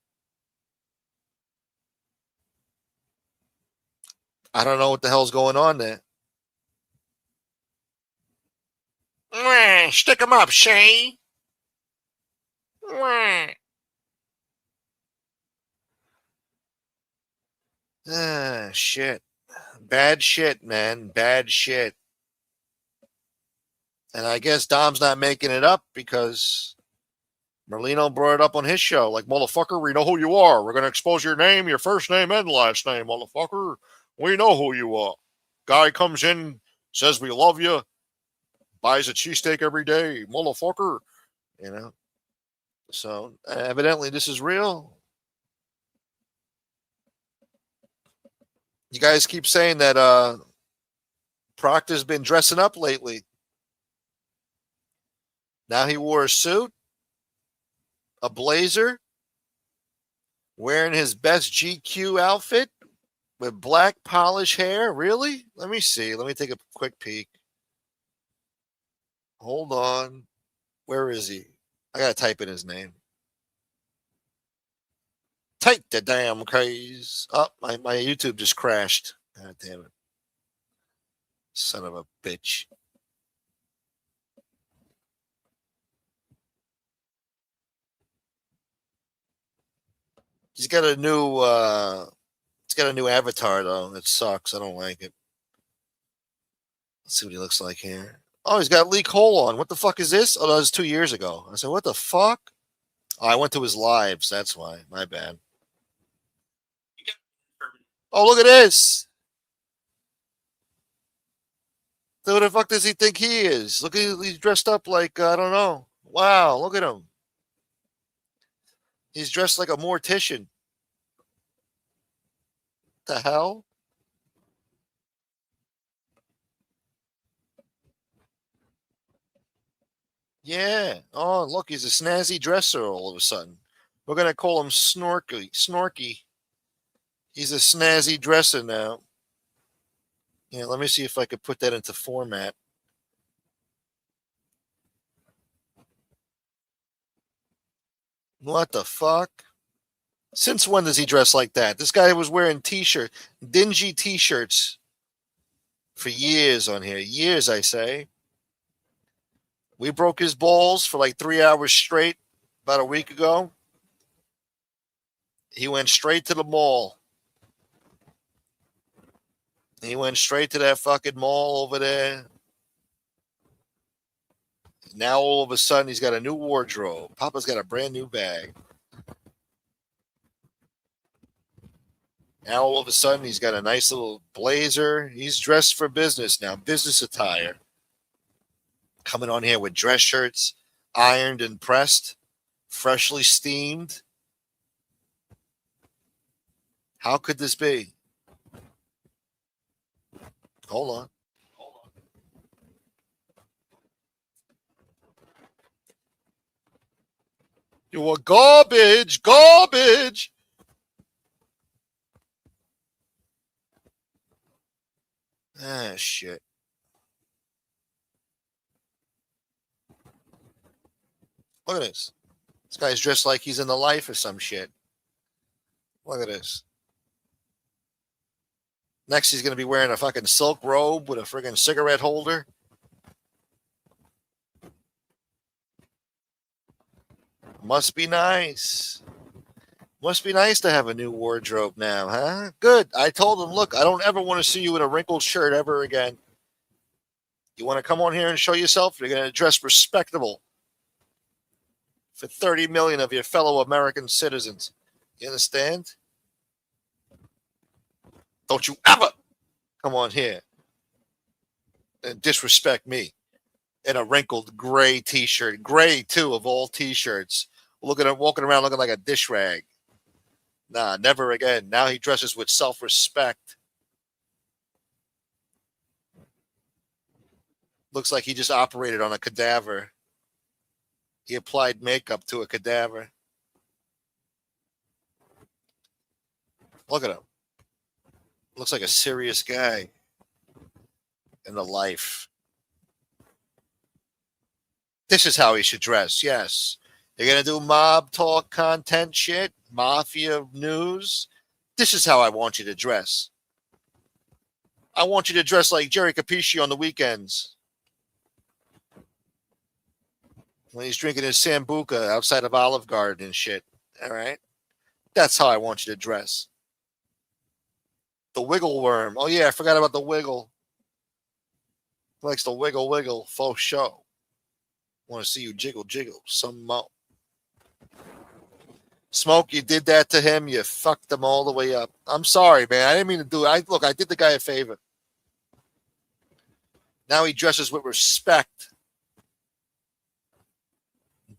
I don't know what the hell's going on there. Stick him up, Shay. Shit. Bad shit, man. Bad shit. And I guess Dom's not making it up because Merlino brought it up on his show. Like, motherfucker, we know who you are. We're going to expose your name, your first name, and last name, motherfucker. We know who you are. Guy comes in, says we love you, buys a cheesesteak every day, motherfucker. So evidently this is real. You guys keep saying that Proctor's been dressing up lately. Now he wore a suit, a blazer, wearing his best GQ outfit with black polished hair. Really? Let me see. Let me take a quick peek. Hold on. Where is he? I gotta type in his name. Take the damn craze. Oh, my YouTube just crashed. God damn it. Son of a bitch. He's got a new avatar though. It sucks. I don't like it. Let's see what he looks like here. Oh, he's got Lee Cole on. What the fuck is this? Oh, that was 2 years ago. I said, what the fuck? Oh, I went to his lives. That's why. My bad. Oh, look at this. Who the fuck does he think he is? Look at he's dressed up like, I don't know. Wow, look at him. He's dressed like a mortician. The hell? Yeah. Oh, look, he's a snazzy dresser all of a sudden. We're going to call him Snorky. He's a snazzy dresser now. Yeah, let me see if I could put that into format. What the fuck? Since when does he dress like that? This guy was wearing dingy t-shirts for years on here. Years, I say. We broke his balls for like 3 hours straight about a week ago. He went straight to the mall. He went straight to that fucking mall over there. Now all of a sudden he's got a new wardrobe. Papa's got a brand new bag. Now all of a sudden he's got a nice little blazer. He's dressed for business now, business attire. Coming on here with dress shirts, ironed and pressed, freshly steamed. How could this be? Hold on. You are garbage, garbage. Ah, shit. Look at this. This guy's dressed like he's in the life or some shit. Look at this. Next, he's going to be wearing a fucking silk robe with a friggin' cigarette holder. Must be nice. Must be nice to have a new wardrobe now, huh? Good. I told him, look, I don't ever want to see you in a wrinkled shirt ever again. You want to come on here and show yourself? You're going to dress respectable for 30 million of your fellow American citizens. You understand? Don't you ever come on here and disrespect me in a wrinkled gray t-shirt. Gray, too, of all t-shirts. Look at him walking around looking like a dish rag. Nah, never again. Now he dresses with self-respect. Looks like he just operated on a cadaver. He applied makeup to a cadaver. Look at him. Looks like a serious guy in the life. This is how he should dress, yes. You're going to do mob talk content shit, Mafia news. This is how I want you to dress. I want you to dress like Jerry Capisci on the weekends. When he's drinking his Sambuca outside of Olive Garden and shit. All right? That's how I want you to dress. The wiggle worm. Oh, yeah, I forgot about the wiggle. He likes the wiggle wiggle faux show. Want to see you jiggle jiggle some more. Smoke, you did that to him. You fucked him all the way up. I'm sorry, man. I didn't mean to do it. Look, I did the guy a favor. Now he dresses with respect.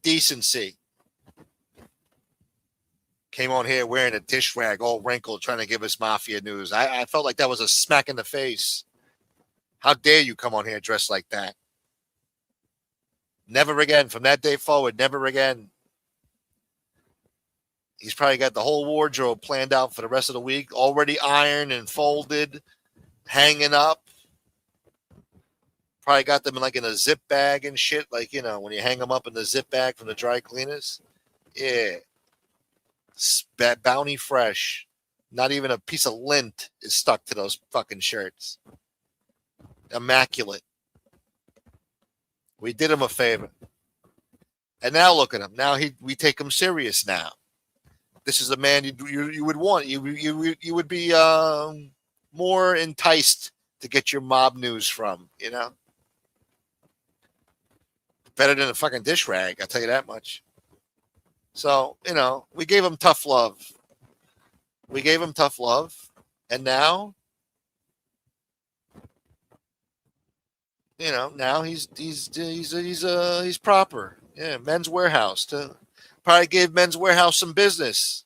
Decency. Came on here wearing a dish rag, all wrinkled, trying to give us Mafia news. I felt like that was a smack in the face. How dare you come on here dressed like that? Never again. From that day forward, never again. He's probably got the whole wardrobe planned out for the rest of the week, already ironed and folded, hanging up. Probably got them in a zip bag and shit. Like, when you hang them up in the zip bag from the dry cleaners. Yeah. Bounty fresh. Not even a piece of lint is stuck to those fucking shirts. Immaculate. We did him a favor. And now look at him. Now we take him serious now. This is a man you would want. You would be more enticed to get your mob news from, Better than a fucking dish rag, I'll tell you that much. So, we gave him tough love. And now, now he's proper. Yeah, Men's Warehouse. Probably gave Men's Warehouse some business.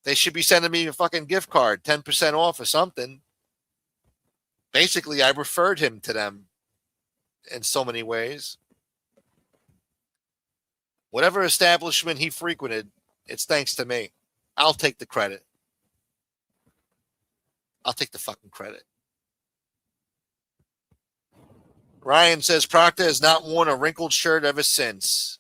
They should be sending me a fucking gift card, 10% off or something. Basically, I referred him to them in so many ways. Whatever establishment he frequented, it's thanks to me. I'll take the credit. I'll take the fucking credit. Ryan says Proctor has not worn a wrinkled shirt ever since.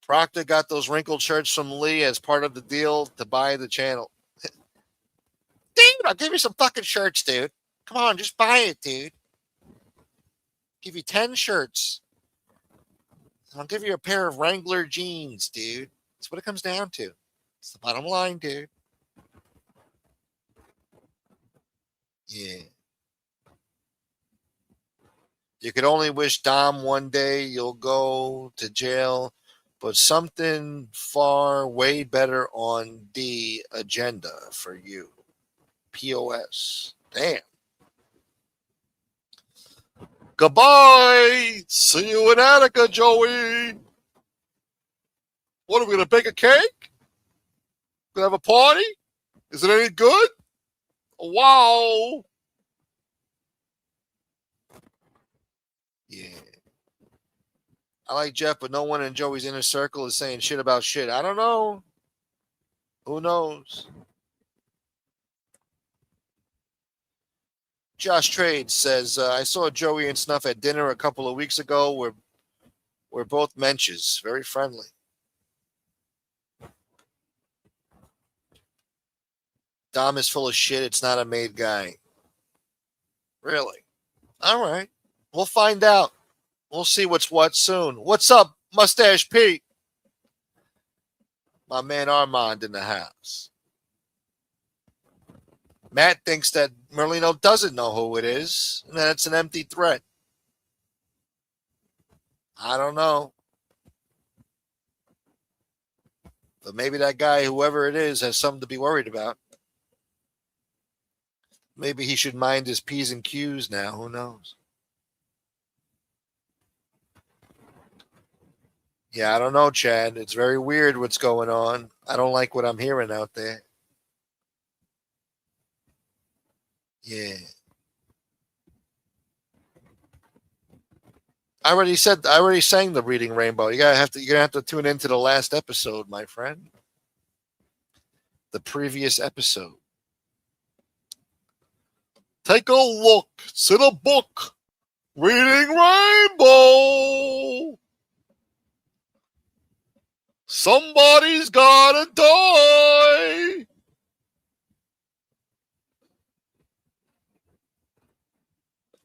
Proctor got those wrinkled shirts from Lee as part of the deal to buy the channel. Dude, I'll give you some fucking shirts, dude. Come on, just buy it, dude. Give you 10 shirts. I'll give you a pair of Wrangler jeans, dude. That's what it comes down to. It's the bottom line, dude. Yeah. You could only wish Dom one day you'll go to jail, but something far way better on the agenda for you. POS. Damn. Goodbye. See you in Attica, Joey. What, are we going to bake a cake? Gonna have a party? Is it any good? Wow. Yeah. I like Jeff, but no one in Joey's inner circle is saying shit about shit. I don't know. Who knows? Josh Trade says, I saw Joey and Snuff at dinner a couple of weeks ago. We're both menches. Very friendly. Dom is full of shit. It's not a made guy. Really? All right. We'll find out. We'll see what's what soon. What's up, Mustache Pete? My man Armand in the house. Matt thinks that Merlino doesn't know who it is, and that it's an empty threat. I don't know. But maybe that guy, whoever it is, has something to be worried about. Maybe he should mind his P's and Q's now. Who knows? Yeah, I don't know, Chad. It's very weird what's going on. I don't like what I'm hearing out there. Yeah. I already sang the Reading Rainbow. You're gonna have to tune into the last episode, my friend. The previous episode. Take a look. It's in a book. Reading Rainbow. Somebody's gotta die.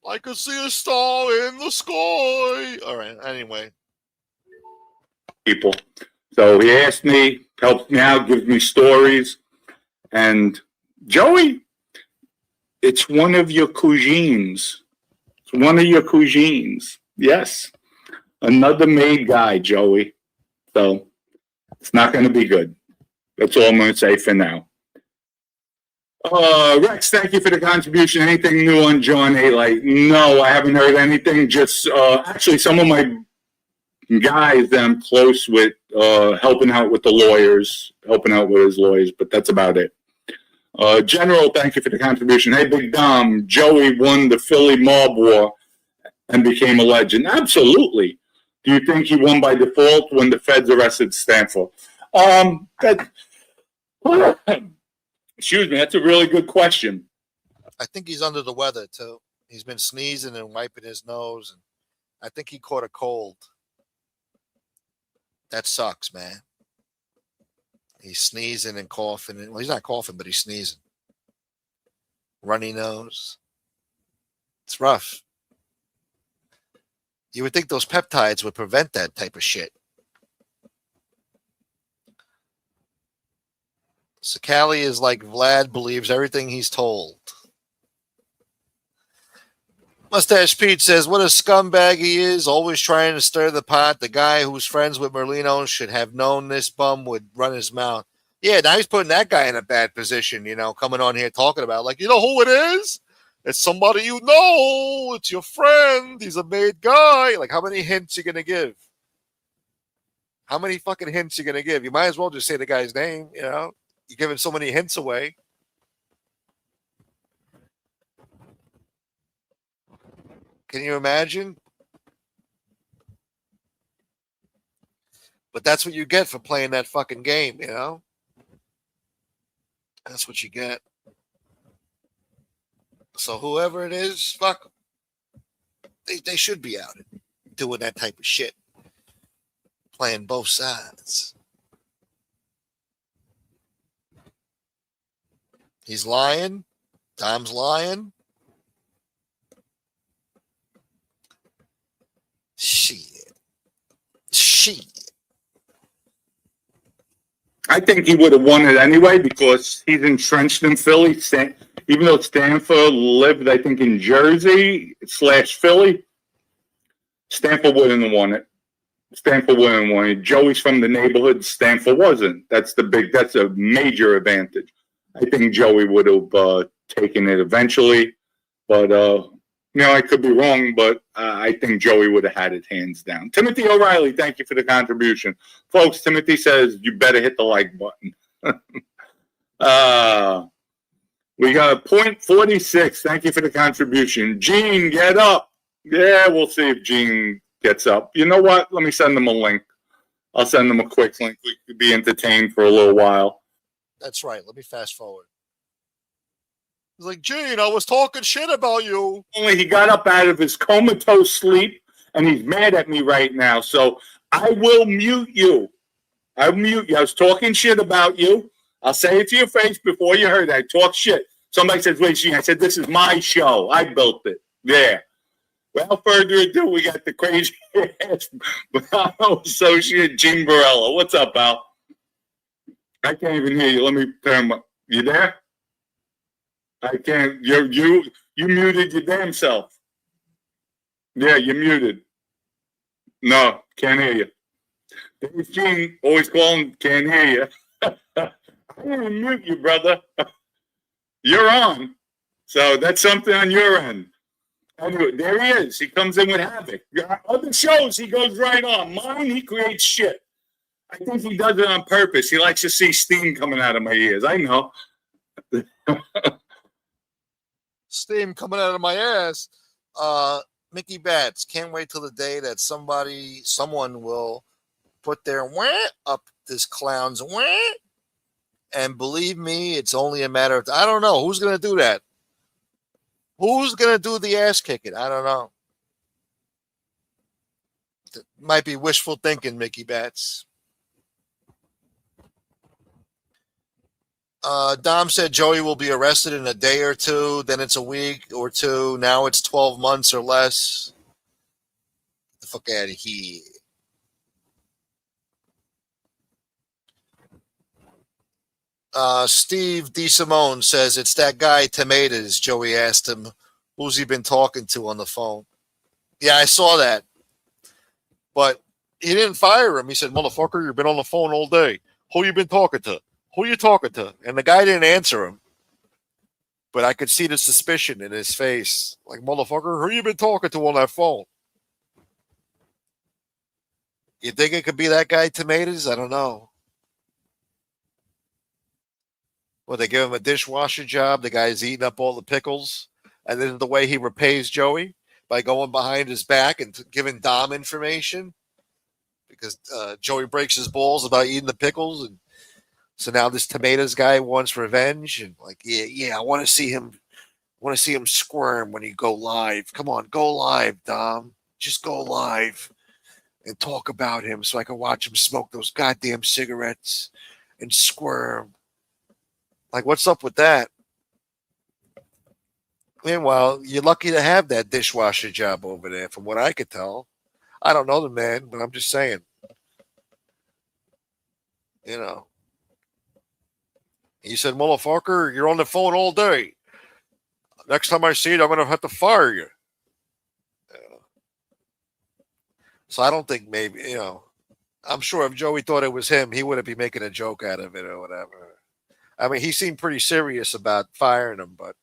I could see a star in the sky. All right. Anyway. People. So he asked me, helps me out, gives me stories. And Joey, it's one of your cousins. It's one of your cousins. Yes. Another made guy, Joey. So it's not going to be good. That's all I'm going to say for now. Rex, thank you for the contribution. Anything new on John Halite? No, I haven't heard anything. Just actually some of my guys that I'm close with helping out with the lawyers, helping out with his lawyers, but that's about it. General, thank you for the contribution. Hey, Big Dom, Joey won the Philly Mob War and became a legend. Absolutely. Do you think he won by default when the feds arrested Stanford? Excuse me, that's a really good question. I think he's under the weather, too. He's been sneezing and wiping his nose, and I think he caught a cold. That sucks, man. He's sneezing and coughing. Well, he's not coughing, but he's sneezing. Runny nose. It's rough. You would think those peptides would prevent that type of shit. So Callie is like Vlad believes everything he's told. Mustache Pete says, what a scumbag he is, always trying to stir the pot. The guy who's friends with Merlino should have known this bum would run his mouth. Yeah, now he's putting that guy in a bad position, coming on here talking about, like, you know who it is? It's somebody you know. It's your friend. He's a made guy. Like, how many hints you going to give? How many fucking hints you going to give? You might as well just say the guy's name, You're giving so many hints away. Can you imagine? But that's what you get for playing that fucking game, That's what you get. So whoever it is, fuck them. They should be out doing that type of shit. Playing both sides. He's lying. Dom's lying. Shit. I think he would have won it anyway because he's entrenched in Philly. Even though Stanford lived, I think, in Jersey/Philly, Stanford wouldn't have won it. Stanford wouldn't have won it. Joey's from the neighborhood. Stanford wasn't. That's a major advantage. I think Joey would have taken it eventually, but I could be wrong, but I think Joey would have had it hands down. Timothy O'Reilly, thank you for the contribution. Folks, Timothy says you better hit the like button. We got a .46. Thank you for the contribution. Gene, get up. Yeah, we'll see if Gene gets up. You know what? Let me send him a link. I'll send him a quick link. We could be entertained for a little while. That's right. Let me fast forward. He's like, Gene, I was talking shit about you. Only he got up out of his comatose sleep, and he's mad at me right now. So I will mute you. I was talking shit about you. I'll say it to your face before you heard that. I talk shit. Somebody says, wait, Gene. I said, this is my show. I built it. There. Without further ado, we got the crazy ass associate, Gene Barella. What's up, Al? I can't even hear you. Let me turn my... You there? I can't. You muted your damn self. Yeah, you're muted. No, can't hear you. There's Gene, always calling, can't hear you. I didn't mute you, brother. You're on. So that's something on your end. Anyway, there he is. He comes in with havoc. Other shows, he goes right on. Mine, he creates shit. I think he does it on purpose. He likes to see steam coming out of my ears. I know. Steam coming out of my ass. Mickey Bats, can't wait till the day that someone will put their wah up this clown's wah. And believe me, it's only a matter of... I don't know. Who's going to do that? Who's going to do the ass kicking? I don't know. It might be wishful thinking, Mickey Bats. Dom said Joey will be arrested in a day or two. Then it's a week or two. Now it's 12 months or less. Get the fuck out of here. Steve DeSimone says it's that guy Tomatoes. Joey asked him, who's he been talking to on the phone? Yeah, I saw that. But he didn't fire him. He said, motherfucker, you've been on the phone all day. Who you been talking to? Who you talking to? And the guy didn't answer him. But I could see the suspicion in his face. Like, motherfucker, who you been talking to on that phone? You think it could be that guy Tomatoes? I don't know. Well, they give him a dishwasher job. The guy's eating up all the pickles. And then the way he repays Joey by going behind his back and giving Dom information because Joey breaks his balls about eating the pickles. And so now this Tomatoes guy wants revenge. And like, yeah, I want to see him want to see him squirm when he go live. Come on, go live, Dom. Just go live and talk about him so I can watch him smoke those goddamn cigarettes and squirm. Like, what's up with that? Meanwhile, you're lucky to have that dishwasher job over there, from what I could tell. I don't know the man, but I'm just saying. You know. He said, motherfucker, you're on the phone all day. Next time I see it, I'm going to have to fire you. So I don't think maybe, you know, I'm sure if Joey thought it was him, he wouldn't be making a joke out of it or whatever. I mean, he seemed pretty serious about firing him, but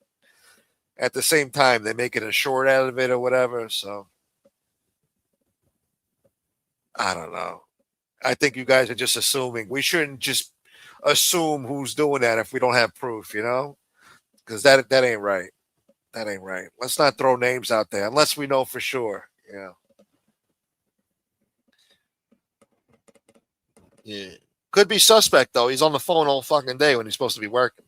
at the same time, they're making a short out of it or whatever. So I don't know. I think you guys are just assuming. We shouldn't just assume who's doing that if we don't have proof, you know, because that ain't right. That ain't right. Let's not throw names out there unless we know for sure. Yeah. Yeah. Could be suspect, though. He's on the phone all fucking day when he's supposed to be working.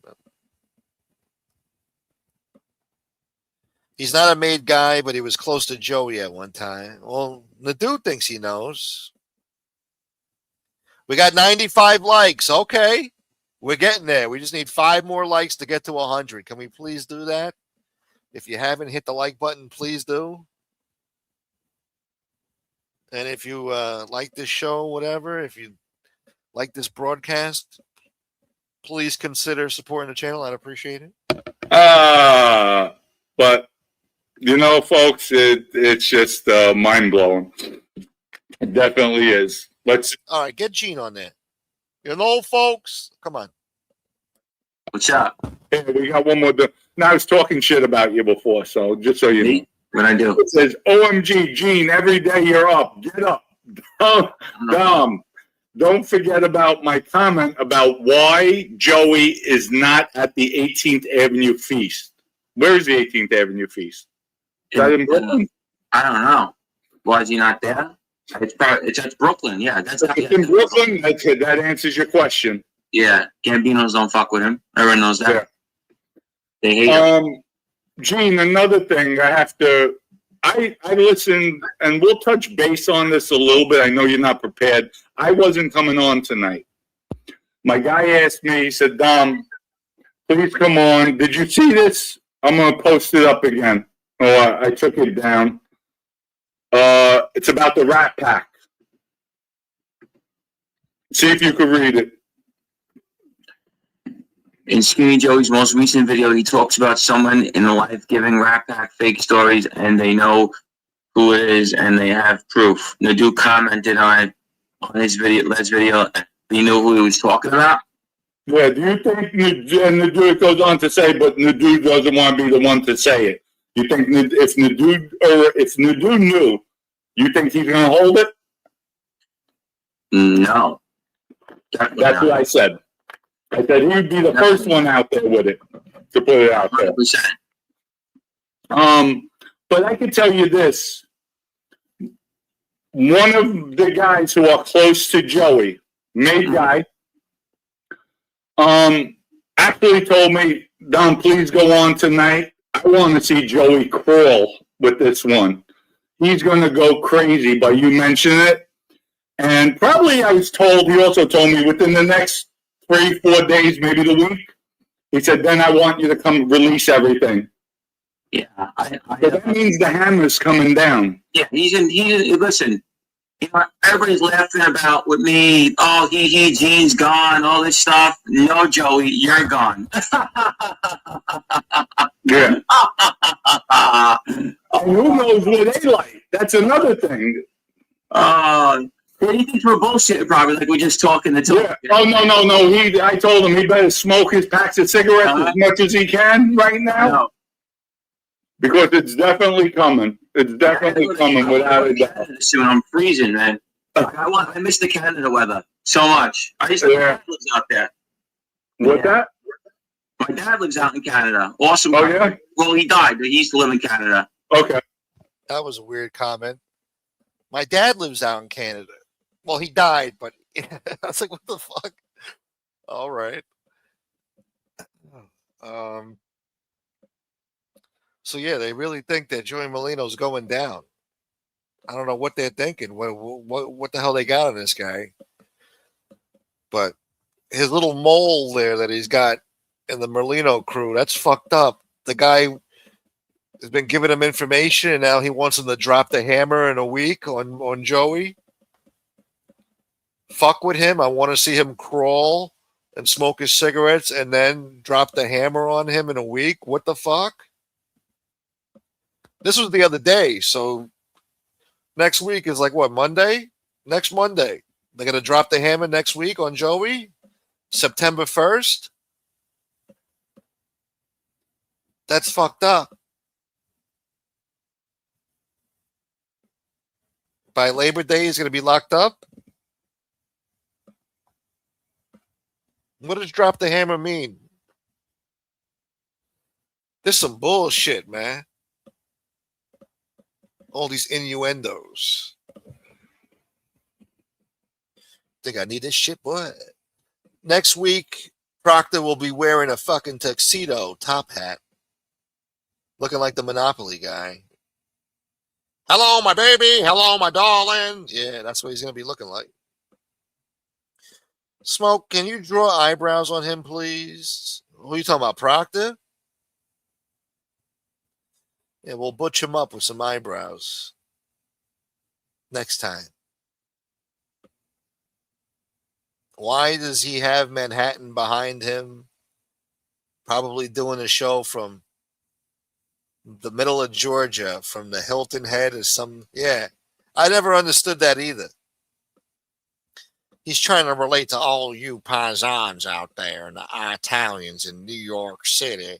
He's not a made guy, but he was close to Joey at one time. Well, the dude thinks he knows. We got 95 likes. Okay. We're getting there. We just need 5 more likes to get to 100. Can we please do that? If you haven't hit the like button, please do. And if you like this show, whatever, if you like this broadcast, please consider supporting the channel. I'd appreciate it. But, you know, folks, it's just mind-blowing. It definitely is. All right, get Gene on there. You know, folks, come on. What's up? Hey, we got one more. Now I was talking shit about you before, so just so you know. What I do? It says, OMG, Gene, every day you're up. Get up. Dom, don't forget about my comment about why Joey is not at the 18th Avenue feast. Where is the 18th Avenue feast? Is that in Brooklyn? I don't know. Why is he not there? It's Brooklyn, yeah. That's in Brooklyn? That answers your question. Yeah, Gambinos don't fuck with him. Everyone knows that. Yeah. They hate him. Gene, another thing I listened, and we'll touch base on this a little bit. I know you're not prepared. I wasn't coming on tonight. My guy asked me, he said, Dom, please come on. Did you see this? I'm going to post it up again. Oh, I took it down. It's about the Rat Pack. See if you could read it. In Skinny Joey's most recent video, he talks about someone in the life giving Rat Pack fake stories, and they know who it is, and they have proof. Nadu commented on his video, last video. He knew who he was talking about. Yeah, do you think Nadu, it goes on to say, but Nadu doesn't want to be the one to say it. You think if Nadu knew, you think he's going to hold it? No. That's what I said. I said he would be the first one out there with it, to put it out there. 100%. But I can tell you this. One of the guys who are close to Joey, made guy, actually told me, Don, please go on tonight. I want to see Joey crawl with this one. He's going to go crazy by you mentioning it. And probably I was told, he also told me within the next 3-4 days, maybe the week, he said, then I want you to come release everything. Yeah. So that means the hammer's coming down. Yeah, listen, you know, everybody's laughing about with me, oh, Gene's gone, all this stuff. No, Joey, you're gone. Yeah. Who knows what they like? That's another thing. He thinks we're bullshit, probably, like we're just talking the talk. Yeah. Oh, no. I told him he better smoke his packs of cigarettes as much as he can right now. No. Because it's definitely coming. It's definitely coming without a doubt. Soon, I'm freezing, man. I miss the Canada weather so much. My dad lives out there. What's that? My dad lives out in Canada. Awesome. Oh, yeah? Well, he died, but he used to live in Canada. Okay. That was a weird comment. My dad lives out in Canada. Well, he died, but I was like, what the fuck? All right. So yeah, they really think that Joey Molino's going down. I don't know what they're thinking. What the hell they got on this guy? But his little mole there that he's got in the Molino crew, that's fucked up. The guy has been giving him information, and now he wants him to drop the hammer in a week on Joey. Fuck with him. I want to see him crawl and smoke his cigarettes and then drop the hammer on him in a week. What the fuck? This was the other day, so next week is like what, Monday? Next Monday. They're going to drop the hammer next week on Joey? September 1st? That's fucked up. By Labor Day, he's going to be locked up? What does drop the hammer mean? This is some bullshit, man. All these innuendos. Think I need this shit, boy. Next week, Proctor will be wearing a fucking tuxedo top hat. Looking like the Monopoly guy. Hello, my baby. Hello, my darling. Yeah, that's what he's going to be looking like. Smoke, can you draw eyebrows on him, please? Who are you talking about, Proctor? Yeah, we'll butch him up with some eyebrows. Next time. Why does he have Manhattan behind him? Probably doing a show from the middle of Georgia, from the Hilton Head or some. Yeah, I never understood that either. He's trying to relate to all you paisans out there and the Italians in New York City.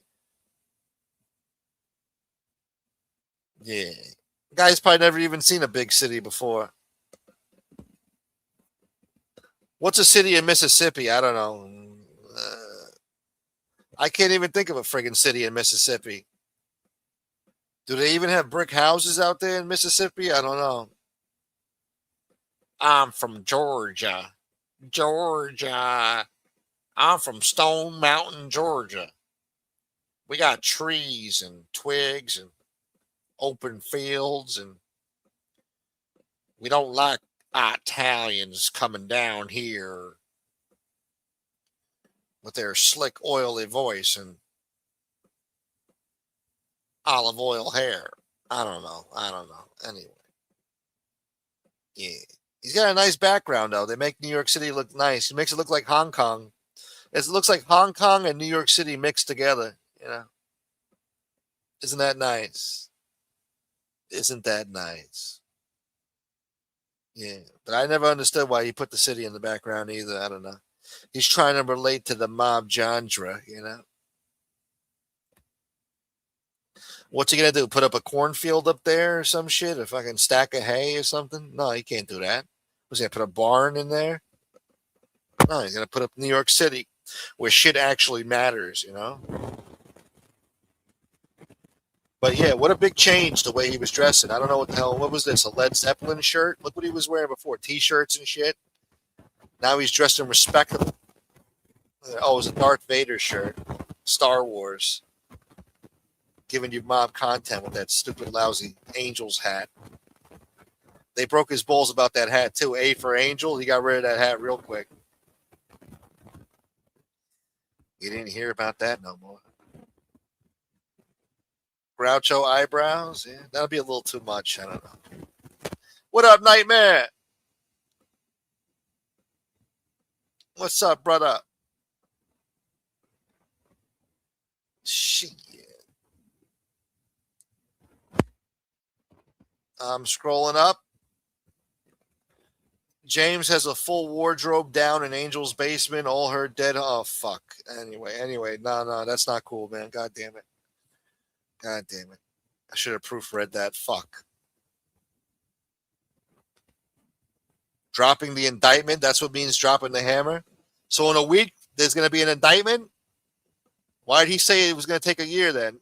Yeah. Guy's probably never even seen a big city before. What's a city in Mississippi? I don't know. I can't even think of a friggin' city in Mississippi. Do they even have brick houses out there in Mississippi? I don't know. I'm from Georgia. Georgia. I'm from Stone Mountain, Georgia. We got trees and twigs and open fields, and we don't like Italians coming down here with their slick, oily voice and olive oil hair. I don't know. Anyway. Yeah. He's got a nice background, though. They make New York City look nice. He makes it look like Hong Kong. It looks like Hong Kong and New York City mixed together, you know. Isn't that nice? Isn't that nice? Yeah, but I never understood why he put the city in the background either. I don't know. He's trying to relate to the mob genre, you know. What's he going to do? Put up a cornfield up there or some shit? A fucking stack of hay or something? No, he can't do that. Was he going to put a barn in there? No, he's going to put up New York City where shit actually matters, you know? But yeah, what a big change the way he was dressing. I don't know what the hell. What was this? A Led Zeppelin shirt? Look what he was wearing before. T-shirts and shit. Now he's dressed in respectable. Oh, it was a Darth Vader shirt. Star Wars. Giving you mob content with that stupid, lousy Angels hat. They broke his balls about that hat, too. A for Angel. He got rid of that hat real quick. You didn't hear about that no more. Groucho eyebrows? Yeah, that'll be a little too much. I don't know. What up, Nightmare? What's up, brother? Shit. I'm scrolling up. James has a full wardrobe down in Angel's basement. All her dead. Oh, fuck. Anyway. No, that's not cool, man. God damn it. I should have proofread that. Fuck. Dropping the indictment. That's what means dropping the hammer. So in a week, there's going to be an indictment? Why did he say it was going to take a year then?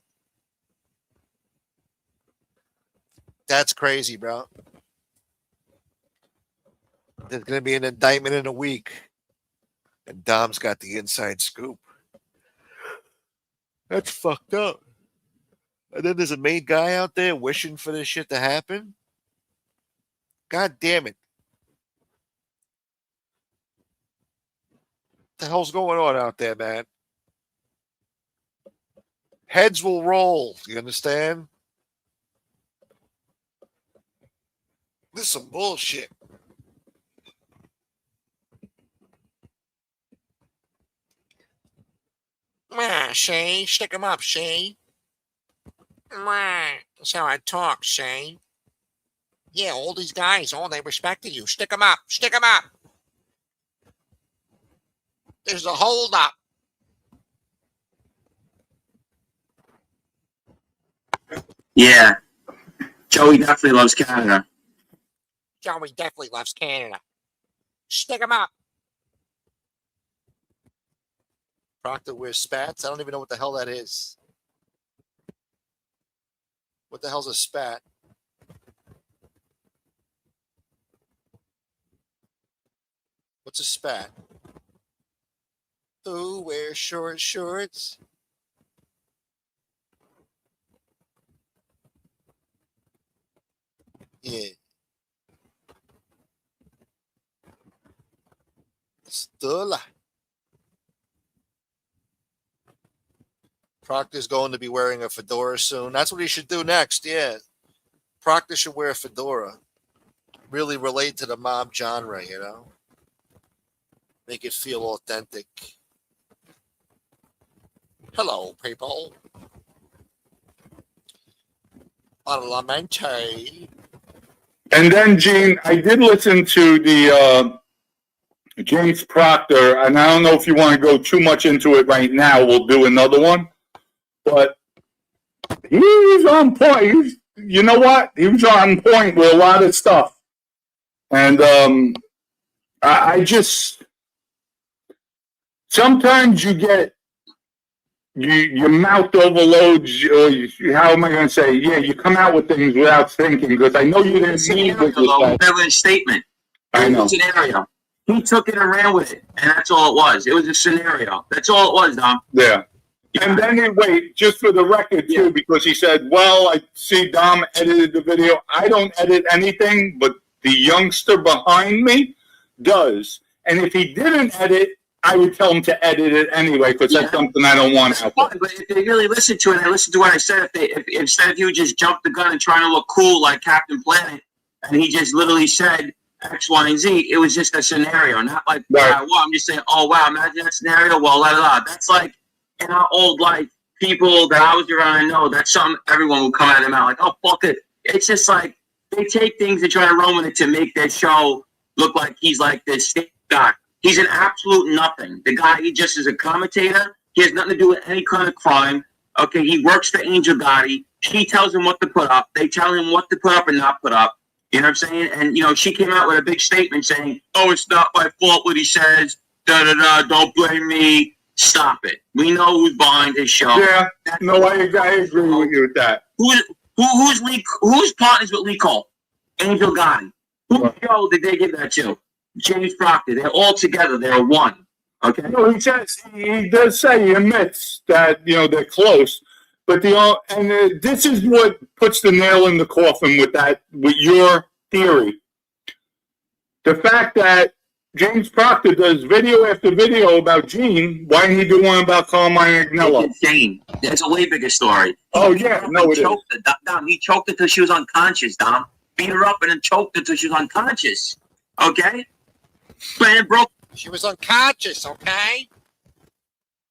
That's crazy, bro. There's going to be an indictment in a week. And Dom's got the inside scoop. That's fucked up. And then there's a main guy out there wishing for this shit to happen. God damn it. What the hell's going on out there, man? Heads will roll. You understand? This is some bullshit. Shane, stick him up, Shane. That's how I talk, Shane. Yeah, all these guys, they respected you. Stick him up. Stick him up. There's a hold up. Yeah. Joey definitely loves Canada. Joey definitely loves Canada. Stick him up. Proctor wears spats. I don't even know what the hell that is. What the hell's a spat? What's a spat? Who wears short shorts? Yeah. Stula. Proctor's going to be wearing a fedora soon. That's what he should do next. Yeah. Proctor should wear a fedora. Really relate to the mob genre, you know? Make it feel authentic. Hello, people. Parlamente. And then, Gene, I did listen to the James Proctor, and I don't know if you want to go too much into it right now. We'll do another one. But he's on point. You know what? He was on point with a lot of stuff. And I just... Sometimes you get... your mouth overloads, or how am I going to say? Yeah, you come out with things without thinking, because I know you didn't mean what you said. Never a statement. I know. It was a scenario. He took it and ran with it, and that's all it was. It was a scenario. That's all it was, Dom. Yeah. And then, wait, just for the record, too, because he said, well, I see Dom edited the video. I don't edit anything, but the youngster behind me does. And if he didn't edit, I would tell him to edit it anyway, because that's something I don't want out there. But if they really listened to it, and listened to what I said, if instead of you just jump the gun and trying to look cool like Captain Planet, and he just literally said X, Y, and Z, it was just a scenario, not like, well, I'm just saying, oh, wow, imagine that scenario, well, that's like, in our old life, people that I was around, I know that's something everyone will come at him out like, oh, fuck it. It's just like, they take things and try to run with it to make their show look like he's like this guy. He's an absolute nothing. The guy, he just is a commentator. He has nothing to do with any kind of crime. Okay, he works for Angel Gotti. She tells him what to put up. They tell him what to put up and not put up. You know what I'm saying? And, you know, she came out with a big statement saying, oh, it's not my fault what he says. Da-da-da, don't blame me. Stop it. We know who's behind his show. Yeah, no, I agree with you with that. Who's partners with Lee Cole? Angel Gotti. Whose show did they give that to? James Proctor. They're all together. They're one. Okay. No, he does say, he admits that, you know, they're close. But this is what puts the nail in the coffin with your theory. The fact that James Proctor does video after video about Gene, why didn't he do one about Carmine Agnello? It's insane. That's a way bigger story. Oh, yeah. No, it is. Dom, he choked her until she was unconscious, Dom. Beat her up and then choked her until she was unconscious. Okay? Man, bro. She was unconscious, okay?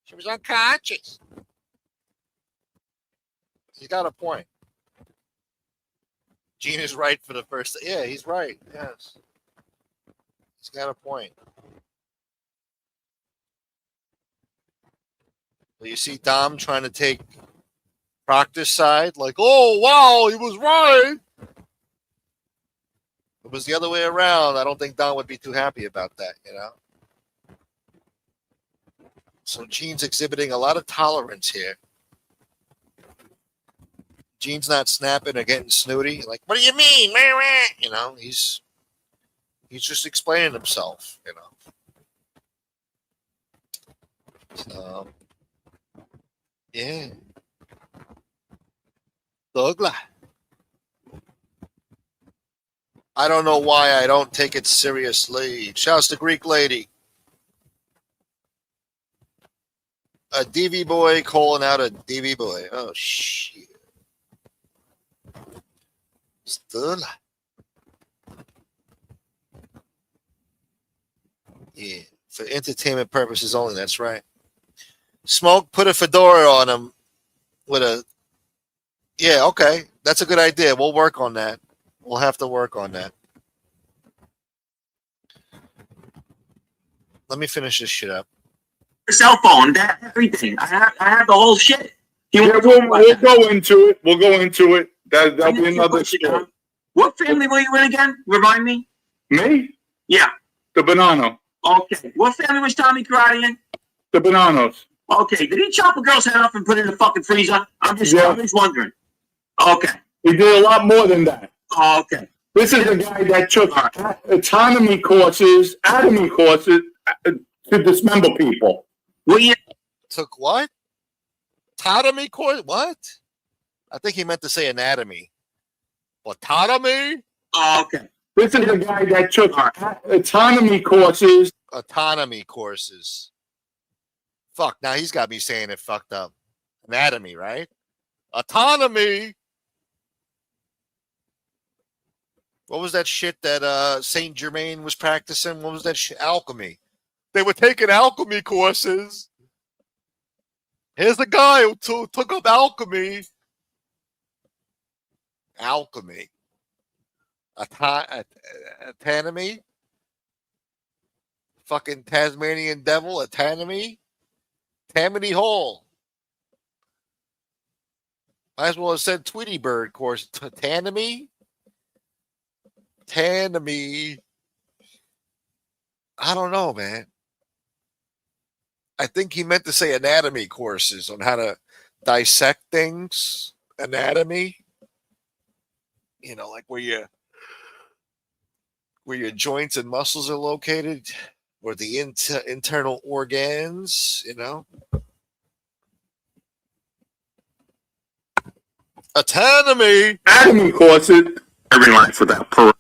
She was unconscious. He's got a point. Gene is right for the first. Yeah, he's right. Yes. He's got a point. Well, you see Dom trying to take Proctor's side, like, oh, wow, he was right. If it was the other way around, I don't think Dom would be too happy about that, you know? So Gene's exhibiting a lot of tolerance here. Gene's not snapping or getting snooty. Like, what do you mean? You know, he's just explaining himself, you know. So, yeah. Douglas. I don't know why I don't take it seriously. Shouts to Greek lady. A DV boy calling out a DV boy. Oh, shit. Still. Yeah, for entertainment purposes only. That's right. Smoke, put a fedora on him with a... Yeah, okay. That's a good idea. We'll work on that. We'll have to work on that. Let me finish this shit up. Cell phone, that everything. I have the whole shit. We'll go into it. We'll go into it. That'll be another story. What family were you in again? Remind me. Me? Yeah. The Bonanno. Okay. What family was Tommy Karate in? The Bonannos. Okay. Did he chop a girl's head off and put it in the fucking freezer? I'm just wondering. Okay. He did a lot more than that. Okay. This is a guy that took autonomy courses, atomy courses to dismember people. Well, yeah. Took what? Autonomy course? What? I think he meant to say anatomy. Autonomy? Okay. This is a guy that took autonomy courses. Autonomy courses. Fuck, now he's got me saying it fucked up. Anatomy, right? Autonomy. What was that shit that Saint Germain was practicing? What was that shit? Alchemy. They were taking alchemy courses. Here's a guy who took up alchemy. Alchemy. Autonomy. Fucking Tasmanian devil. Autonomy. Tammany Hall. Might as well have said Tweety Bird course. Tanomy. Tanomy. I don't know, man. I think he meant to say anatomy courses on how to dissect things. Anatomy. You know, like where your joints and muscles are located, or the internal organs, you know. Autonomy. Atomy courses. Every life for that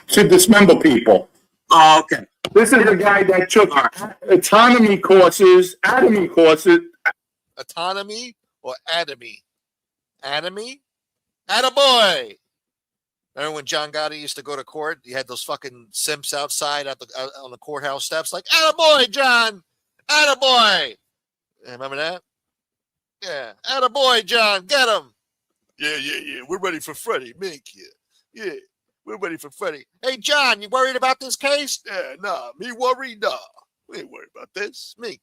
to dismember people. Okay. This is a guy that took autonomy courses, atomy courses. Autonomy or atomy? Atomy? Attaboy! Remember when John Gotti used to go to court? He had those fucking simps outside on the courthouse steps, like, attaboy, John! Attaboy! Remember that? Yeah. Attaboy, John! Get him! Yeah. We're ready for Freddie. Mink you. Yeah. We're ready for Freddie. Hey, John, you worried about this case? Yeah, nah. Me worry? Nah. We ain't worried about this. Mink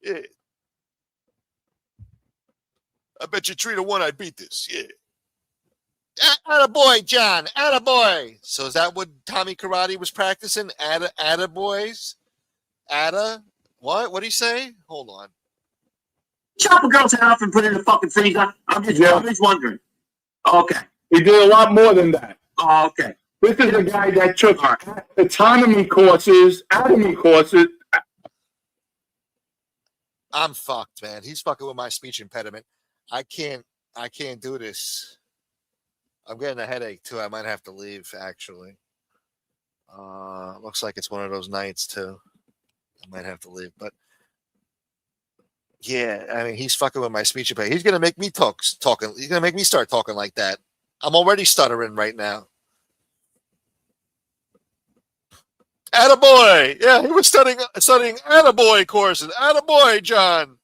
you. Yeah. I bet you 3-1 I beat this. Yeah. Attaboy, John. Attaboy. So is that what Tommy Karate was practicing? Attaboys? What? What'd he say? Hold on. Chop a girl's head off and put it in the fucking freezer. I'm just wondering. Okay. He did a lot more than that. Okay. This is a guy that took autonomy courses, atomy courses. I'm fucked, man. He's fucking with my speech impediment. I can't do this. I'm getting a headache too. I might have to leave, actually. Looks like it's one of those nights too. I might have to leave, but yeah, I mean, he's fucking with my speech impediment. He's gonna make me talking. He's gonna make me start talking like that. I'm already stuttering right now. Attaboy! Yeah, he was studying attaboy courses. Attaboy, John.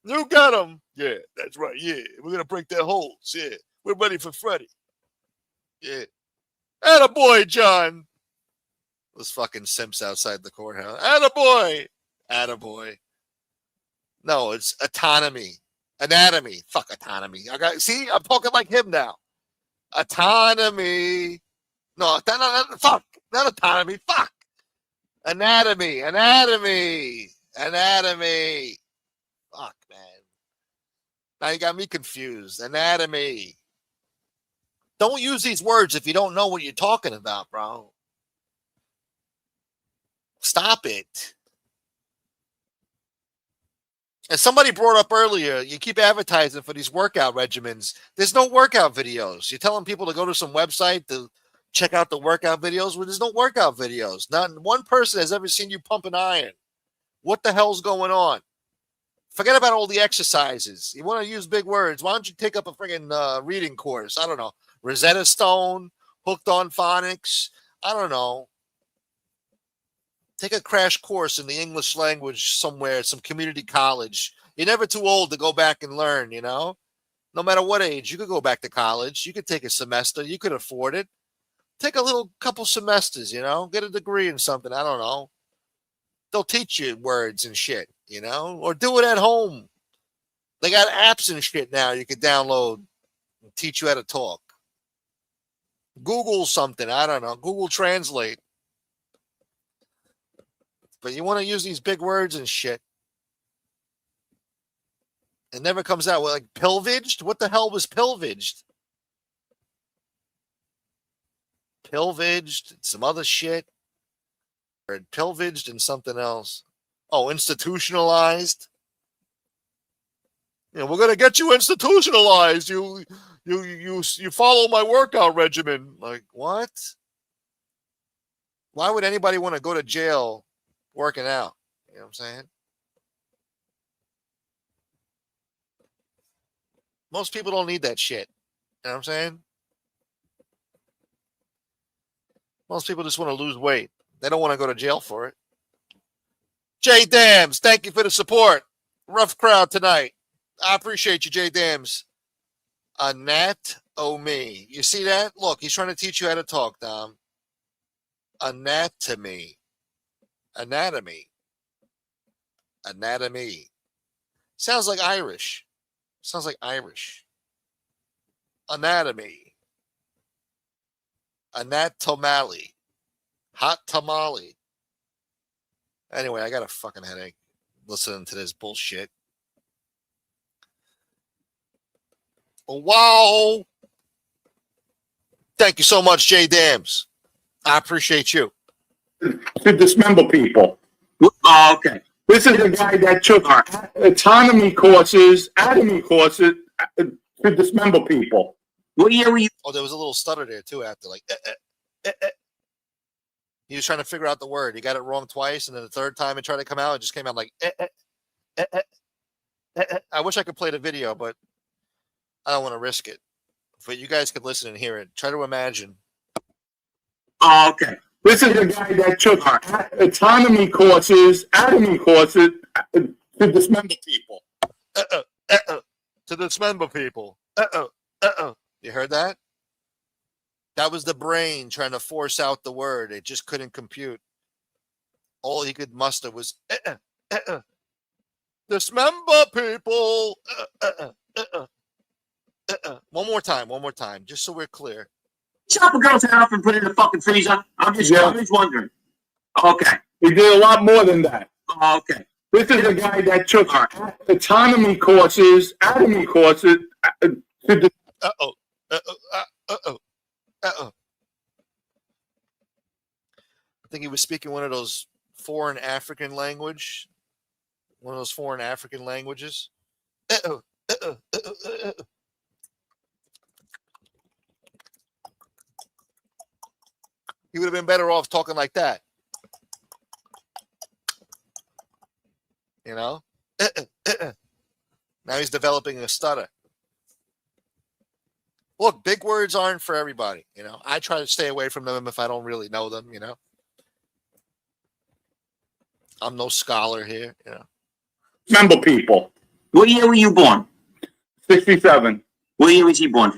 You got him. Yeah, that's right. Yeah, we're gonna break their holds. Yeah, we're ready for Freddie. Yeah, attaboy, John. Those fucking simps outside the courthouse. Attaboy, attaboy. No, it's autonomy, anatomy. Fuck autonomy. See, I'm talking like him now. Autonomy. No, fuck. Not autonomy. Fuck. Anatomy. Fuck, man. Now you got me confused. Anatomy. Don't use these words if you don't know what you're talking about, bro. Stop it. And somebody brought up earlier, you keep advertising for these workout regimens. There's no workout videos. You're telling people to go to some website to check out the workout videos. Well, there's no workout videos. Not one person has ever seen you pump an iron. What the hell's going on? Forget about all the exercises. You want to use big words. Why don't you take up a friggin' reading course? I don't know. Rosetta Stone, Hooked on Phonics. I don't know. Take a crash course in the English language somewhere, some community college. You're never too old to go back and learn, you know? No matter what age, you could go back to college. You could take a semester. You could afford it. Take a little couple semesters, you know? Get a degree in something. I don't know. They'll teach you words and shit, you know? Or do it at home. They got apps and shit now you could download and teach you how to talk. Google something. I don't know. Google Translate. But you want to use these big words and shit. It never comes out. Well, like pilvaged? What the hell was pilvaged? Pilvaged, some other shit. Or pilvaged and something else. Oh, institutionalized. You know, we're gonna get you institutionalized. You follow my workout regimen. Like what? Why would anybody want to go to jail working out? You know what I'm saying? Most people don't need that shit. You know what I'm saying? Most people just want to lose weight. They don't want to go to jail for it. Jay Dams, thank you for the support. Rough crowd tonight. I appreciate you, Jay Dams. Anatomy. You see that? Look, he's trying to teach you how to talk, Dom. Anatomy. Anatomy. Anatomy. Sounds like Irish. Sounds like Irish. Anatomy. Anatomally. Hot tamale. Anyway, I got a fucking headache listening to this bullshit. Wow. Thank you so much, Jay Dams. I appreciate you. To dismember people. Oh, okay. This is the guy that took autonomy courses, atomy courses to dismember people. What year were you? Oh, there was a little stutter there too after, like. He was trying to figure out the word. He got it wrong twice, and then the third time it tried to come out, it just came out like. I wish I could play the video, but I don't want to risk it. But you guys could listen and hear it. Try to imagine. Oh, okay. This is the guy that took autonomy courses, atomy courses to dismember people. To dismember people. You heard that? That was the brain trying to force out the word. It just couldn't compute. All he could muster was dismember people. One more time, just so we're clear. Chop a girl's head off and put it in the fucking freezer. I'm just wondering. Okay. He did a lot more than that. Okay. This is the guy that took autonomy courses, atomy courses to I think he was speaking one of those foreign African languages. He would have been better off talking like that. You know? Now he's developing a stutter. Look, big words aren't for everybody. You know, I try to stay away from them if I don't really know them, you know. I'm no scholar here, you know. dismember people. What year were you born? 67. What year was he born?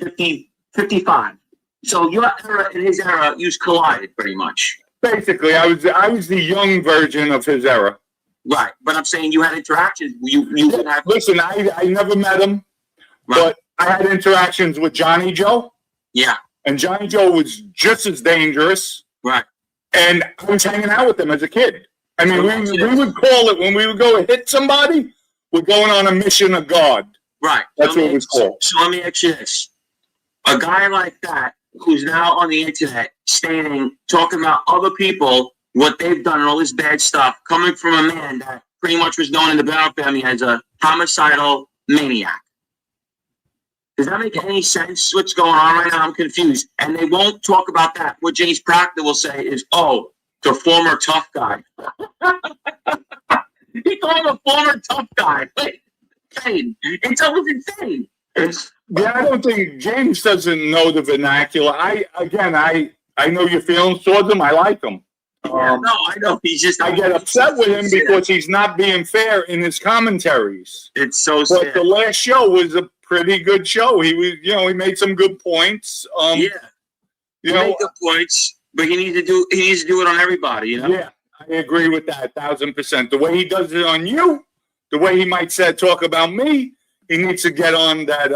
55. So your era and his era, you collided pretty much. Basically, I was the young version of his era. Right, but I'm saying you had interactions. You would have. Listen, I never met him, but I had interactions with Johnny Joe. Yeah, and Johnny Joe was just as dangerous. Right, and I was hanging out with him as a kid. I mean, we would call it when we would go hit somebody. We're going on a mission of God. Right, that's what it was called. So let me ask you this: a guy like that who's now on the internet talking about other people, what they've done and all this bad stuff, coming from a man that pretty much was known in the Brown family as a homicidal maniac. Does that make any sense? What's going on right now? I'm confused. And they won't talk about that. What James Proctor will say is, oh, the former tough guy. He called him a former tough guy. It's almost insane. Yeah, I don't think James doesn't know the vernacular. I know your feelings towards him. I like him. No, I know. He's just. I get upset with him because he's not being fair in his commentaries. It's so sad. sad. But the last show was a pretty good show. He was, he made some good points. He made good points, but he needs to do it on everybody. Yeah, I agree with that 1,000%. The way he does it on you, the way he might talk about me, he needs to get on that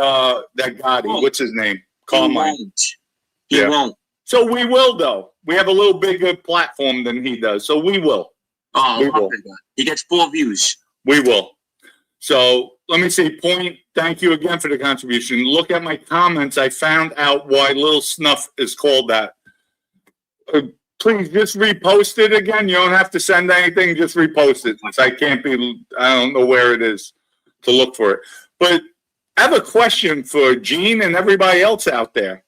Gotti. What's his name? Carmine. He won't. So we will, though. We have a little bigger platform than he does, so we will. We will. He gets 4 views. We will. So let me see. Point. Thank you again for the contribution. Look at my comments. I found out why Little Snuff is called that. Please just repost it again. You don't have to send anything. Just repost it. Since I don't know where it is to look for it. But I have a question for Gene and everybody else out there.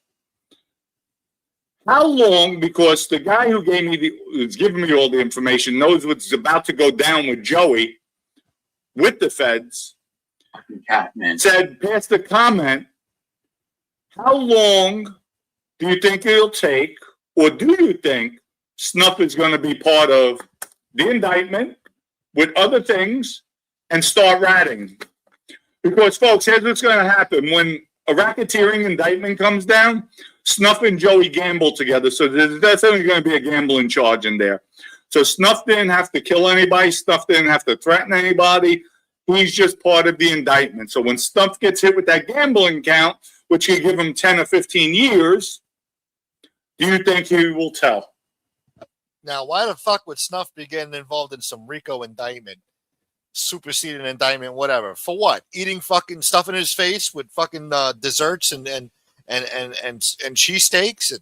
How long, because the guy who who's giving me all the information knows what's about to go down with Joey, with the feds, said, passed a comment, how long do you think it'll take, or do you think Snuff is going to be part of the indictment with other things and start ratting? Because, folks, here's what's going to happen. When a racketeering indictment comes down, Snuff and Joey gamble together, so there's definitely going to be a gambling charge in there. So Snuff didn't have to kill anybody. Snuff didn't have to threaten anybody. He's just part of the indictment. So when Snuff gets hit with that gambling count, which could give him 10 or 15 years, do you think he will tell? Now, why the fuck would Snuff be getting involved in some RICO indictment, superseding indictment, whatever? For what? Eating fucking stuff in his face with fucking desserts and cheesesteaks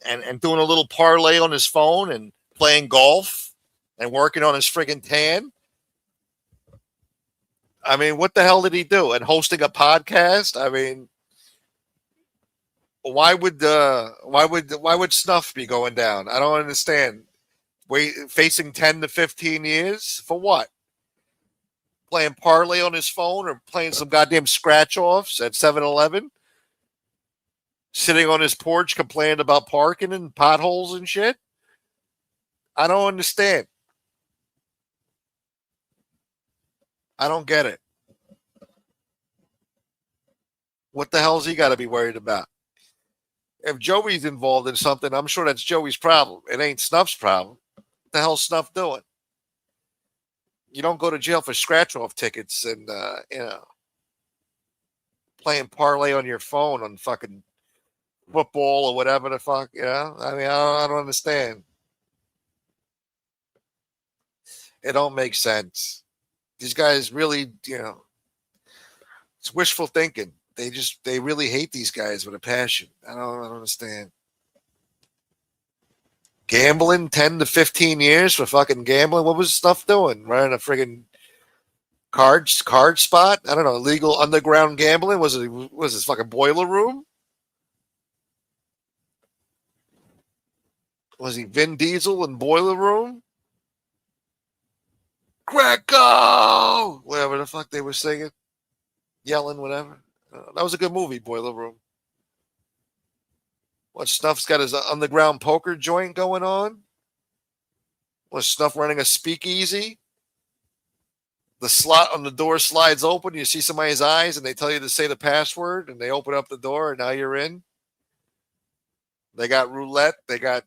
and doing a little parlay on his phone and playing golf and working on his friggin' tan? I mean, what the hell did he do? And hosting a podcast? I mean, why would Snuff be going down? I don't understand. Facing 10 to 15 years for what? Playing parlay on his phone or playing some goddamn scratch offs at 7-Eleven? Sitting on his porch complaining about parking and potholes and shit? I don't understand. I don't get it. What the hell's he got to be worried about? If Joey's involved in something, I'm sure that's Joey's problem. It ain't Snuff's problem. What the hell's Snuff doing? You don't go to jail for scratch-off tickets and, playing parlay on your phone on fucking football or whatever the fuck, I mean, I don't understand. It don't make sense. These guys really, it's wishful thinking. They really hate these guys with a passion. I don't understand. Gambling 10 to 15 years for fucking gambling. What was Snuff doing? Running a friggin' card spot? I don't know. Illegal underground gambling? Was this fucking boiler room? Was he Vin Diesel in Boiler Room? Greco! Whatever the fuck they were singing. Yelling, whatever. That was a good movie, Boiler Room. What, Snuff's got his underground poker joint going on? Was Snuff running a speakeasy? The slot on the door slides open. You see somebody's eyes and they tell you to say the password and they open up the door and now you're in. They got roulette. They got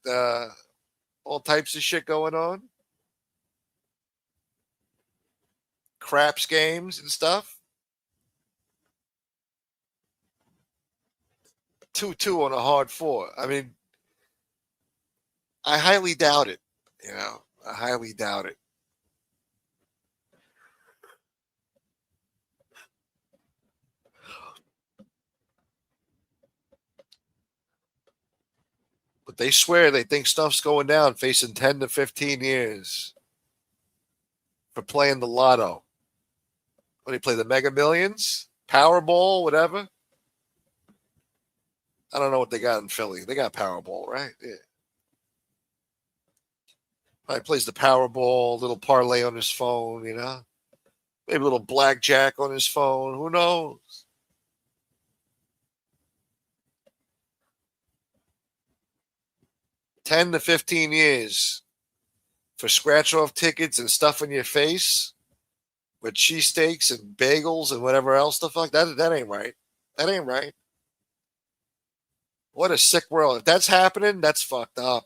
all types of shit going on. Craps games and stuff. 2-2 on a hard 4. I mean, I highly doubt it. I highly doubt it. But they swear they think Snuff's going down, facing 10 to 15 years for playing the lotto. When they play the Mega Millions, Powerball, whatever. I don't know what they got in Philly. They got Powerball, right? Yeah. He plays the Powerball, little parlay on his phone, you know. Maybe a little blackjack on his phone. Who knows? $10 to 15 years for scratch-off tickets and stuff in your face with cheesesteaks and bagels and whatever else the fuck. That ain't right. That ain't right. What a sick world. If that's happening, that's fucked up.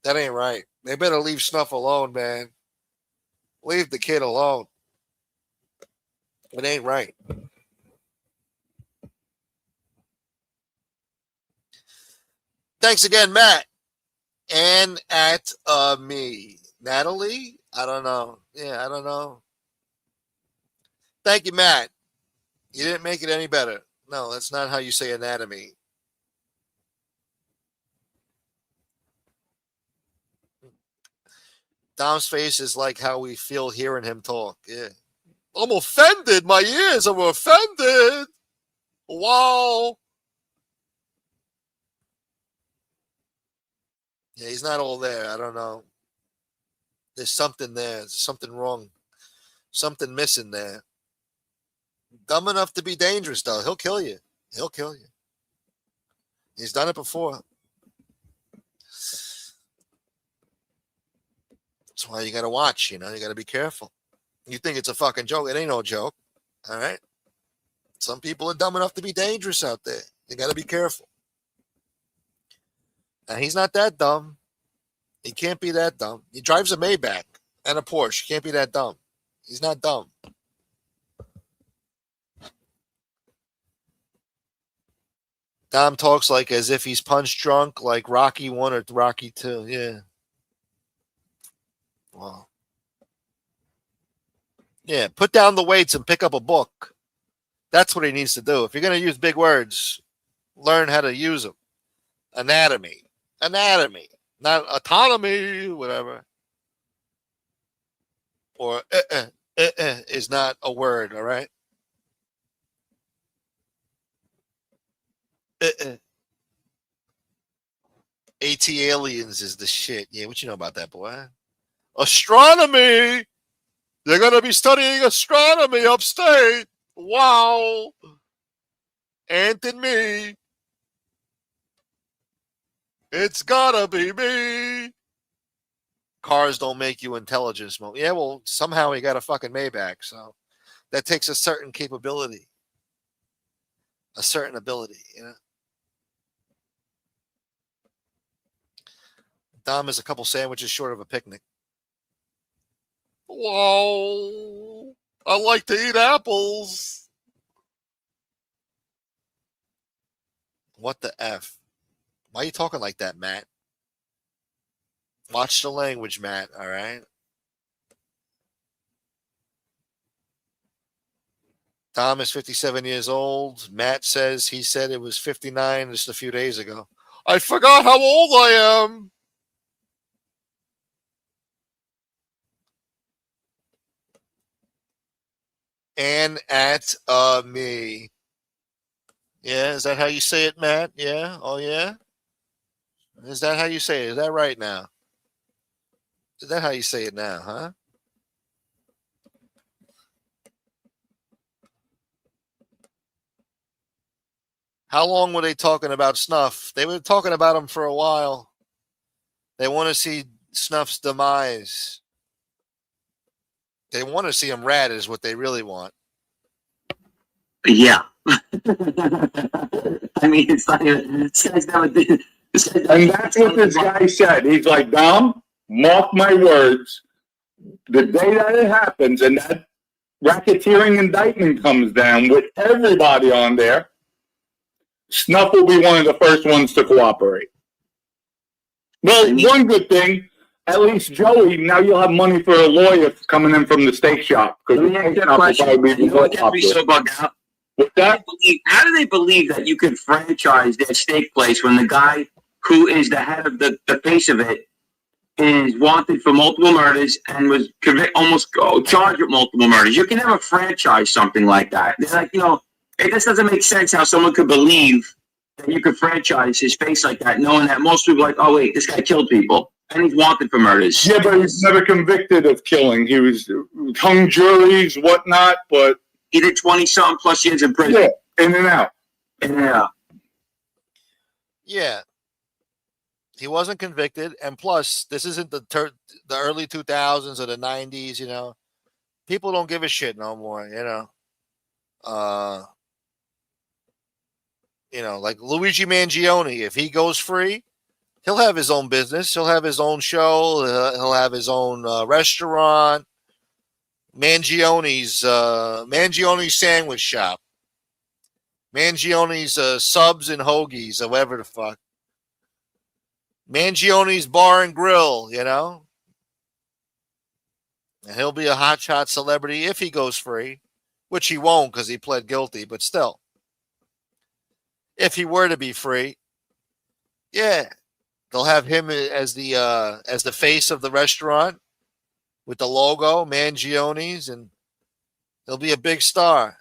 That ain't right. They better leave Snuff alone, man. Leave the kid alone. It ain't right. Thanks again, Matt. And at me. Natalie? I don't know. Yeah, I don't know. Thank you, Matt. You didn't make it any better. No, that's not how you say anatomy. Dom's face is like how we feel hearing him talk. Yeah. I'm offended. My ears are offended. Wow. Yeah, he's not all there. I don't know. There's something there. There's something wrong. Something missing there. Dumb enough to be dangerous, though. He'll kill you. He'll kill you. He's done it before. That's why you got to watch, you know. You got to be careful. You think it's a fucking joke. It ain't no joke. All right? Some people are dumb enough to be dangerous out there. You got to be careful. Now, he's not that dumb. He can't be that dumb. He drives a Maybach and a Porsche. He can't be that dumb. He's not dumb. Dom talks like as if he's punch drunk, like Rocky 1 or Rocky 2. Yeah. Wow. Yeah, put down the weights and pick up a book. That's what he needs to do. If you're going to use big words, learn how to use them. Anatomy. Anatomy. Not autonomy, whatever. Or is not a word, all right? AT aliens is the shit. Yeah, what you know about that, boy? Astronomy. They're going to be studying astronomy upstate. Wow. Ant and me. It's gotta be me. Cars don't make you intelligent, Smoke. Yeah, well, somehow he got a fucking Maybach, so that takes a certain capability. A certain ability, you know. Dom is a couple sandwiches short of a picnic. Whoa. I like to eat apples. What the F? Why are you talking like that, Matt? Watch the language, Matt, all right? Tom is 57 years old. Matt says he said it was 59 just a few days ago. I forgot how old I am. And at me. Yeah, is that how you say it, Matt? Yeah? Oh, yeah? Is that how you say it? Is that right now? Is that how you say it now, huh? How long were they talking about Snuff? They were talking about him for a while. They want to see Snuff's demise. They want to see him rat is what they really want. Yeah. I mean, it's like... And that's what this guy said. He's like, Dom, mark my words. The day that it happens and that racketeering indictment comes down with everybody on there, Snuff will be one of the first ones to cooperate. Well, one good thing, at least Joey, now you'll have money for a lawyer coming in from the steak shop. Let me ask you a question. You know what gets me so bugged out? How do they believe that you can franchise their steak place when the guy who is the head of the face of it is wanted for multiple murders and was almost charged with multiple murders. You can never franchise something like that. It's like, it just doesn't make sense how someone could believe that you could franchise his face like that, knowing that most people are like, oh, wait, this guy killed people. And he's wanted for murders. Yeah, but he's never convicted of killing. He was hung juries, whatnot, but he did 20-something plus years in prison. Yeah, in and out. In and out. Yeah. He wasn't convicted, and plus, this isn't the early 2000s or the 90s, People don't give a shit no more, like Luigi Mangione, if he goes free, he'll have his own business. He'll have his own show. He'll have his own restaurant. Mangione's sandwich shop. Mangione's subs and hoagies, or whatever the fuck. Mangione's bar and grill, And he'll be a hotshot celebrity if he goes free, which he won't because he pled guilty, but still. If he were to be free, yeah. They'll have him as the face of the restaurant with the logo, Mangione's, and he'll be a big star.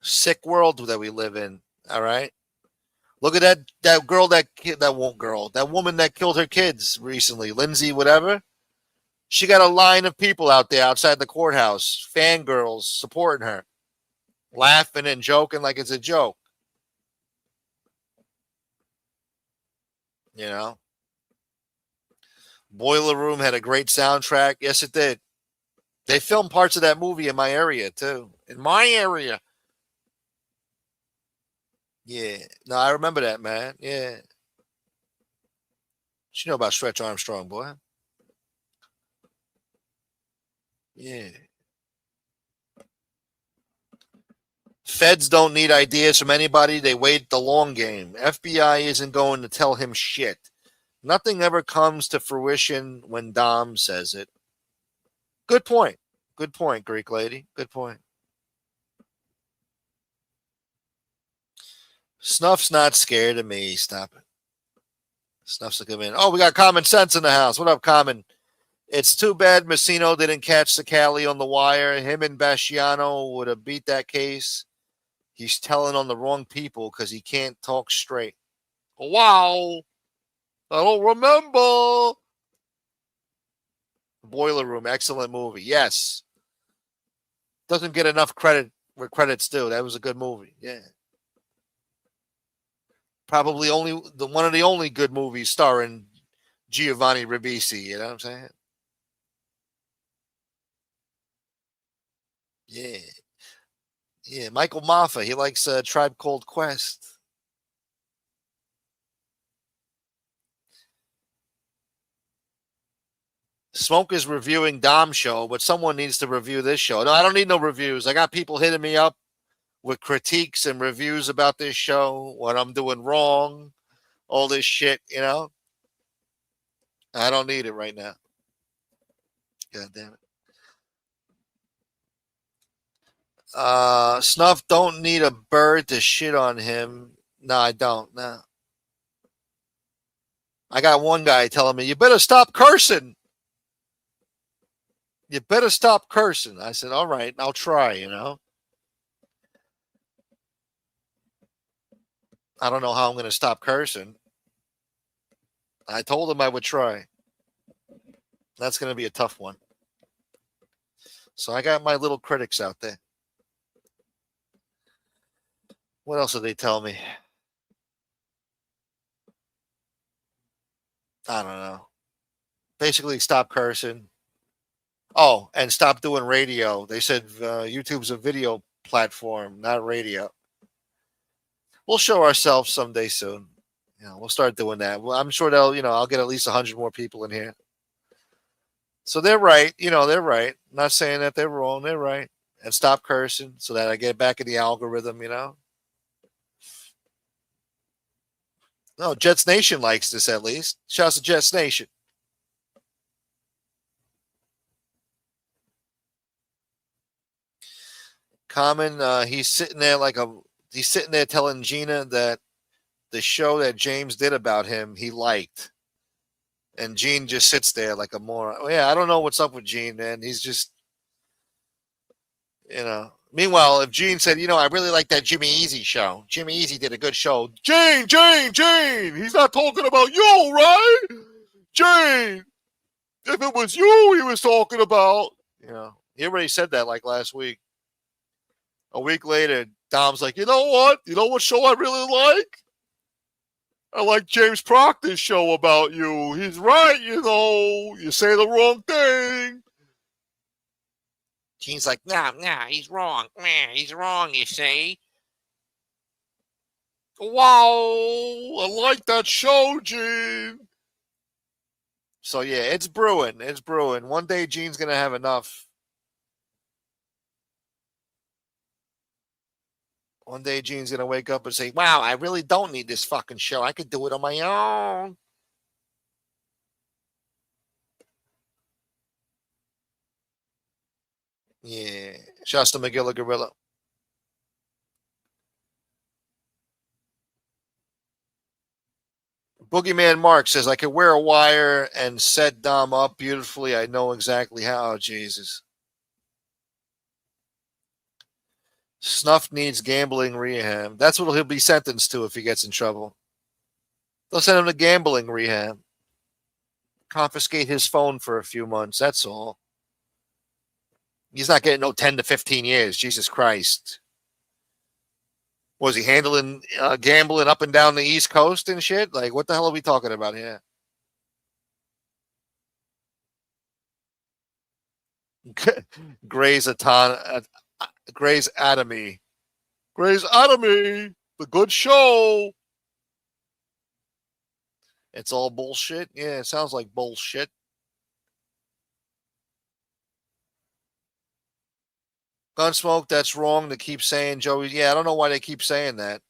Sick world that we live in, all right? Look at that girl that woman that killed her kids recently, Lindsay whatever. She got a line of people out there outside the courthouse, fangirls supporting her, laughing and joking like it's a joke. Boiler Room had a great soundtrack. Yes, it did. They filmed parts of that movie in my area, too. In my area. Yeah. No, I remember that, man. Yeah. You know about Stretch Armstrong, boy. Yeah. Feds don't need ideas from anybody. They wait the long game. FBI isn't going to tell him shit. Nothing ever comes to fruition when Dom says it. Good point. Good point, Greek lady. Good point. Snuff's not scared of me. Stop it. Snuff's will come in. Oh, we got Common Sense in the house. What up, Common? It's too bad Messino didn't catch the Cali on the wire. Him and Basciano would have beat that case. He's telling on the wrong people because he can't talk straight. Wow. I don't remember. Boiler Room, excellent movie. Yes. Doesn't get enough credit where credit's due. That was a good movie. Yeah. Probably one of the only good movies starring Giovanni Ribisi. You know what I'm saying? Yeah. Yeah, Michael Mafia. He likes Tribe Called Quest. Smoke is reviewing Dom's show, but someone needs to review this show. No, I don't need no reviews. I got people hitting me up with critiques and reviews about this show, what I'm doing wrong, all this shit, I don't need it right now. God damn it. Snuff don't need a bird to shit on him. No, I don't. No. I got one guy telling me, you better stop cursing. You better stop cursing. I said, all right, I'll try, I don't know how I'm going to stop cursing. I told him I would try. That's going to be a tough one. So I got my little critics out there. What else did they tell me? I don't know. Basically, stop cursing. Oh, and stop doing radio. They said YouTube's a video platform, not radio. We'll show ourselves someday soon. We'll start doing that. Well, I'm sure I'll get at least 100 more people in here. So they're right. They're right. I'm not saying that they're wrong. They're right. And stop cursing so that I get back in the algorithm, No, Jets Nation likes this at least. Shouts to Jets Nation. Common, he's sitting there telling Gina that the show that James did about him, he liked. And Gene just sits there like a moron. Oh, yeah, I don't know what's up with Gene, man. He's just, you know. Meanwhile, if Gene said, you know, I really like that Jimmy Easy show. Jimmy Easy did a good show. Gene, he's not talking about you, right? Gene, if it was you he was talking about. You know, he already said that like last week. A week later, Dom's like, you know what? You know what show I really like? I like James Proctor's show about you. He's right, you know. You say the wrong thing. Gene's like, nah, he's wrong. Nah, he's wrong, you see. Wow, I like that show, Gene. So, yeah, it's brewing. It's brewing. One day, Gene's going to have enough. One day, Gene's going to wake up and say, wow, I really don't need this fucking show. I could do it on my own. Yeah. Shouts to McGilla Gorilla. Boogeyman Mark says, I could wear a wire and set Dom up beautifully. I know exactly how. Oh, Jesus. Snuff needs gambling rehab. That's what he'll be sentenced to if he gets in trouble. They'll send him to gambling rehab. Confiscate his phone for a few months. That's all. He's not getting no 10 to 15 years. Jesus Christ. Was he handling gambling up and down the East Coast and shit? Like, what the hell are we talking about here? Grey's Anatomy. Grey's Anatomy. The good show. It's all bullshit. Yeah, it sounds like bullshit. Gunsmoke, that's wrong to keep saying Joey. Yeah, I don't know why they keep saying that.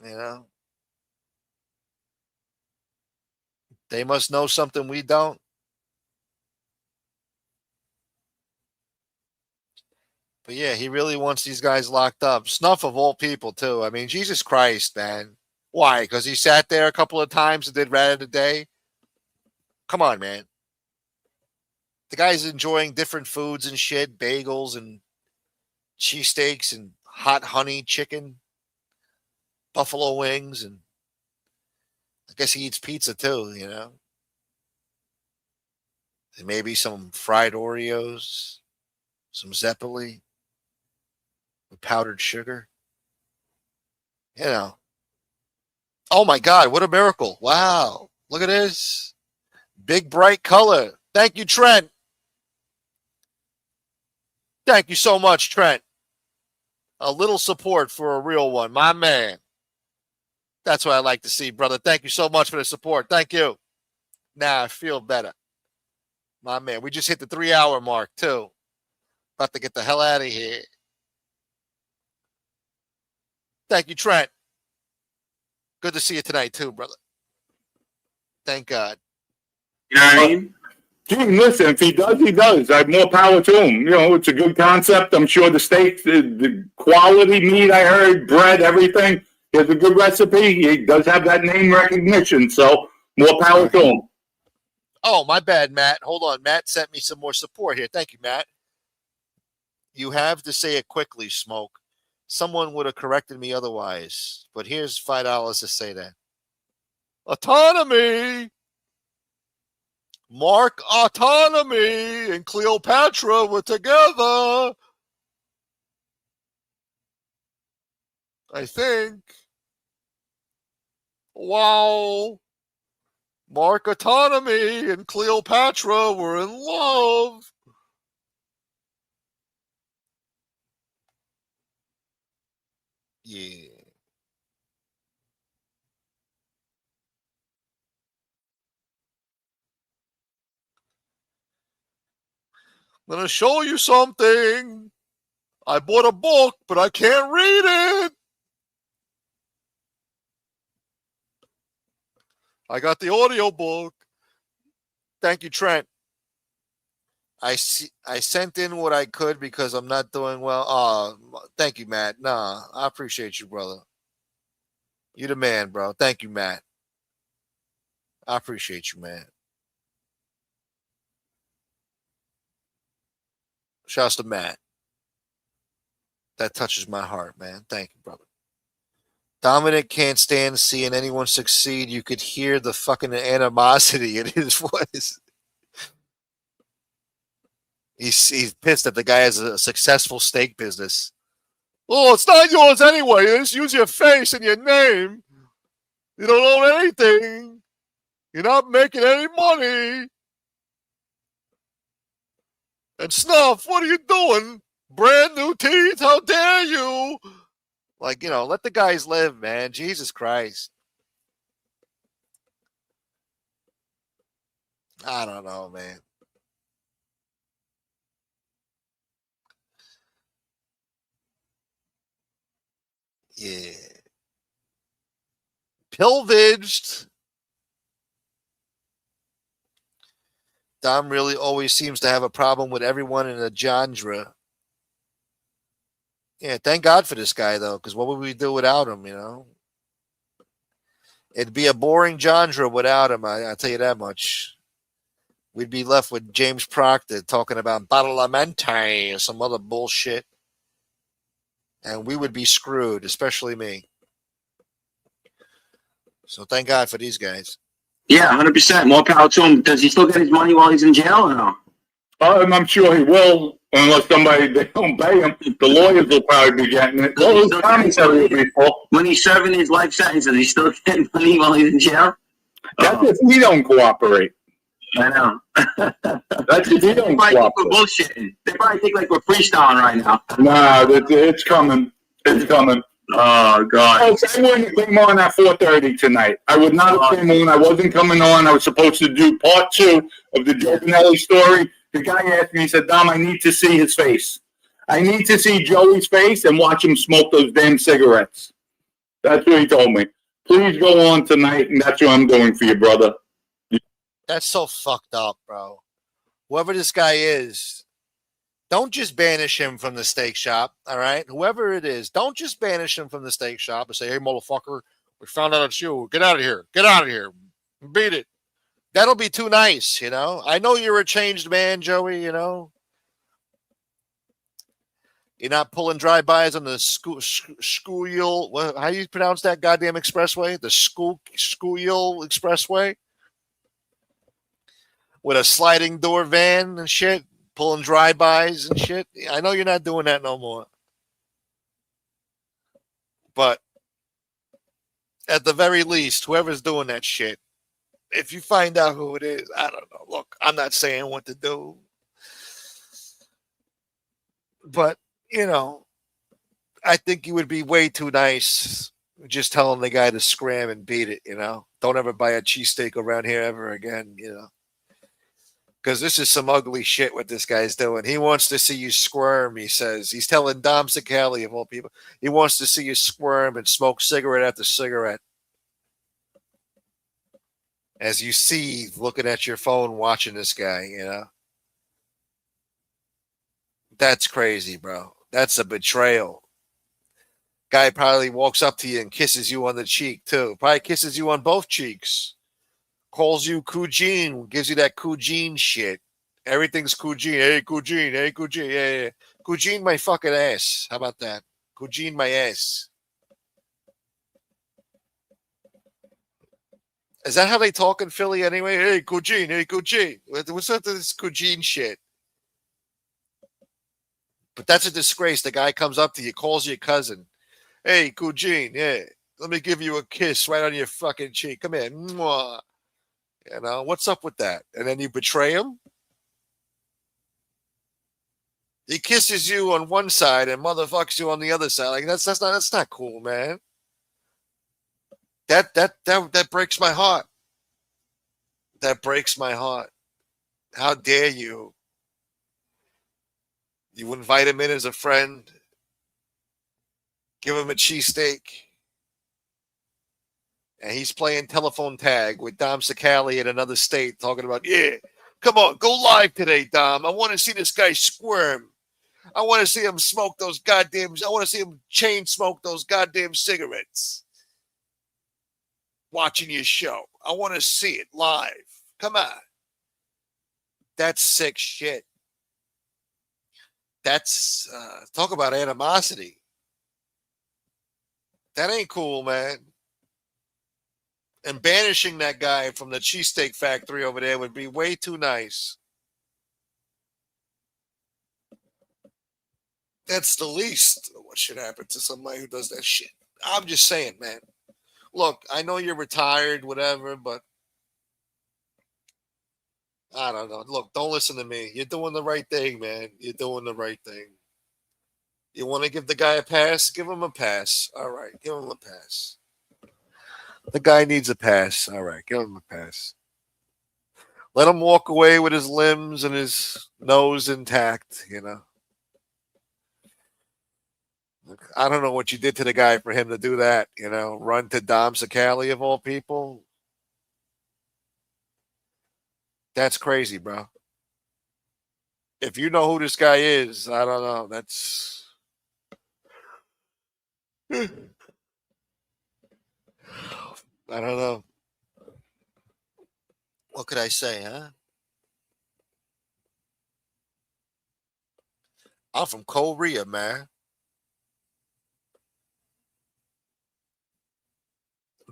You know? They must know something we don't. But yeah, he really wants these guys locked up. Snuff of all people, too. I mean, Jesus Christ, man. Why? Because he sat there a couple of times and did Rat of the Day? Come on, man. The guy's enjoying different foods and shit, bagels and cheesesteaks and hot honey chicken, buffalo wings, and I guess he eats pizza too, you know. And maybe some fried Oreos, some Zeppeli with powdered sugar. You know. Oh my God, what a miracle. Wow. Look at this. Big bright color. Thank you, Trent. Thank you so much, Trent. A little support for a real one. My man. That's what I like to see, brother. Thank you so much for the support. Thank you. Now I feel better. My man. We just hit the 3-hour mark, too. About to get the hell out of here. Thank you, Trent. Good to see you tonight, too, brother. Thank God. You know what I mean? Gene, listen, if he does, he does. I have more power to him. You know, it's a good concept. I'm sure the steak, the quality meat I heard, bread, everything. He has a good recipe. He does have that name recognition, so more power to him. Oh, my bad, Matt. Hold on. Matt sent me some more support here. Thank you, Matt. You have to say it quickly, Smoke. Someone would have corrected me otherwise, but here's $5 to say that. Autonomy. Mark Autonomy and Cleopatra were together. I think. Wow. Mark Autonomy and Cleopatra were in love. Yeah. I'm going to show you something. I bought a book, but I can't read it. I got the audio book. Thank you, Trent. I sent in what I could because I'm not doing well. Thank you, Matt. Nah, I appreciate you, brother. You the man, bro. Thank you, Matt. I appreciate you, man. Shouts to Matt. That touches my heart, man. Thank you, brother. Dominic can't stand seeing anyone succeed. You could hear the fucking animosity in his voice. He's pissed that the guy has a successful steak business. Oh, it's not yours anyway. Just use your face and your name. You don't own anything. You're not making any money. And Snuff, what are you doing? Brand new teeth? How dare you? Like, let the guys live, man. Jesus Christ. I don't know, man. Yeah. Pillaged. Dom really always seems to have a problem with everyone in the genre. Yeah, thank God for this guy, though, because what would we do without him, It'd be a boring genre without him, I'll tell you that much. We'd be left with James Proctor talking about Badalamenti or some other bullshit. And we would be screwed, especially me. So thank God for these guys. Yeah, 100%. More power to him. Does he still get his money while he's in jail or no? I'm sure he will, unless they don't pay him. The lawyers will probably be getting it. When he's serving his life sentence, is he still getting money while he's in jail? That's if we don't cooperate. I know. That's if we don't cooperate. We're bullshitting. They probably think like we're freestyling right now. Nah, it's coming. It's coming. Oh, God. I wouldn't come on at 4:30 tonight. I would not have came on. I wasn't coming on. I was supposed to do part 2 of the Joe Pinelli story. The guy asked me, he said, Dom, I need to see his face. I need to see Joey's face and watch him smoke those damn cigarettes. That's what he told me. Please go on tonight, and that's what I'm doing for you, brother. That's so fucked up, bro. Whoever this guy is, don't just banish him from the steak shop, all right? Whoever it is, don't just banish him from the steak shop and say, hey, motherfucker, we found out it's you. Get out of here. Get out of here. Beat it. That'll be too nice, I know you're a changed man, Joey, You're not pulling drive-bys on the Schuylkill. How do you pronounce that goddamn expressway? The Schuylkill Expressway? With a sliding door van and shit, pulling drive-bys and shit. I know you're not doing that no more. But at the very least, whoever's doing that shit, if you find out who it is, I don't know. Look, I'm not saying what to do. But, I think you would be way too nice just telling the guy to scram and beat it, Don't ever buy a cheesesteak around here ever again, Because this is some ugly shit what this guy's doing. He wants to see you squirm, he says. He's telling Dom Sicali, of all people, he wants to see you squirm and smoke cigarette after cigarette. As you see, looking at your phone, watching this guy, That's crazy, bro. That's a betrayal. Guy probably walks up to you and kisses you on the cheek, too. Probably kisses you on both cheeks. Calls you Cougine, gives you that Cougine shit. Everything's Cougine. Hey, Cougine. Hey, Cougine. Yeah. Cougine my fucking ass. How about that? Cougine my ass. Is that how they talk in Philly anyway? Hey, Cougine. Hey, Cougine. What's up to this Cougine shit? But that's a disgrace. The guy comes up to you, calls you cousin. Hey, Cougine. Yeah. Let me give you a kiss right on your fucking cheek. Come here. Mwah. What's up with that? And then you betray him? He kisses you on one side and motherfucks you on the other side. Like that's not cool, man. That breaks my heart. That breaks my heart. How dare you? You invite him in as a friend. Give him a cheesesteak. And he's playing telephone tag with Dom Sicali in another state talking about, yeah, come on, go live today, Dom. I want to see this guy squirm. I want to see him smoke those goddamn, I want to see him chain smoke those goddamn cigarettes. watching your show. I want to see it live. Come on. That's sick shit. That's, talk about animosity. That ain't cool, man. And banishing that guy from the cheesesteak factory over there would be way too nice. That's the least of what should happen to somebody who does that shit. I'm just saying, man. Look, I know you're retired, whatever, but I don't know. Look, don't listen to me. You're doing the right thing, man. You're doing the right thing. You want to give the guy a pass? Give him a pass. All right, give him a pass. The guy needs a pass. All right, give him a pass. Let him walk away with his limbs and his nose intact, you know. I don't know what you did to the guy for him to do that, you know. Run to Dom Sakali of all people. That's crazy, bro. If you know who this guy is, I don't know. That's I don't know. What could I say, huh? I'm from Korea, man.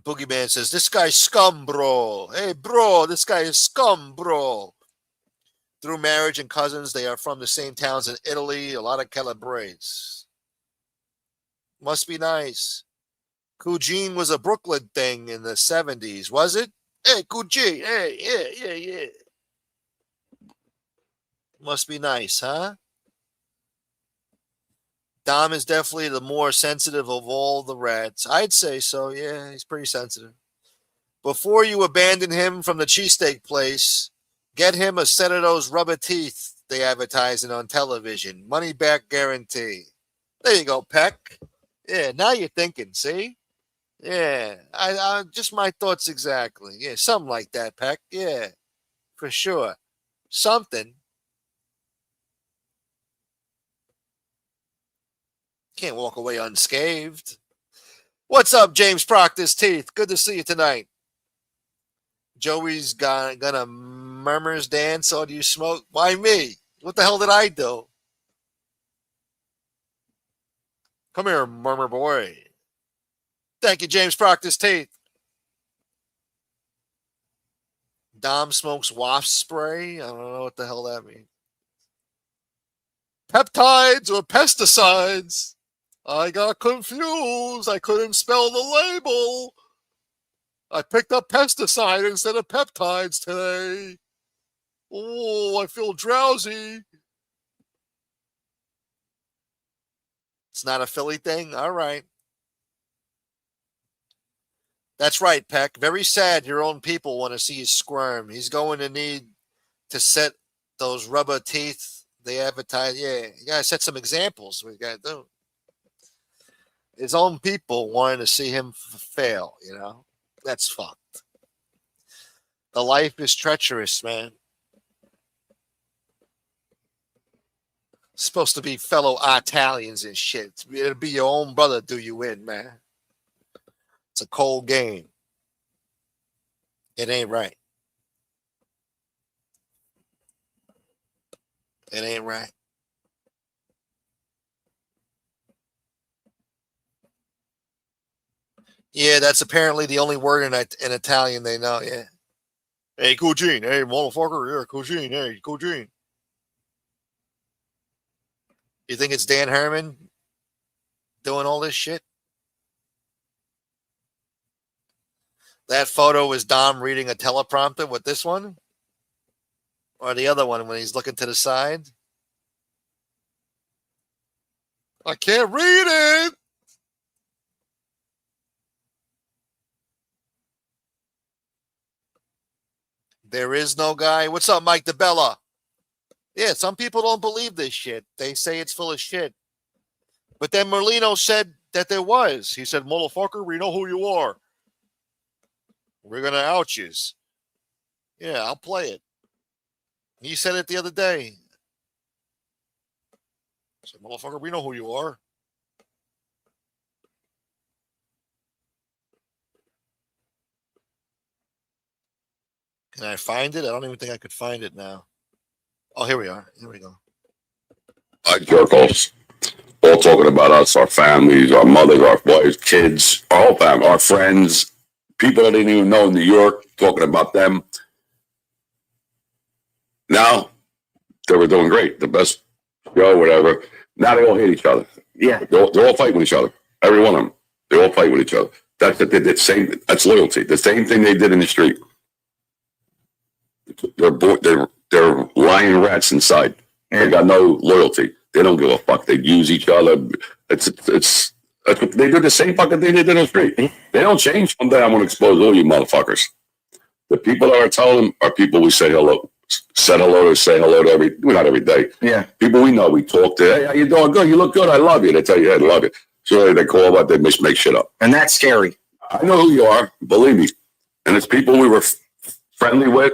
Boogeyman says, this guy's scum, bro. Hey, bro, this guy is scum, bro. Through marriage and cousins, they are from the same towns in Italy. A lot of Calabres. Must be nice. Cugine was a Brooklyn thing in the 70s, was it? Hey, Cugine. Hey, yeah. Must be nice, huh? Dom is definitely the more sensitive of all the rats. I'd say so, yeah. He's pretty sensitive. Before you abandon him from the cheesesteak place, get him a set of those rubber teeth they advertising on television. Money back guarantee. There you go, Peck. Yeah, now you're thinking, see? Yeah, I just my thoughts exactly. Yeah, something like that, Peck. Yeah, for sure. Something. Can't walk away unscathed. What's up, James Proctor's teeth? Good to see you tonight. Joey's gonna murmurs dance. Or do you smoke? Why me? What the hell did I do? Come here, murmur boy. Thank you, James Proctor's teeth. Dom smokes wasp spray. I don't know what the hell that means. Peptides or pesticides? I got confused. I couldn't spell the label. I picked up pesticide instead of peptides today. Oh, I feel drowsy. It's not a Philly thing? All right. That's right, Peck. Very sad your own people want to see you squirm. He's going to need to set those rubber teeth they advertise. Yeah, you got to set some examples. We got to do. His own people wanting to see him fail, you know? That's fucked. The life is treacherous, man. It's supposed to be fellow Italians and shit. It'll be your own brother do you in, man. It's a cold game. It ain't right. It ain't right. Yeah, that's apparently the only word in Italian they know, yeah. Hey, Cugine. Hey, motherfucker. Yeah, Cugine. Hey, Cugine. You think it's Dan Herman doing all this shit? That photo is Dom reading a teleprompter with this one? Or the other one when he's looking to the side? I can't read it! There is no guy. What's up, Mike DeBella? Yeah, some people don't believe this shit. They say it's full of shit. But then Merlino said that there was. He said, motherfucker, we know who you are. We're going to out yous. Yeah, I'll play it. He said it the other day. He said, motherfucker, we know who you are. Can I find it? I don't even think I could find it now. Oh, here we are. Here we go. Jerk-offs. All talking about us, our families, our mothers, our wives, kids, our whole family, our friends, people that I didn't even know in New York, talking about them. Now, they were doing great, the best show, whatever. Now they all hate each other. Yeah. They're all fighting with each other. Every one of them. They all fight with each other. That's loyalty. The same thing they did in the street. They're lying rats inside. They got no loyalty. They don't give a fuck. They use each other. It's they do the same fucking thing they did in the street. They don't change. One day I'm gonna expose all you motherfuckers. The people that are telling them are people we say hello, say hello to not every day. Yeah. People we know, we talk to. Hey, how you doing? Good. You look good. I love you. They tell you, hey, I love you. So they call about, they make shit up. And that's scary. I know who you are. Believe me. And it's people we were friendly with,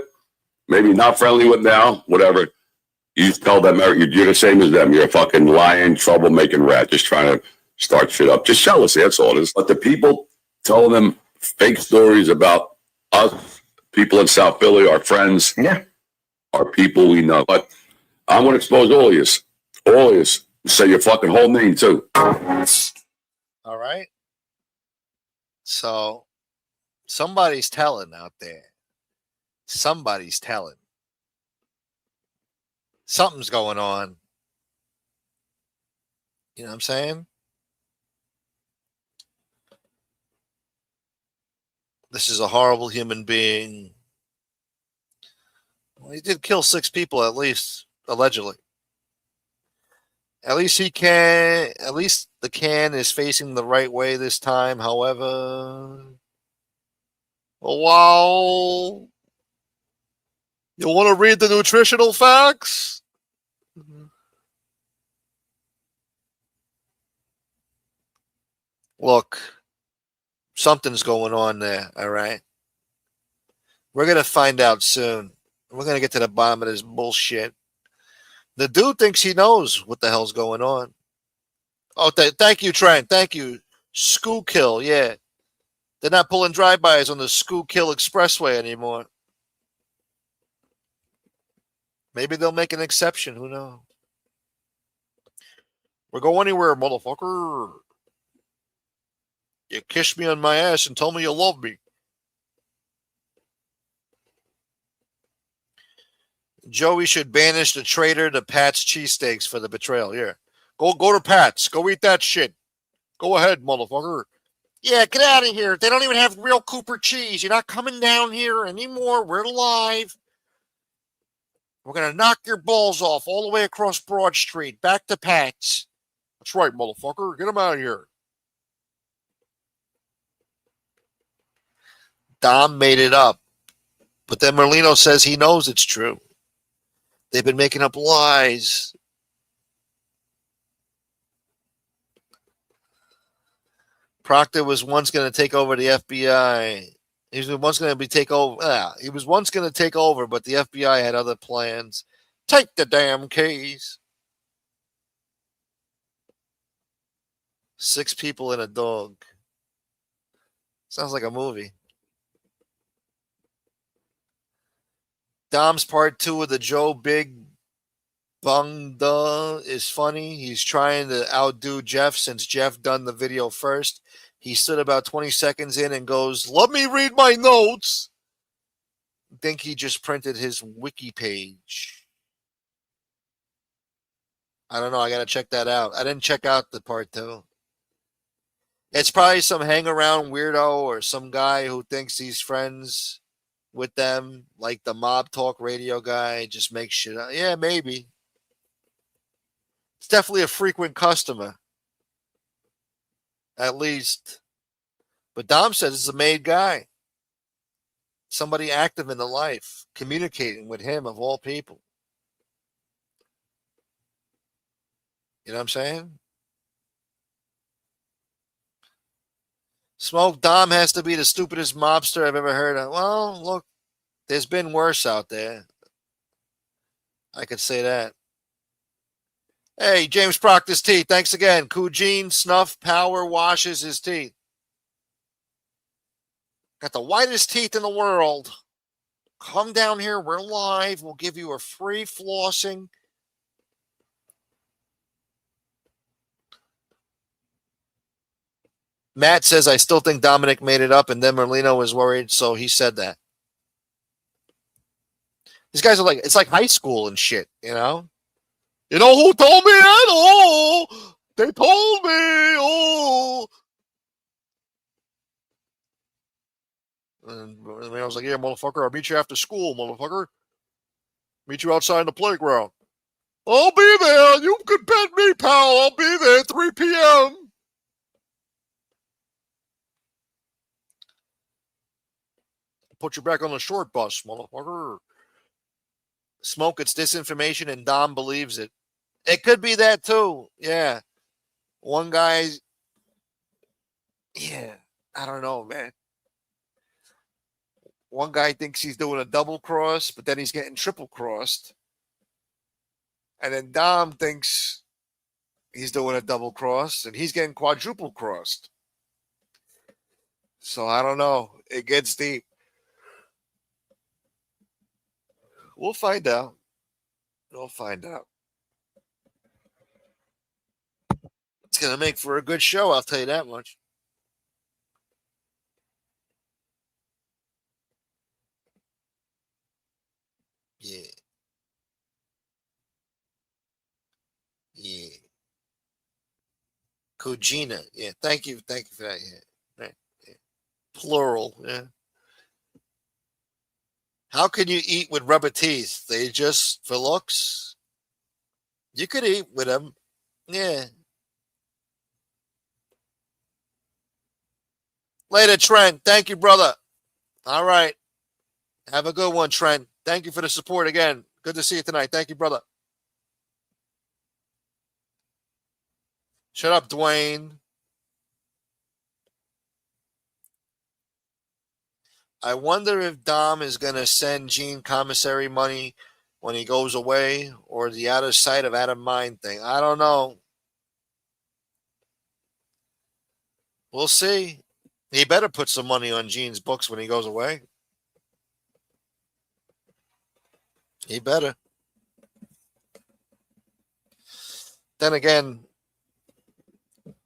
maybe not friendly with now, whatever. You tell them you're the same as them. You're a fucking lying, troublemaking rat, just trying to start shit up. Just jealousy, that's all it is. But the people telling them fake stories about us, people in South Philly, our friends, are people we know. But I'm going to expose all of you. All of you. Say your fucking whole name, too. All right. So, somebody's telling out there. Somebody's telling. Something's going on. You know what I'm saying? This is a horrible human being. Well, he did kill 6 people at least, allegedly. At least the can is facing the right way this time. However, wow. You want to read the nutritional facts? Look, something's going on there, all right? We're going to find out soon. We're going to get to the bottom of this bullshit. The dude thinks he knows what the hell's going on. Oh, thank you, Trent. Thank you. Schuylkill, yeah. They're not pulling drive-bys on the Schuylkill Expressway anymore. Maybe they'll make an exception. Who knows? We'll go anywhere, motherfucker. You kiss me on my ass and tell me you love me. Joey should banish the traitor to Pat's cheesesteaks for the betrayal. Yeah. Go to Pat's. Go eat that shit. Go ahead, motherfucker. Yeah, get out of here. They don't even have real Cooper cheese. You're not coming down here anymore. We're live. We're going to knock your balls off all the way across Broad Street. Back to Pat's. That's right, motherfucker. Get them out of here. Dom made it up. But then Merlino says he knows it's true. They've been making up lies. Proctor was once going to take over the FBI. He was once going to take over, but the FBI had other plans. Take the damn keys. 6 people and a dog. Sounds like a movie. Dom's part 2 of the Joe Big Bungda is funny. He's trying to outdo Jeff since Jeff done the video first. He stood about 20 seconds in and goes, "Let me read my notes." I think he just printed his wiki page. I don't know. I got to check that out. I didn't check out the part 2. It's probably some hang around weirdo or some guy who thinks he's friends with them, like the Mob Talk radio guy, just makes shit up. Yeah, maybe. It's definitely a frequent customer. At least. But Dom says it's a made guy. Somebody active in the life, communicating with him of all people. You know what I'm saying? Smoke, Dom has to be the stupidest mobster I've ever heard of. Well, look, there's been worse out there. I could say that. Hey, James Proctor's teeth. Thanks again. Kujin Snuff Power washes his teeth. Got the whitest teeth in the world. Come down here. We're live. We'll give you a free flossing. Matt says, I still think Dominic made it up, and then Merlino was worried, so he said that. These guys are like, it's like high school and shit, you know? You know who told me that? Oh, they told me. Oh. And I was like, yeah, motherfucker, I'll meet you after school, motherfucker. Meet you outside in the playground. I'll be there. You can bet me, pal. I'll be there at 3 p.m. Put you back on the short bus, motherfucker. Smoke, it's disinformation, and Dom believes it. It could be that, too. Yeah. One guy, yeah, I don't know, man. One guy thinks he's doing a double cross, but then he's getting triple crossed. And then Dom thinks he's doing a double cross, and he's getting quadruple crossed. So I don't know. It gets deep. We'll find out. We'll find out. It's going to make for a good show, I'll tell you that much. Yeah. Yeah. Kojina. Yeah. Thank you. Thank you for that. Yeah. Right. Yeah. Plural. Yeah. How can you eat with rubber teeth? They just for looks? You could eat with them. Yeah. Later, Trent. Thank you, brother. All right. Have a good one, Trent. Thank you for the support again. Good to see you tonight. Thank you, brother. Shut up, Dwayne. I wonder if Dom is going to send Gene commissary money when he goes away, or the out of sight of out of mind thing. I don't know. We'll see. He better put some money on Gene's books when he goes away. He better. Then again,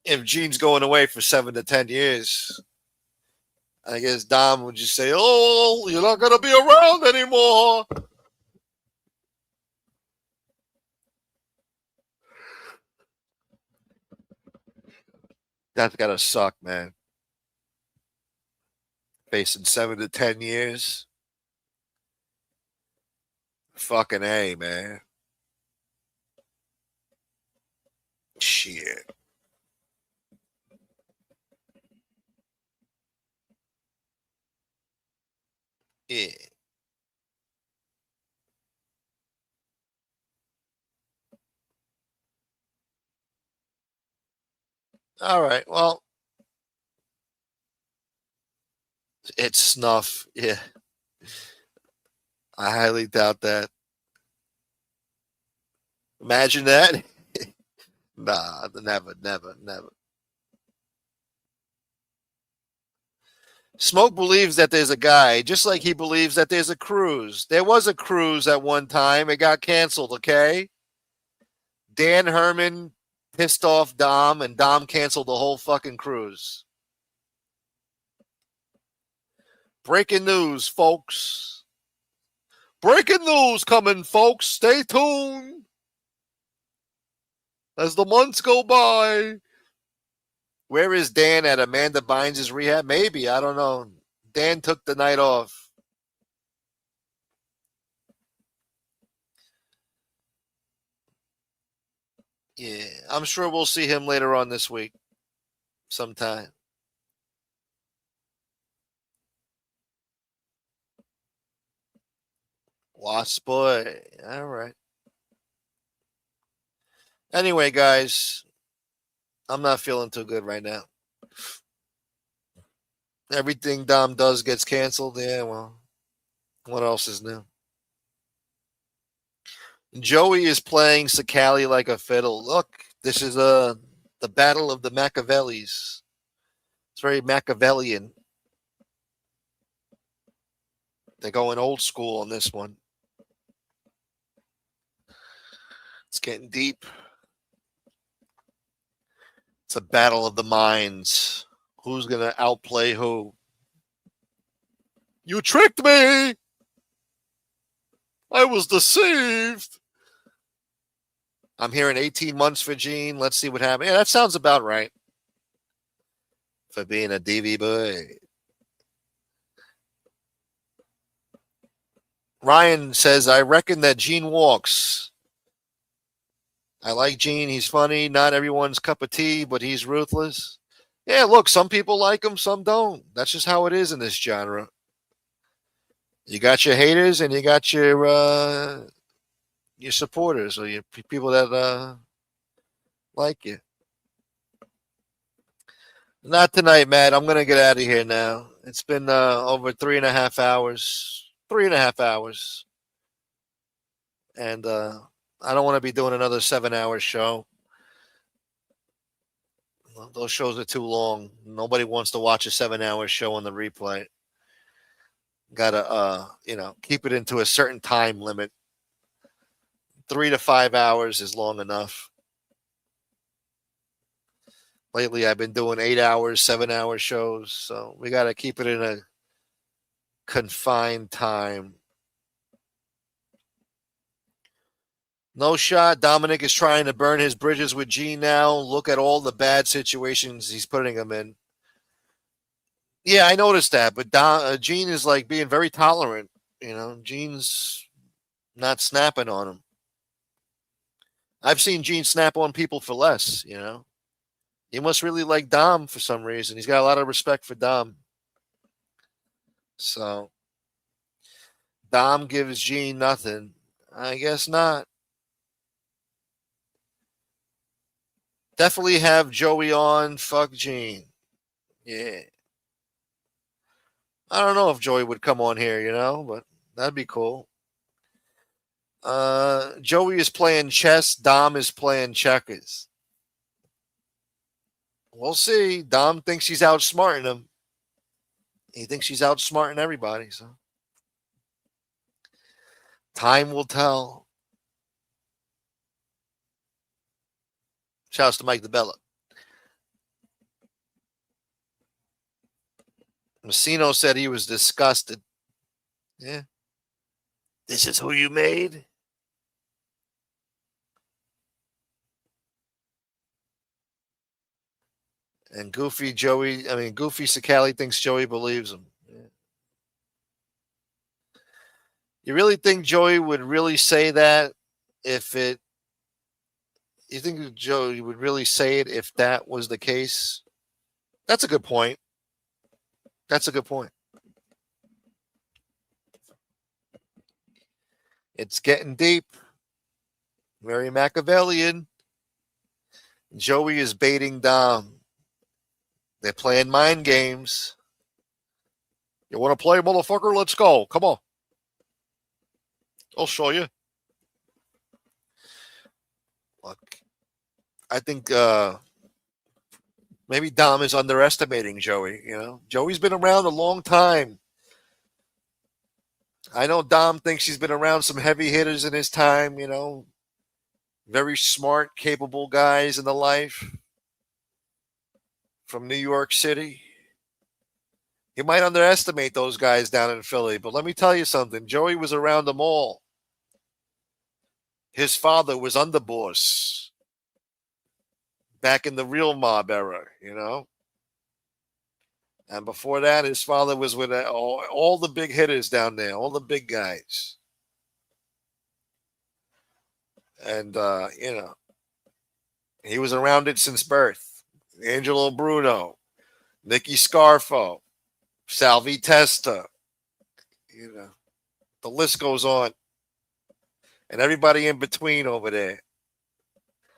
if Gene's going away for 7 to 10 years, I guess Dom would just say, oh, you're not going to be around anymore. That's got to suck, man. Facing 7 to 10 years. Fucking A, man. Shit. Yeah. All right. Well, it's snuff. Yeah. I highly doubt that. Imagine that. Nah, never. Smoke believes that there's a guy, just like he believes that there's a cruise. There was a cruise at one time. It got canceled, okay? Dan Herman pissed off Dom, and Dom canceled the whole fucking cruise. Breaking news, folks. Breaking news coming, folks. Stay tuned. As the months go by. Where is Dan at Amanda Bynes' rehab? Maybe. I don't know. Dan took the night off. Yeah, I'm sure we'll see him later on this week. Sometime. Wasp boy. All right. Anyway, guys, I'm not feeling too good right now. Everything Dom does gets canceled. Yeah, well, what else is new? Joey is playing Sakali like a fiddle. Look, this is the battle of the Machiavellis. It's very Machiavellian. They're going old school on this one. It's getting deep. It's a battle of the minds. Who's going to outplay who? You tricked me! I was deceived! I'm hearing 18 months for Gene. Let's see what happens. Yeah, that sounds about right. For being a DV boy. Ryan says, I reckon that Gene walks. I like Gene. He's funny. Not everyone's cup of tea, but he's ruthless. Yeah, look, some people like him, some don't. That's just how it is in this genre. You got your haters and you got your supporters or your people that like you. Not tonight, Matt. I'm going to get out of here now. It's been over 3.5 hours. 3.5 hours. And I don't want to be doing another 7-hour show. Those shows are too long. Nobody wants to watch a 7-hour show on the replay. Gotta, keep it into a certain time limit. 3 to 5 hours is long enough. Lately, I've been doing 8 hours, 7-hour shows. So we got to keep it in a confined time. No shot. Dominic is trying to burn his bridges with Gene now. Look at all the bad situations he's putting him in. Yeah, I noticed that. But Gene is like being very tolerant. Gene's not snapping on him. I've seen Gene snap on people for less, He must really like Dom for some reason. He's got a lot of respect for Dom. So, Dom gives Gene nothing. I guess not. Definitely have Joey on. Fuck Gene. Yeah. I don't know if Joey would come on here, but that'd be cool. Joey is playing chess. Dom is playing checkers. We'll see. Dom thinks he's outsmarting him. He thinks he's outsmarting everybody. So time will tell. Shouts to Mike DeBella. Messino said he was disgusted. Yeah. This is who you made? And Goofy Sakali thinks Joey believes him. Yeah. You really think Joey would really say that you think Joey would really say it if that was the case? That's a good point. It's getting deep. Very Machiavellian. Joey is baiting Dom. They're playing mind games. You want to play, motherfucker? Let's go. Come on. I'll show you. Look, I think maybe Dom is underestimating Joey. Joey's been around a long time. I know Dom thinks he's been around some heavy hitters in his time, very smart, capable guys in the life from New York City. You might underestimate those guys down in Philly, but let me tell you something. Joey was around them all. His father was underboss back in the real mob era, And before that, his father was with all the big hitters down there, all the big guys. And, he was around it since birth. Angelo Bruno, Nicky Scarfo, Salvi Testa, the list goes on. And everybody in between over there.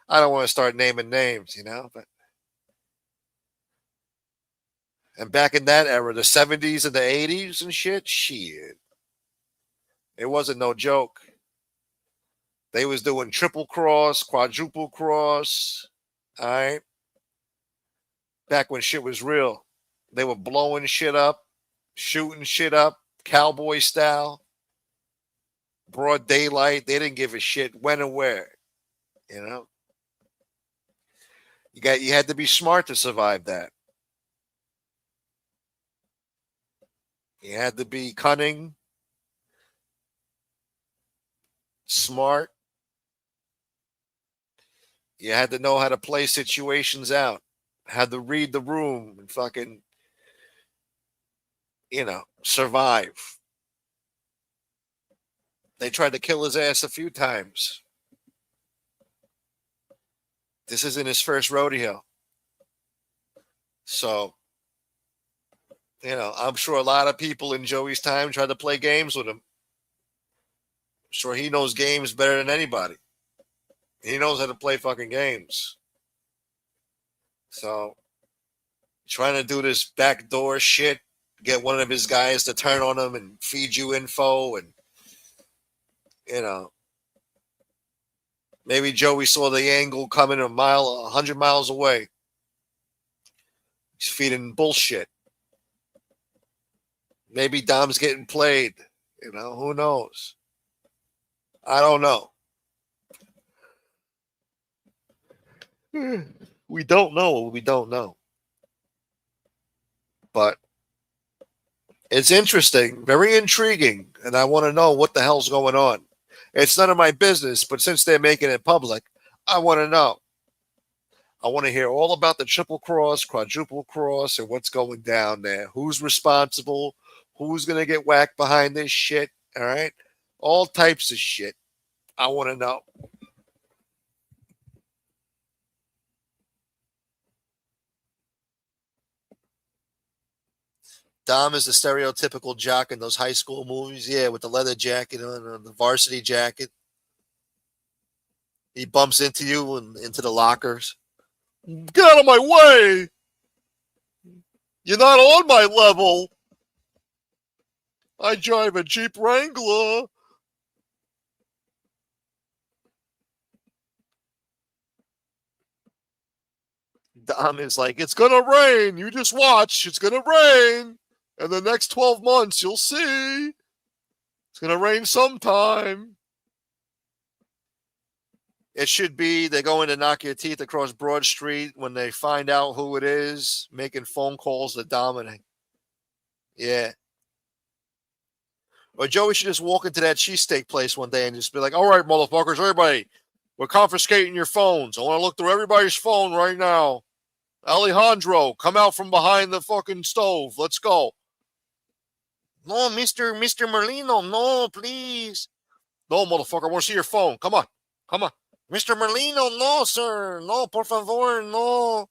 I don't want to start naming names, but. And back in that era, the 70s and the 80s and shit, it wasn't no joke. They was doing triple cross, quadruple cross, all right? Back when shit was real. They were blowing shit up, shooting shit up, cowboy style, broad daylight. They didn't give a shit when and where. You know, you had to be smart to survive that. You had to be cunning, smart. You had to know how to play situations out, had to read the room and fucking, survive. They tried to kill his ass a few times. This isn't his first rodeo. So, I'm sure a lot of people in Joey's time tried to play games with him. I'm sure he knows games better than anybody. He knows how to play fucking games. So, trying to do this backdoor shit, get one of his guys to turn on him and feed you info, and maybe Joey saw the angle coming 100 miles away. He's feeding bullshit. Maybe Dom's getting played. Who knows? I don't know. We don't know what we don't know. But it's interesting, very intriguing, and I want to know what the hell's going on. It's none of my business, but since they're making it public, I want to know. I want to hear all about the triple cross, quadruple cross, and what's going down there. Who's responsible? Who's going to get whacked behind this shit? All right? All types of shit. I want to know. Dom is the stereotypical jock in those high school movies. Yeah, with the leather jacket on, the varsity jacket. He bumps into you and into the lockers. Get out of my way! You're not on my level. I drive a Jeep Wrangler. Dom is like, it's going to rain. You just watch. It's going to rain. And the next 12 months, you'll see. It's going to rain sometime. It should be they're going to knock your teeth across Broad Street when they find out who it is, making phone calls to Dominic. Yeah. Or Joey should just walk into that cheesesteak place one day and just be like, all right, motherfuckers, everybody, we're confiscating your phones. I want to look through everybody's phone right now. Alejandro, come out from behind the fucking stove. Let's go. No, Mr. Merlino, no, please. No, motherfucker, I want to see your phone. Come on. Mr. Merlino, no, sir. No, por favor, no.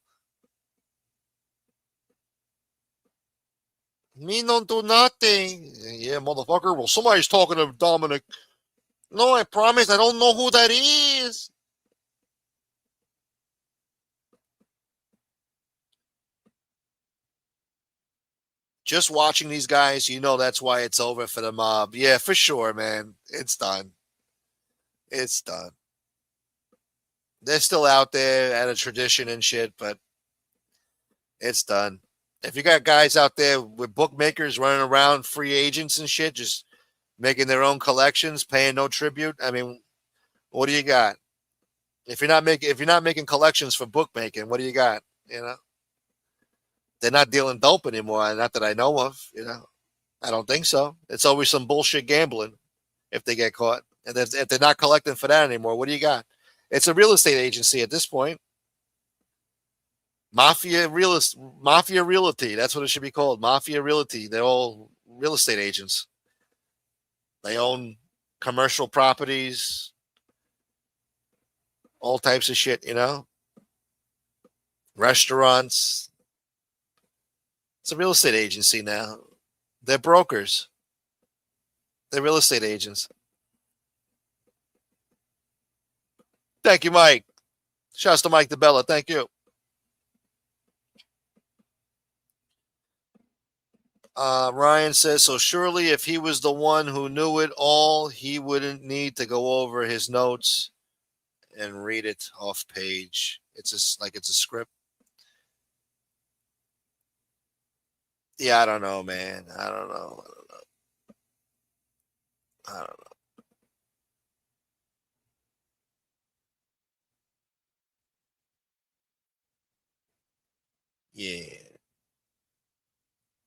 Me no do nothing. Yeah, motherfucker. Well, somebody's talking to Dominic. No, I promise I don't know who that is. Just watching these guys, that's why it's over for the mob. Yeah, for sure, man. It's done. It's done. They're still out there at a tradition and shit, but it's done. If you got guys out there with bookmakers running around, free agents and shit, just making their own collections, paying no tribute, I mean, what do you got? If you're not making collections for bookmaking, what do you got? They're not dealing dope anymore, not that I know of. I don't think so. It's always some bullshit gambling if they get caught. And if they're not collecting for that anymore, what do you got? It's a real estate agency at this point. Mafia Realty. That's what it should be called. Mafia Realty. They're all real estate agents. They own commercial properties, all types of shit, restaurants. It's a real estate agency now. They're brokers. They're real estate agents. Thank you, Mike. Shouts to Mike DeBella. Thank you. Ryan says, so surely if he was the one who knew it all, he wouldn't need to go over his notes and read it off page. It's a script. Yeah, I don't know, man. I don't know. I don't know. Yeah.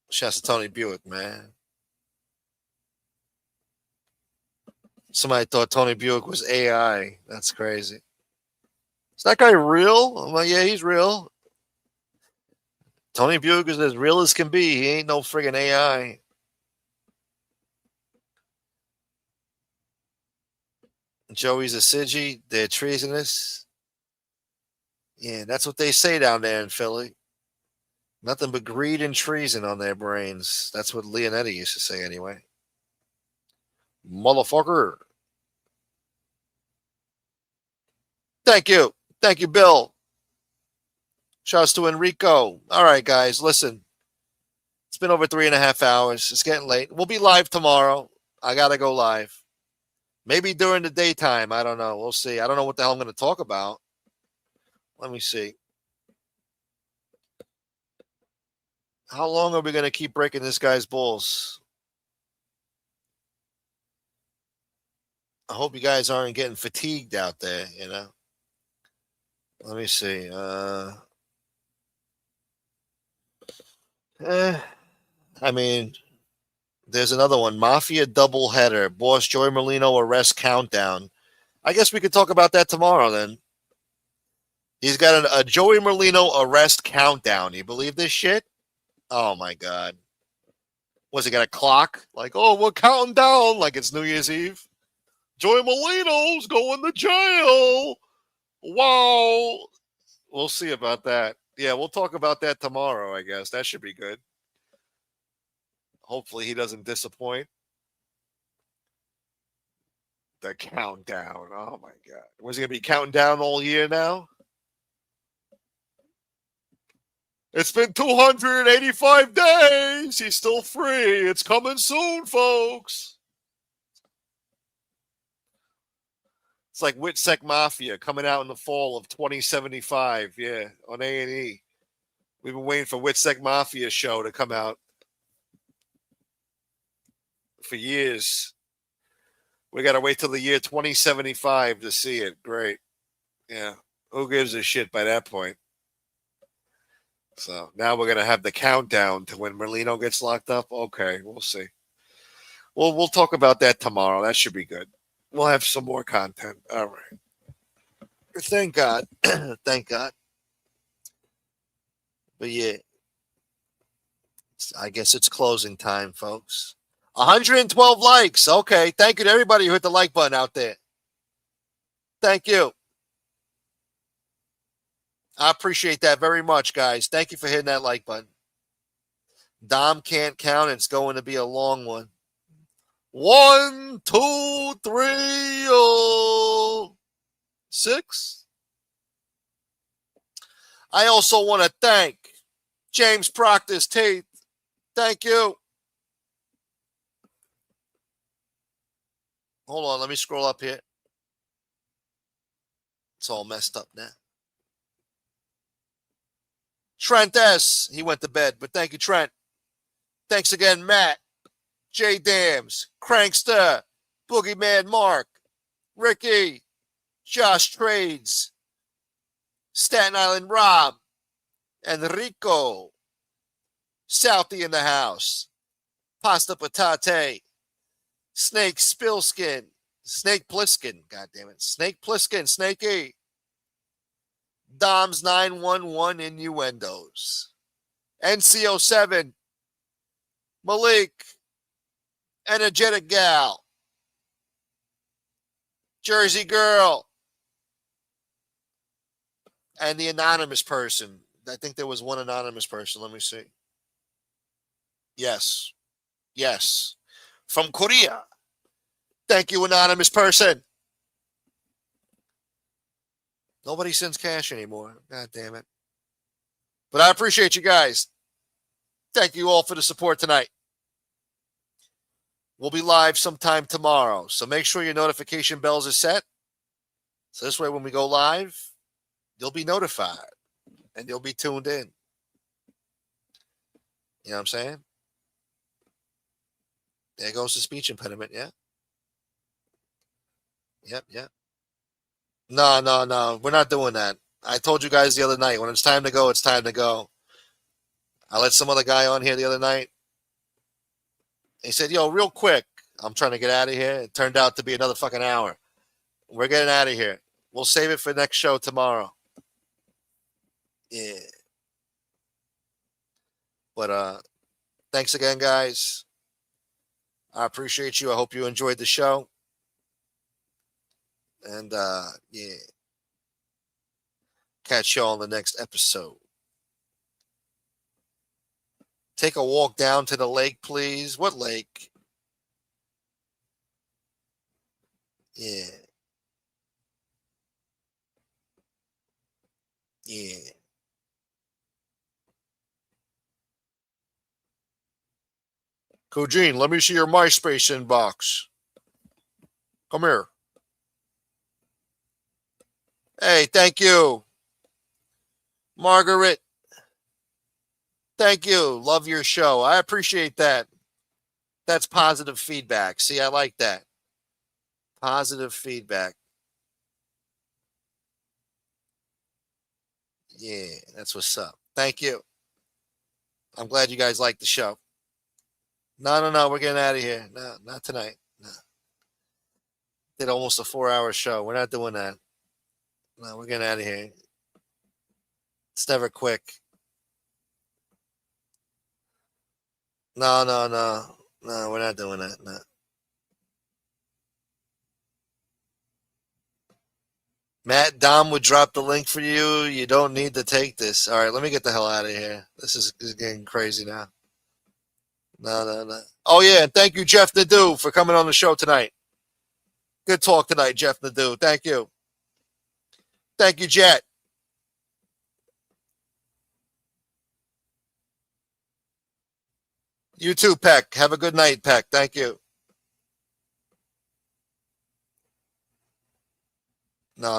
Shouts to Tony Buick, man. Somebody thought Tony Buick was AI. That's crazy. Is that guy real? I'm like, yeah, he's real. Tony Buick is as real as can be. He ain't no friggin' AI. Joey's a Sigi. They're treasonous. Yeah, that's what they say down there in Philly. Nothing but greed and treason on their brains. That's what Leonetti used to say anyway. Motherfucker. Thank you. Thank you, Bill. Shouts to Enrico. All right, guys, listen. It's been over 3.5 hours. It's getting late. We'll be live tomorrow. I got to go live. Maybe during the daytime. I don't know. We'll see. I don't know what the hell I'm going to talk about. Let me see. How long are we going to keep breaking this guy's balls? I hope you guys aren't getting fatigued out there, you know. Let me see. I mean, there's another one. Mafia doubleheader. Boss Joey Merlino arrest countdown. I guess we could talk about that tomorrow then. He's got a Joey Merlino arrest countdown. You believe this shit? Oh, my God. Was he got a clock? Like, oh, we're counting down like it's New Year's Eve. Joey Merlino's going to jail. Wow. We'll see about that. Yeah, we'll talk about that tomorrow, I guess. That should be good. Hopefully he doesn't disappoint. The countdown. Oh, my God. Was he going to be counting down all year now? It's been 285 days. He's still free. It's coming soon, folks. It's like Whitsec Mafia coming out in the fall of 2075. Yeah, on A&E. We've been waiting for Whitsec Mafia show to come out for years. We got to wait till the year 2075 to see it. Great. Yeah. Who gives a shit by that point? So now we're going to have the countdown to when Merlino gets locked up. Okay, we'll see. We'll talk about that tomorrow. That should be good. We'll have some more content. All right. Thank God. Thank God. But yeah, I guess it's closing time, folks. 112 likes. Okay. Thank you to everybody who hit the like button out there. Thank you. I appreciate that very much, guys. Thank you for hitting that like button. Dom can't count. It's going to be a long one. 1, 2, 3, 6. I also want to thank James Proctor's Tate. Thank you. Hold on. Let me scroll up here. It's all messed up now. Trent S. He went to bed, but thank you, Trent. Thanks again, Matt, J. Dams, Crankster, Boogeyman Mark, Ricky, Josh Trades, Staten Island Rob, Enrico, Southie in the house, Pasta Patate, Snake Spillskin, Snake Pliskin, goddammit, Snake Pliskin, Snakey, Dom's 911 innuendos, NCO7, Malik, Energetic Gal, Jersey Girl, and the anonymous person. I think there was one anonymous person. Let me see. Yes. Yes. From Korea. Thank you, anonymous person. Nobody sends cash anymore. God damn it. But I appreciate you guys. Thank you all for the support tonight. We'll be live sometime tomorrow. So make sure your notification bells are set. So this way when we go live, you'll be notified and you'll be tuned in. You know what I'm saying? There goes the speech impediment, yeah? Yep. No. We're not doing that. I told you guys the other night, when it's time to go, it's time to go. I let some other guy on here the other night. He said, yo, real quick, I'm trying to get out of here. It turned out to be another fucking hour. We're getting out of here. We'll save it for next show tomorrow. Yeah. But thanks again, guys. I appreciate you. I hope you enjoyed the show. And yeah. Catch y'all on the next episode. Take a walk down to the lake, please. What lake? Yeah. Yeah. Kojin, let me see your MySpace inbox. Come here. Hey, thank you. Margaret, thank you. Love your show. I appreciate that. That's positive feedback. See, I like that. Positive feedback. Yeah, that's what's up. Thank you. I'm glad you guys like the show. No. We're getting out of here. No, not tonight. No. Did almost a 4-hour show. We're not doing that. No, we're getting out of here. It's never quick. No. No, we're not doing that. No. Matt Dom would drop the link for you. You don't need to take this. All right, let me get the hell out of here. This is getting crazy now. No. Oh, yeah, and thank you, Jeff Nadu, for coming on the show tonight. Good talk tonight, Jeff Nadu. Thank you. Thank you, Jet. You too, Peck. Have a good night, Peck. Thank you. No.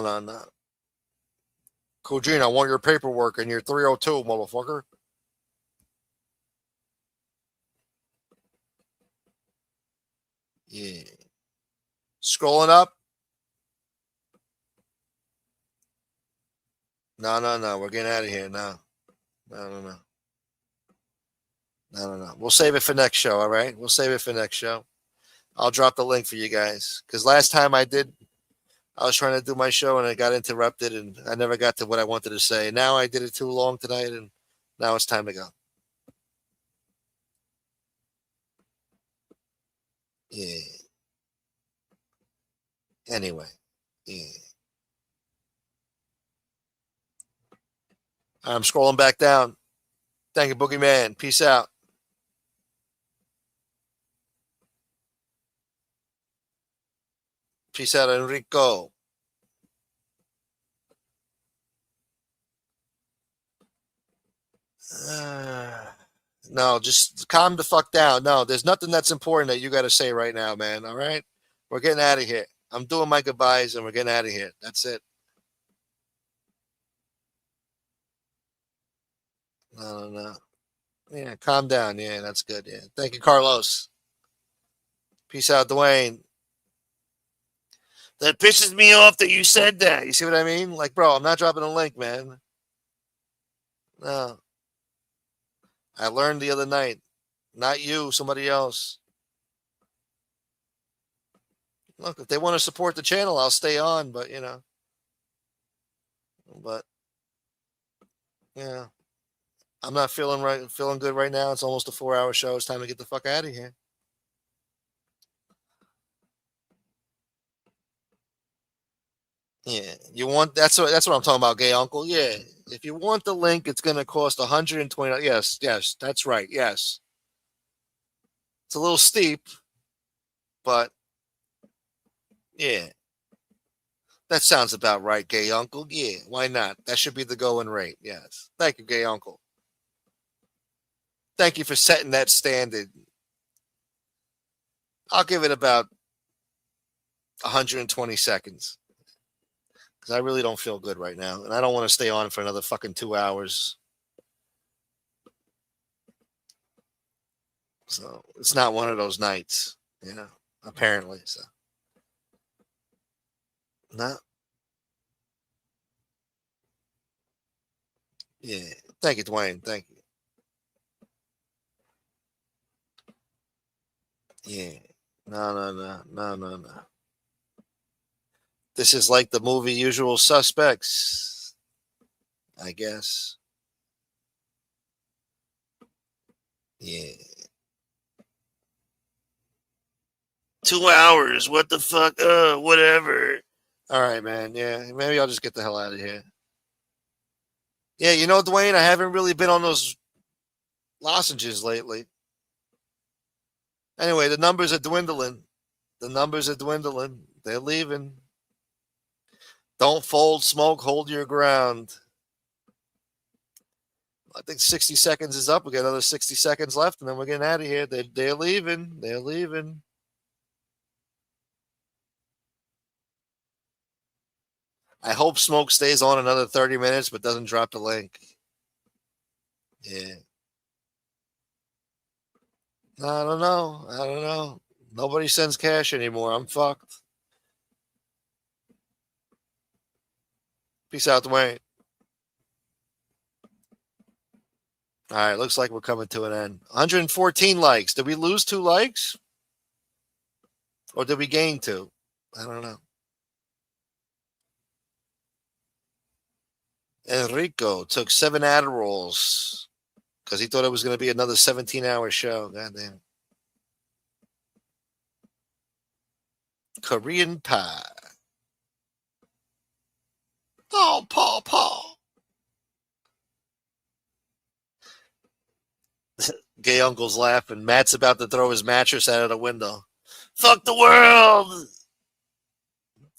Kojin, I want your paperwork and your 302, motherfucker. Yeah. Scrolling up. No. We're getting out of here now. No. We'll save it for next show, all right? We'll save it for next show. I'll drop the link for you guys. Because last time I was trying to do my show and I got interrupted and I never got to what I wanted to say. Now I did it too long tonight and now it's time to go. Yeah. Anyway. Yeah. I'm scrolling back down. Thank you, Boogeyman. Peace out. Peace out, Enrico. No, just calm the fuck down. No, there's nothing that's important that you got to say right now, man. All right? We're getting out of here. I'm doing my goodbyes and we're getting out of here. That's it. No. Yeah, calm down. Yeah, that's good. Yeah. Thank you, Carlos. Peace out, Dwayne. That pisses me off that you said that. You see what I mean? Like, bro, I'm not dropping a link, man. No. I learned the other night. Not you, somebody else. Look, if they want to support the channel, I'll stay on, but, you know. But, yeah. I'm not feeling good right now. It's almost a 4-hour show. It's time to get the fuck out of here. Yeah, that's what I'm talking about, gay uncle. Yeah, if you want the link, it's going to cost $120. Yes, that's right. Yes, it's a little steep, but yeah, that sounds about right, gay uncle. Yeah, why not? That should be the going rate. Yes, thank you, gay uncle. Thank you for setting that standard. I'll give it about 120 seconds. Because I really don't feel good right now. And I don't want to stay on for another fucking 2 hours. So it's not one of those nights, you know, apparently. So No. Yeah. Thank you, Dwayne. Thank you. Yeah. No. This is like the movie Usual Suspects, I guess. Yeah. 2 hours. What the fuck? Whatever. All right, man. Yeah, maybe I'll just get the hell out of here. Yeah, you know, Dwayne, I haven't really been on those lozenges lately. Anyway, the numbers are dwindling. They're leaving. Don't fold, smoke, hold your ground. I think 60 seconds is up. We got another 60 seconds left, and then we're getting out of here. They're leaving. They're leaving. I hope Smoke stays on another 30 minutes, but doesn't drop the link. Yeah. I don't know. Nobody sends cash anymore. I'm fucked. Peace out, Dwayne. All right, looks like we're coming to an end. 114 likes. Did we lose 2 likes? Or did we gain 2? I don't know. Enrico took 7 Adderalls because he thought it was going to be another 17-hour show. Goddamn. Korean pie. Oh, Paul. Gay uncle's laughing. Matt's about to throw his mattress out of the window. Fuck the world.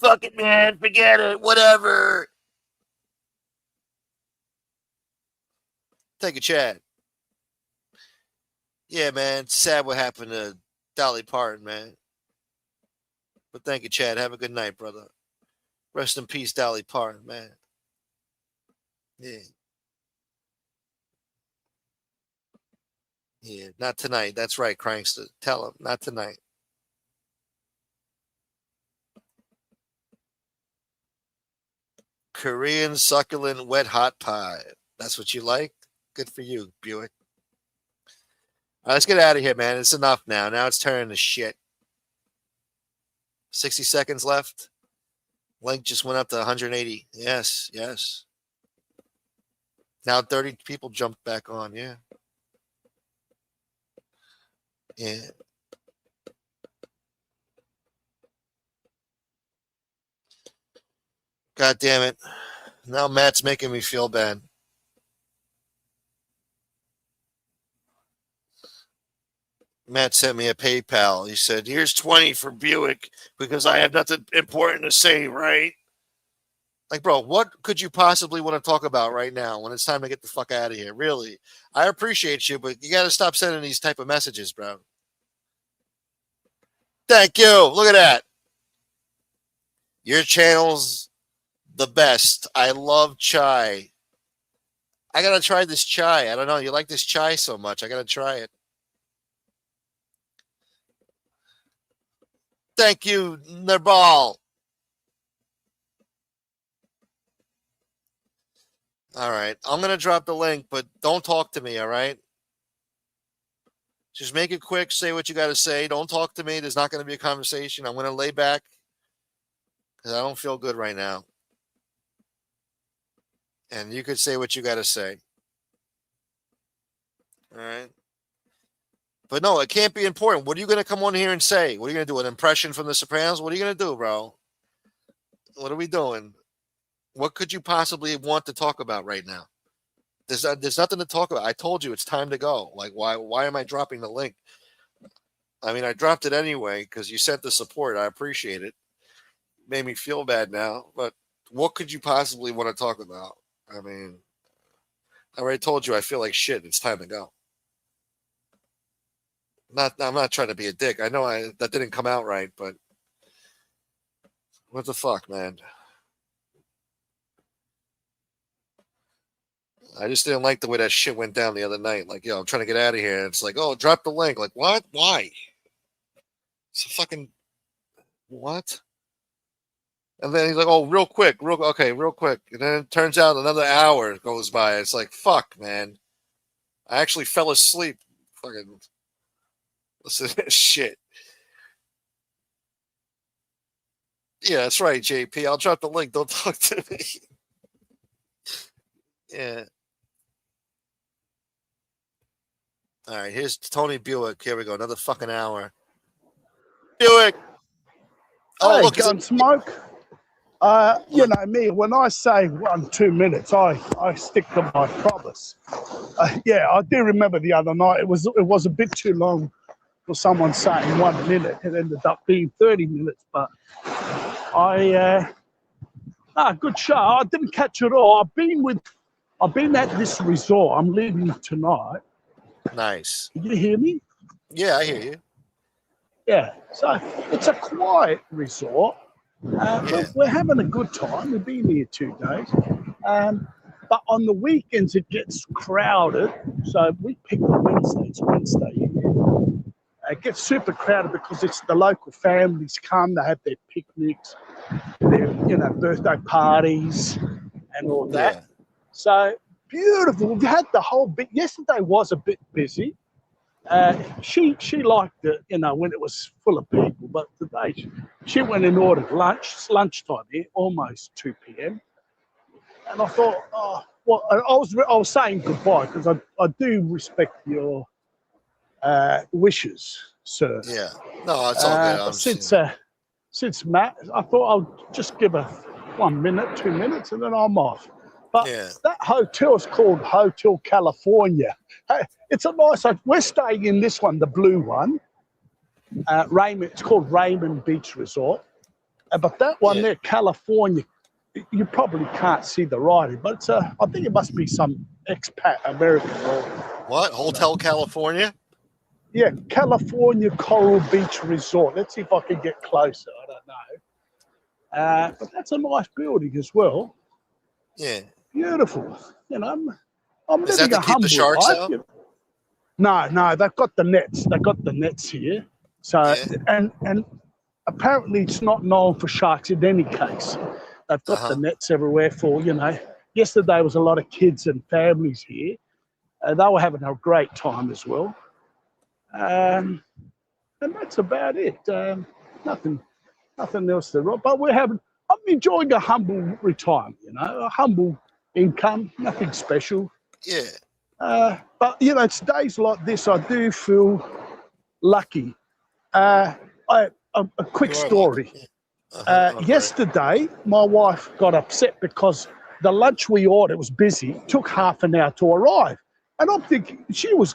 Fuck it, man. Forget it. Whatever. Take a chat. Yeah, man. It's sad what happened to Dolly Parton, man. But thank you, Chad. Have a good night, brother. Rest in peace, Dolly Parton, man. Yeah. Yeah, not tonight. That's right, Crankster. Tell him, not tonight. Korean succulent wet hot pie. That's what you like? Good for you, Buick. All right, let's get out of here, man. It's enough now. Now it's turning to shit. 60 seconds left. Link just went up to 180. Yes. Now 30 people jumped back on. Yeah. God damn it. Now Matt's making me feel bad. Matt sent me a PayPal. He said, here's 20 for Buick because I have nothing important to say, right? Like, bro, what could you possibly want to talk about right now when it's time to get the fuck out of here? Really? I appreciate you, but you got to stop sending these type of messages, bro. Thank you. Look at that. Your channel's the best. I love chai. I got to try this chai. I don't know. You like this chai so much. I got to try it. Thank you, Narbal. All right. I'm going to drop the link, but don't talk to me, all right? Just make it quick. Say what you got to say. Don't talk to me. There's not going to be a conversation. I'm going to lay back because I don't feel good right now. And you could say what you got to say. All right? But no, it can't be important. What are you going to come on here and say? What are you going to do? An impression from The Sopranos? What are you going to do, bro? What are we doing? What could you possibly want to talk about right now? There's nothing to talk about. I told you it's time to go. Like, why am I dropping the link? I mean, I dropped it anyway because you sent the support. I appreciate it. Made me feel bad now. But what could you possibly want to talk about? I mean, I already told you I feel like shit. It's time to go. I'm not trying to be a dick. I know that didn't come out right, but what the fuck, man? I just didn't like the way that shit went down the other night. Like, I'm trying to get out of here. And it's like, oh, drop the link. Like, what? Why? It's a fucking what? And then he's like, "Oh, real quick. And then it turns out another hour goes by. It's like, fuck, man. I actually fell asleep. Fucking listen to this shit. Yeah, that's right, JP. I'll drop the link. Don't talk to me. Yeah. All right, here's Tony Buick. Here we go. Another fucking hour. Buick. Oh, Hey, look. Gunsmoke. You know me, when I say 1-2 minutes, I stick to my promise. Yeah, I do remember the other night. It was a bit too long for someone saying 1 minute. It ended up being 30 minutes. But good show. I didn't catch it all. I've been at this resort. I'm leaving tonight. Nice. Can you hear me? Yeah, I hear you. Yeah. So it's a quiet resort. We're having a good time. We've been here 2 days. But on the weekends, it gets crowded. So we picked a Wednesday. It's Wednesday here. It gets super crowded because it's the local families come. They have their picnics, their birthday parties, and all that. Yeah. So beautiful. We've had the whole bit. Yesterday was a bit busy. She liked it, when it was full of people. But today she went and ordered lunch. It's lunchtime here, almost 2 p.m. And I thought, I was saying goodbye because I do respect your wishes, sir. Yeah. No, it's all good. Since Matt, I thought I'll just give her 1 minute, 2 minutes, and then I'm off. But that hotel is called Hotel California. Hey, it's a nice. We're staying in this one, the blue one. Raymond. It's called Raymond Beach Resort. But that one there, California, you probably can't see the writing, but it's I think it must be some expat American. What? Hotel California? Yeah, California Coral Beach Resort. Let's see if I can get closer. I don't know. But that's a nice building as well. Yeah. Beautiful. I'm Is that living to a keep humble the sharks life. out? No, they've got the nets. They've got the nets here. So and apparently it's not known for sharks in any case. They've got the nets everywhere for, Yesterday was a lot of kids and families here. They were having a great time as well. And that's about it. Nothing else to write. But I'm enjoying a humble retirement, a humble income, nothing special. Yeah. But it's days like this I do feel lucky. A quick story. Yesterday, my wife got upset because the lunch we ordered was busy. It took half an hour to arrive. And I'm thinking, she was,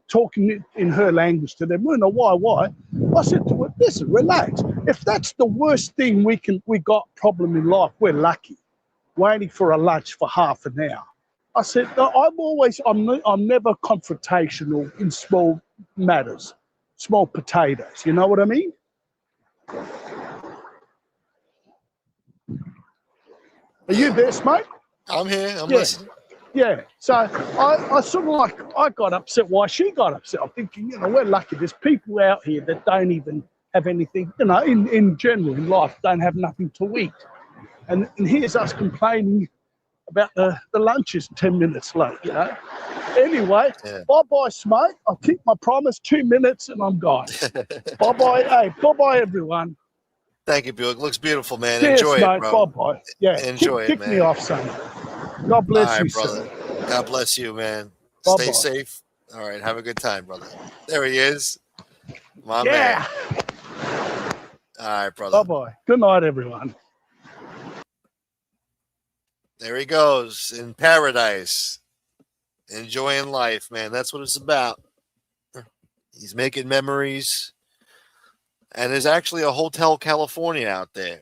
talking in her language to them. Why? I said to her, listen, relax. If that's the worst thing we got problem in life, we're lucky. Waiting for a lunch for half an hour. I said, no, I'm never confrontational in small matters, small potatoes. You know what I mean? Are you there, Smoke? I'm here. I'm listening. Yeah. So I sort of I got upset why she got upset. I'm thinking, we're lucky. There's people out here that don't even have anything, in general in life, don't have nothing to eat. And here's us complaining about the lunches 10 minutes late, Anyway, bye-bye, Smoke. I'll keep my promise, 2 minutes, and I'm gone. Bye-bye. Hey, bye-bye, everyone. Thank you, Buick. Looks beautiful, man. Cheers, Enjoy mate. it, bro. Bye-bye. Yeah, Enjoy kick it, man. me off, son. God bless you, brother. sir. God bless you, man. Bye-bye. Stay safe. All right. Have a good time, brother. There he is. My man. All right, brother. Bye-bye. Good night, everyone. There he goes in paradise, enjoying life, man. That's what it's about. He's making memories. And there's actually a Hotel California out there.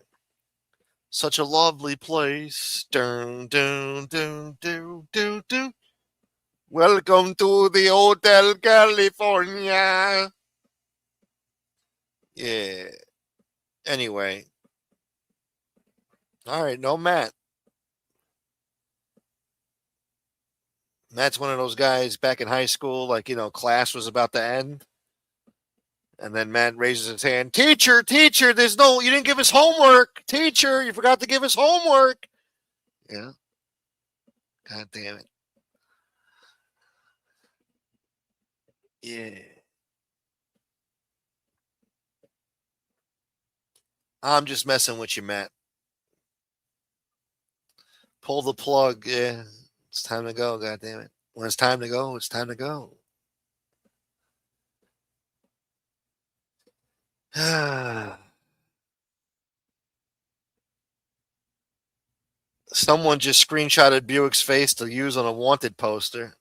Such a lovely place. Dun, dun, dun, dun, dun, dun. Welcome to the Hotel California. Yeah. Anyway. All right, no Matt. Matt's one of those guys back in high school, class was about to end. And then Matt raises his hand. Teacher, you didn't give us homework. Teacher, you forgot to give us homework. Yeah. God damn it. Yeah. I'm just messing with you, Matt. Pull the plug. Yeah. It's time to go. God damn it. When it's time to go, it's time to go. Someone just screenshotted Buick's face to use on a wanted poster.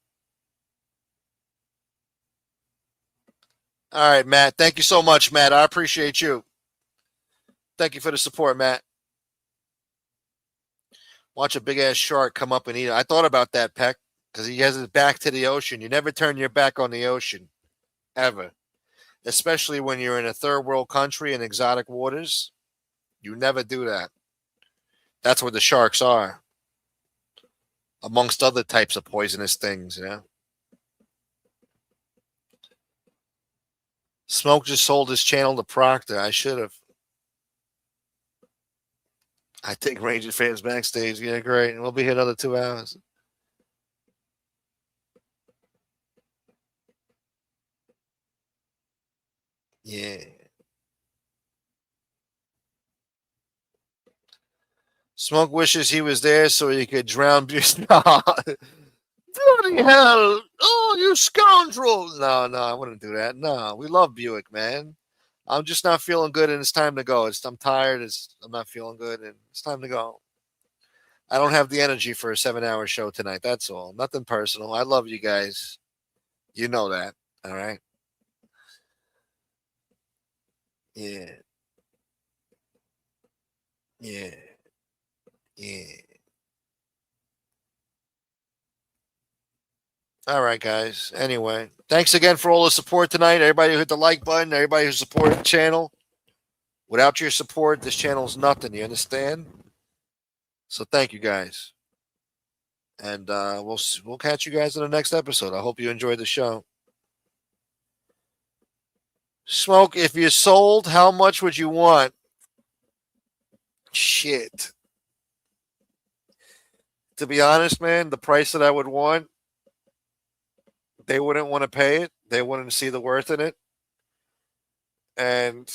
All right, Matt. Thank you so much, Matt. I appreciate you. Thank you for the support, Matt. Watch a big-ass shark come up and eat it. I thought about that, Peck, because he has his back to the ocean. You never turn your back on the ocean, ever. Especially when you're in a third world country in exotic waters. You never do that. That's where the sharks are. Amongst other types of poisonous things, yeah. Smoke just sold his channel to Proctor. I should have. I take Ranger fans backstage. Yeah, great. We'll be here another 2 hours. Yeah. Smoke wishes he was there so he could drown. Bloody hell. Oh, you scoundrel. No, I wouldn't do that. No, we love Buick, man. I'm just not feeling good, and it's time to go. I'm tired. I'm not feeling good, and it's time to go. I don't have the energy for a 7-hour show tonight. That's all. Nothing personal. I love you guys. You know that. All right? Yeah. Yeah. Yeah. All right, guys. Anyway, thanks again for all the support tonight. Everybody who hit the like button, everybody who supported the channel. Without your support, this channel's nothing. You understand? So thank you, guys. And we'll catch you guys in the next episode. I hope you enjoyed the show. Smoke, if you sold, how much would you want? Shit. To be honest, man, the price that I would want, they wouldn't want to pay it. They wouldn't see the worth in it. And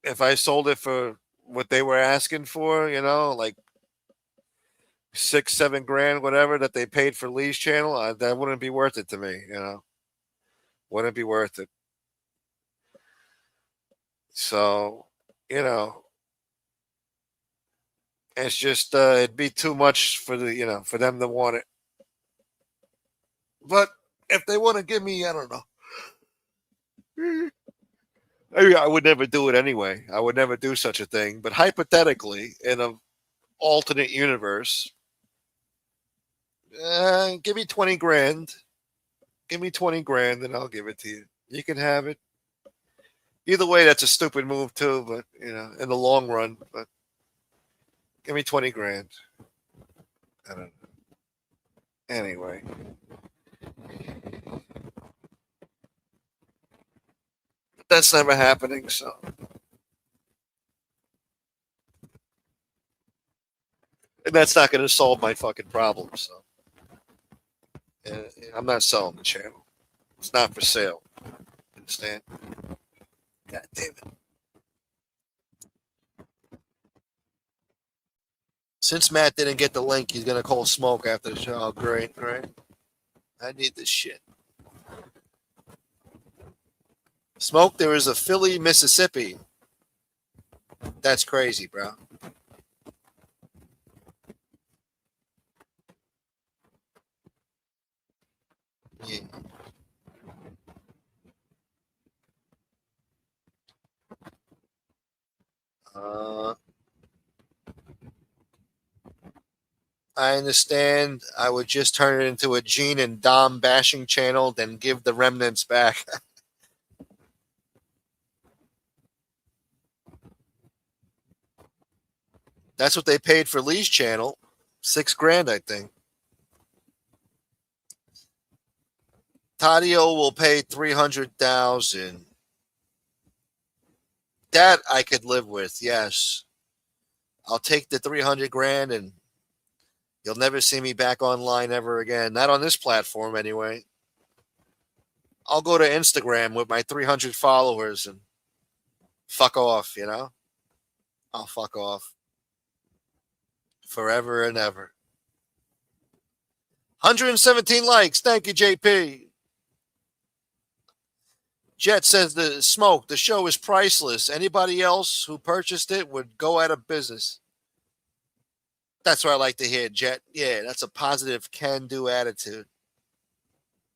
if I sold it for what they were asking for, like $6-7 grand, whatever that they paid for Lee's channel, that wouldn't be worth it to me. Wouldn't be worth it. So, it's just it'd be too much for for them to want it. But if they want to give me, I don't know. I would never do it anyway. I would never do such a thing. But hypothetically, in an alternate universe, give me 20 grand. Give me 20 grand and I'll give it to you. You can have it. Either way, that's a stupid move too, but in the long run, but give me 20 grand. I don't know. Anyway. That's never happening, so. And that's not going to solve my fucking problem, so. I'm not selling the channel. It's not for sale. Understand? God damn it. Since Matt didn't get the link, he's going to call Smoke after the show. Oh, great. I need this shit. Smoke, there is a Philly, Mississippi. That's crazy, bro. Yeah. I understand. I would just turn it into a Gene and Dom bashing channel, then give the remnants back. That's what they paid for Lee's channel. $6 grand, I think. Tadio will pay $300,000 That I could live with. Yes. I'll take the 300 grand and you'll never see me back online ever again. Not on this platform anyway. I'll go to Instagram with my 300 followers and fuck off, you know? I'll fuck off. Forever and ever. 117 likes. Thank you, JP. Jet says the smoke, the show is priceless. Anybody else who purchased it would go out of business. That's what I like to hear, Jet. Yeah, that's a positive can-do attitude.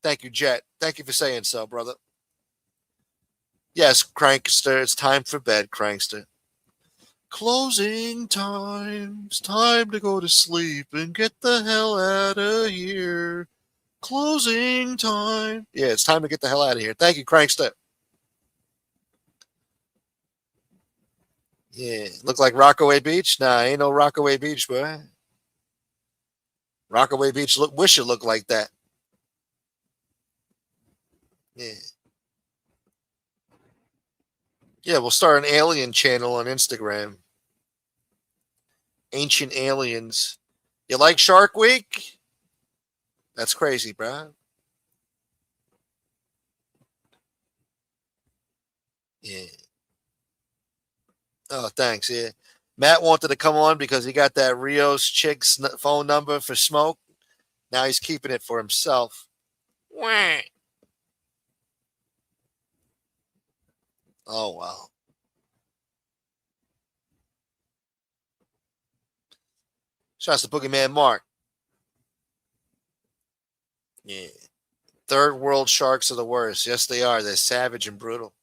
Thank you, Jet. Thank you for saying so, brother. Yes, Crankster, it's time for bed, Crankster. Closing times. Time to go to sleep and get the hell out of here. Closing time. Yeah, it's time to get the hell out of here. Thank you, Crankster. Yeah, look like Rockaway Beach? Nah, ain't no Rockaway Beach, boy. Rockaway Beach wish it looked like that. Yeah. Yeah, we'll start an alien channel on Instagram. Ancient Aliens. You like Shark Week? That's crazy, bro. Yeah. Oh, thanks. Yeah. Matt wanted to come on because he got that Rios chick's phone number for smoke. Now he's keeping it for himself. Wah. Oh, wow. Shouts to Boogeyman Mark. Yeah. Third world sharks are the worst. Yes, they are. They're savage and brutal.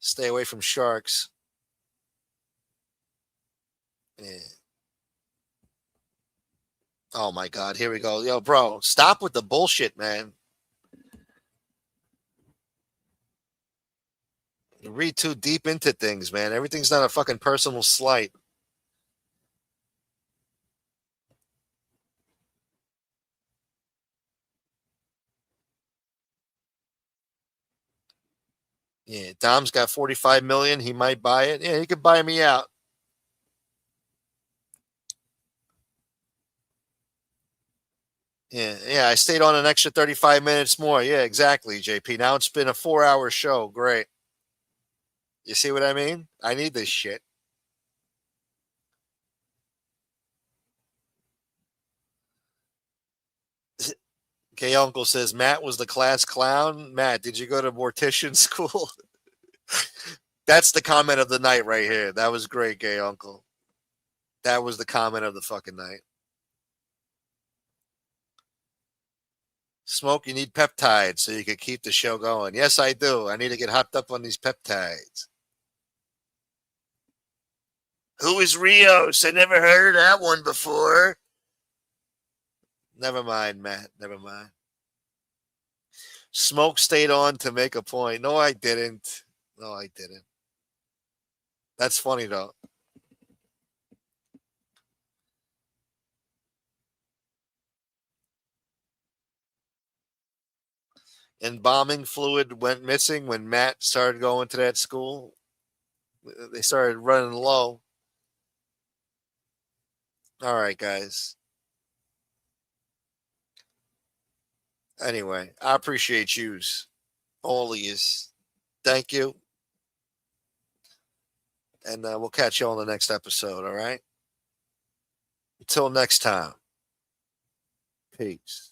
Stay away from sharks. Yeah. Oh, my God. Here we go. Yo, bro, stop with the bullshit, man. You read too deep into things, man. Everything's not a fucking personal slight. Yeah, Dom's got 45 million. He might buy it. Yeah, he could buy me out. Yeah, I stayed on an extra 35 minutes more. Yeah, exactly, JP. Now it's been a 4-hour show. Great. You see what I mean? I need this shit. Gay Uncle says, Matt was the class clown. Matt, did you go to mortician school? That's the comment of the night right here. That was great, Gay Uncle. That was the comment of the fucking night. Smoke, you need peptides so you can keep the show going. Yes, I do. I need to get hopped up on these peptides. Who is Rios? I never heard of that one before. Never mind, Matt. Never mind. Smoke stayed on to make a point. No, I didn't. No, I didn't. That's funny, though. Embalming fluid went missing when Matt started going to that school. They started running low. All right, guys. Anyway, I appreciate yous. All of yous. Thank you. And we'll catch you on the next episode, all right? Until next time. Peace.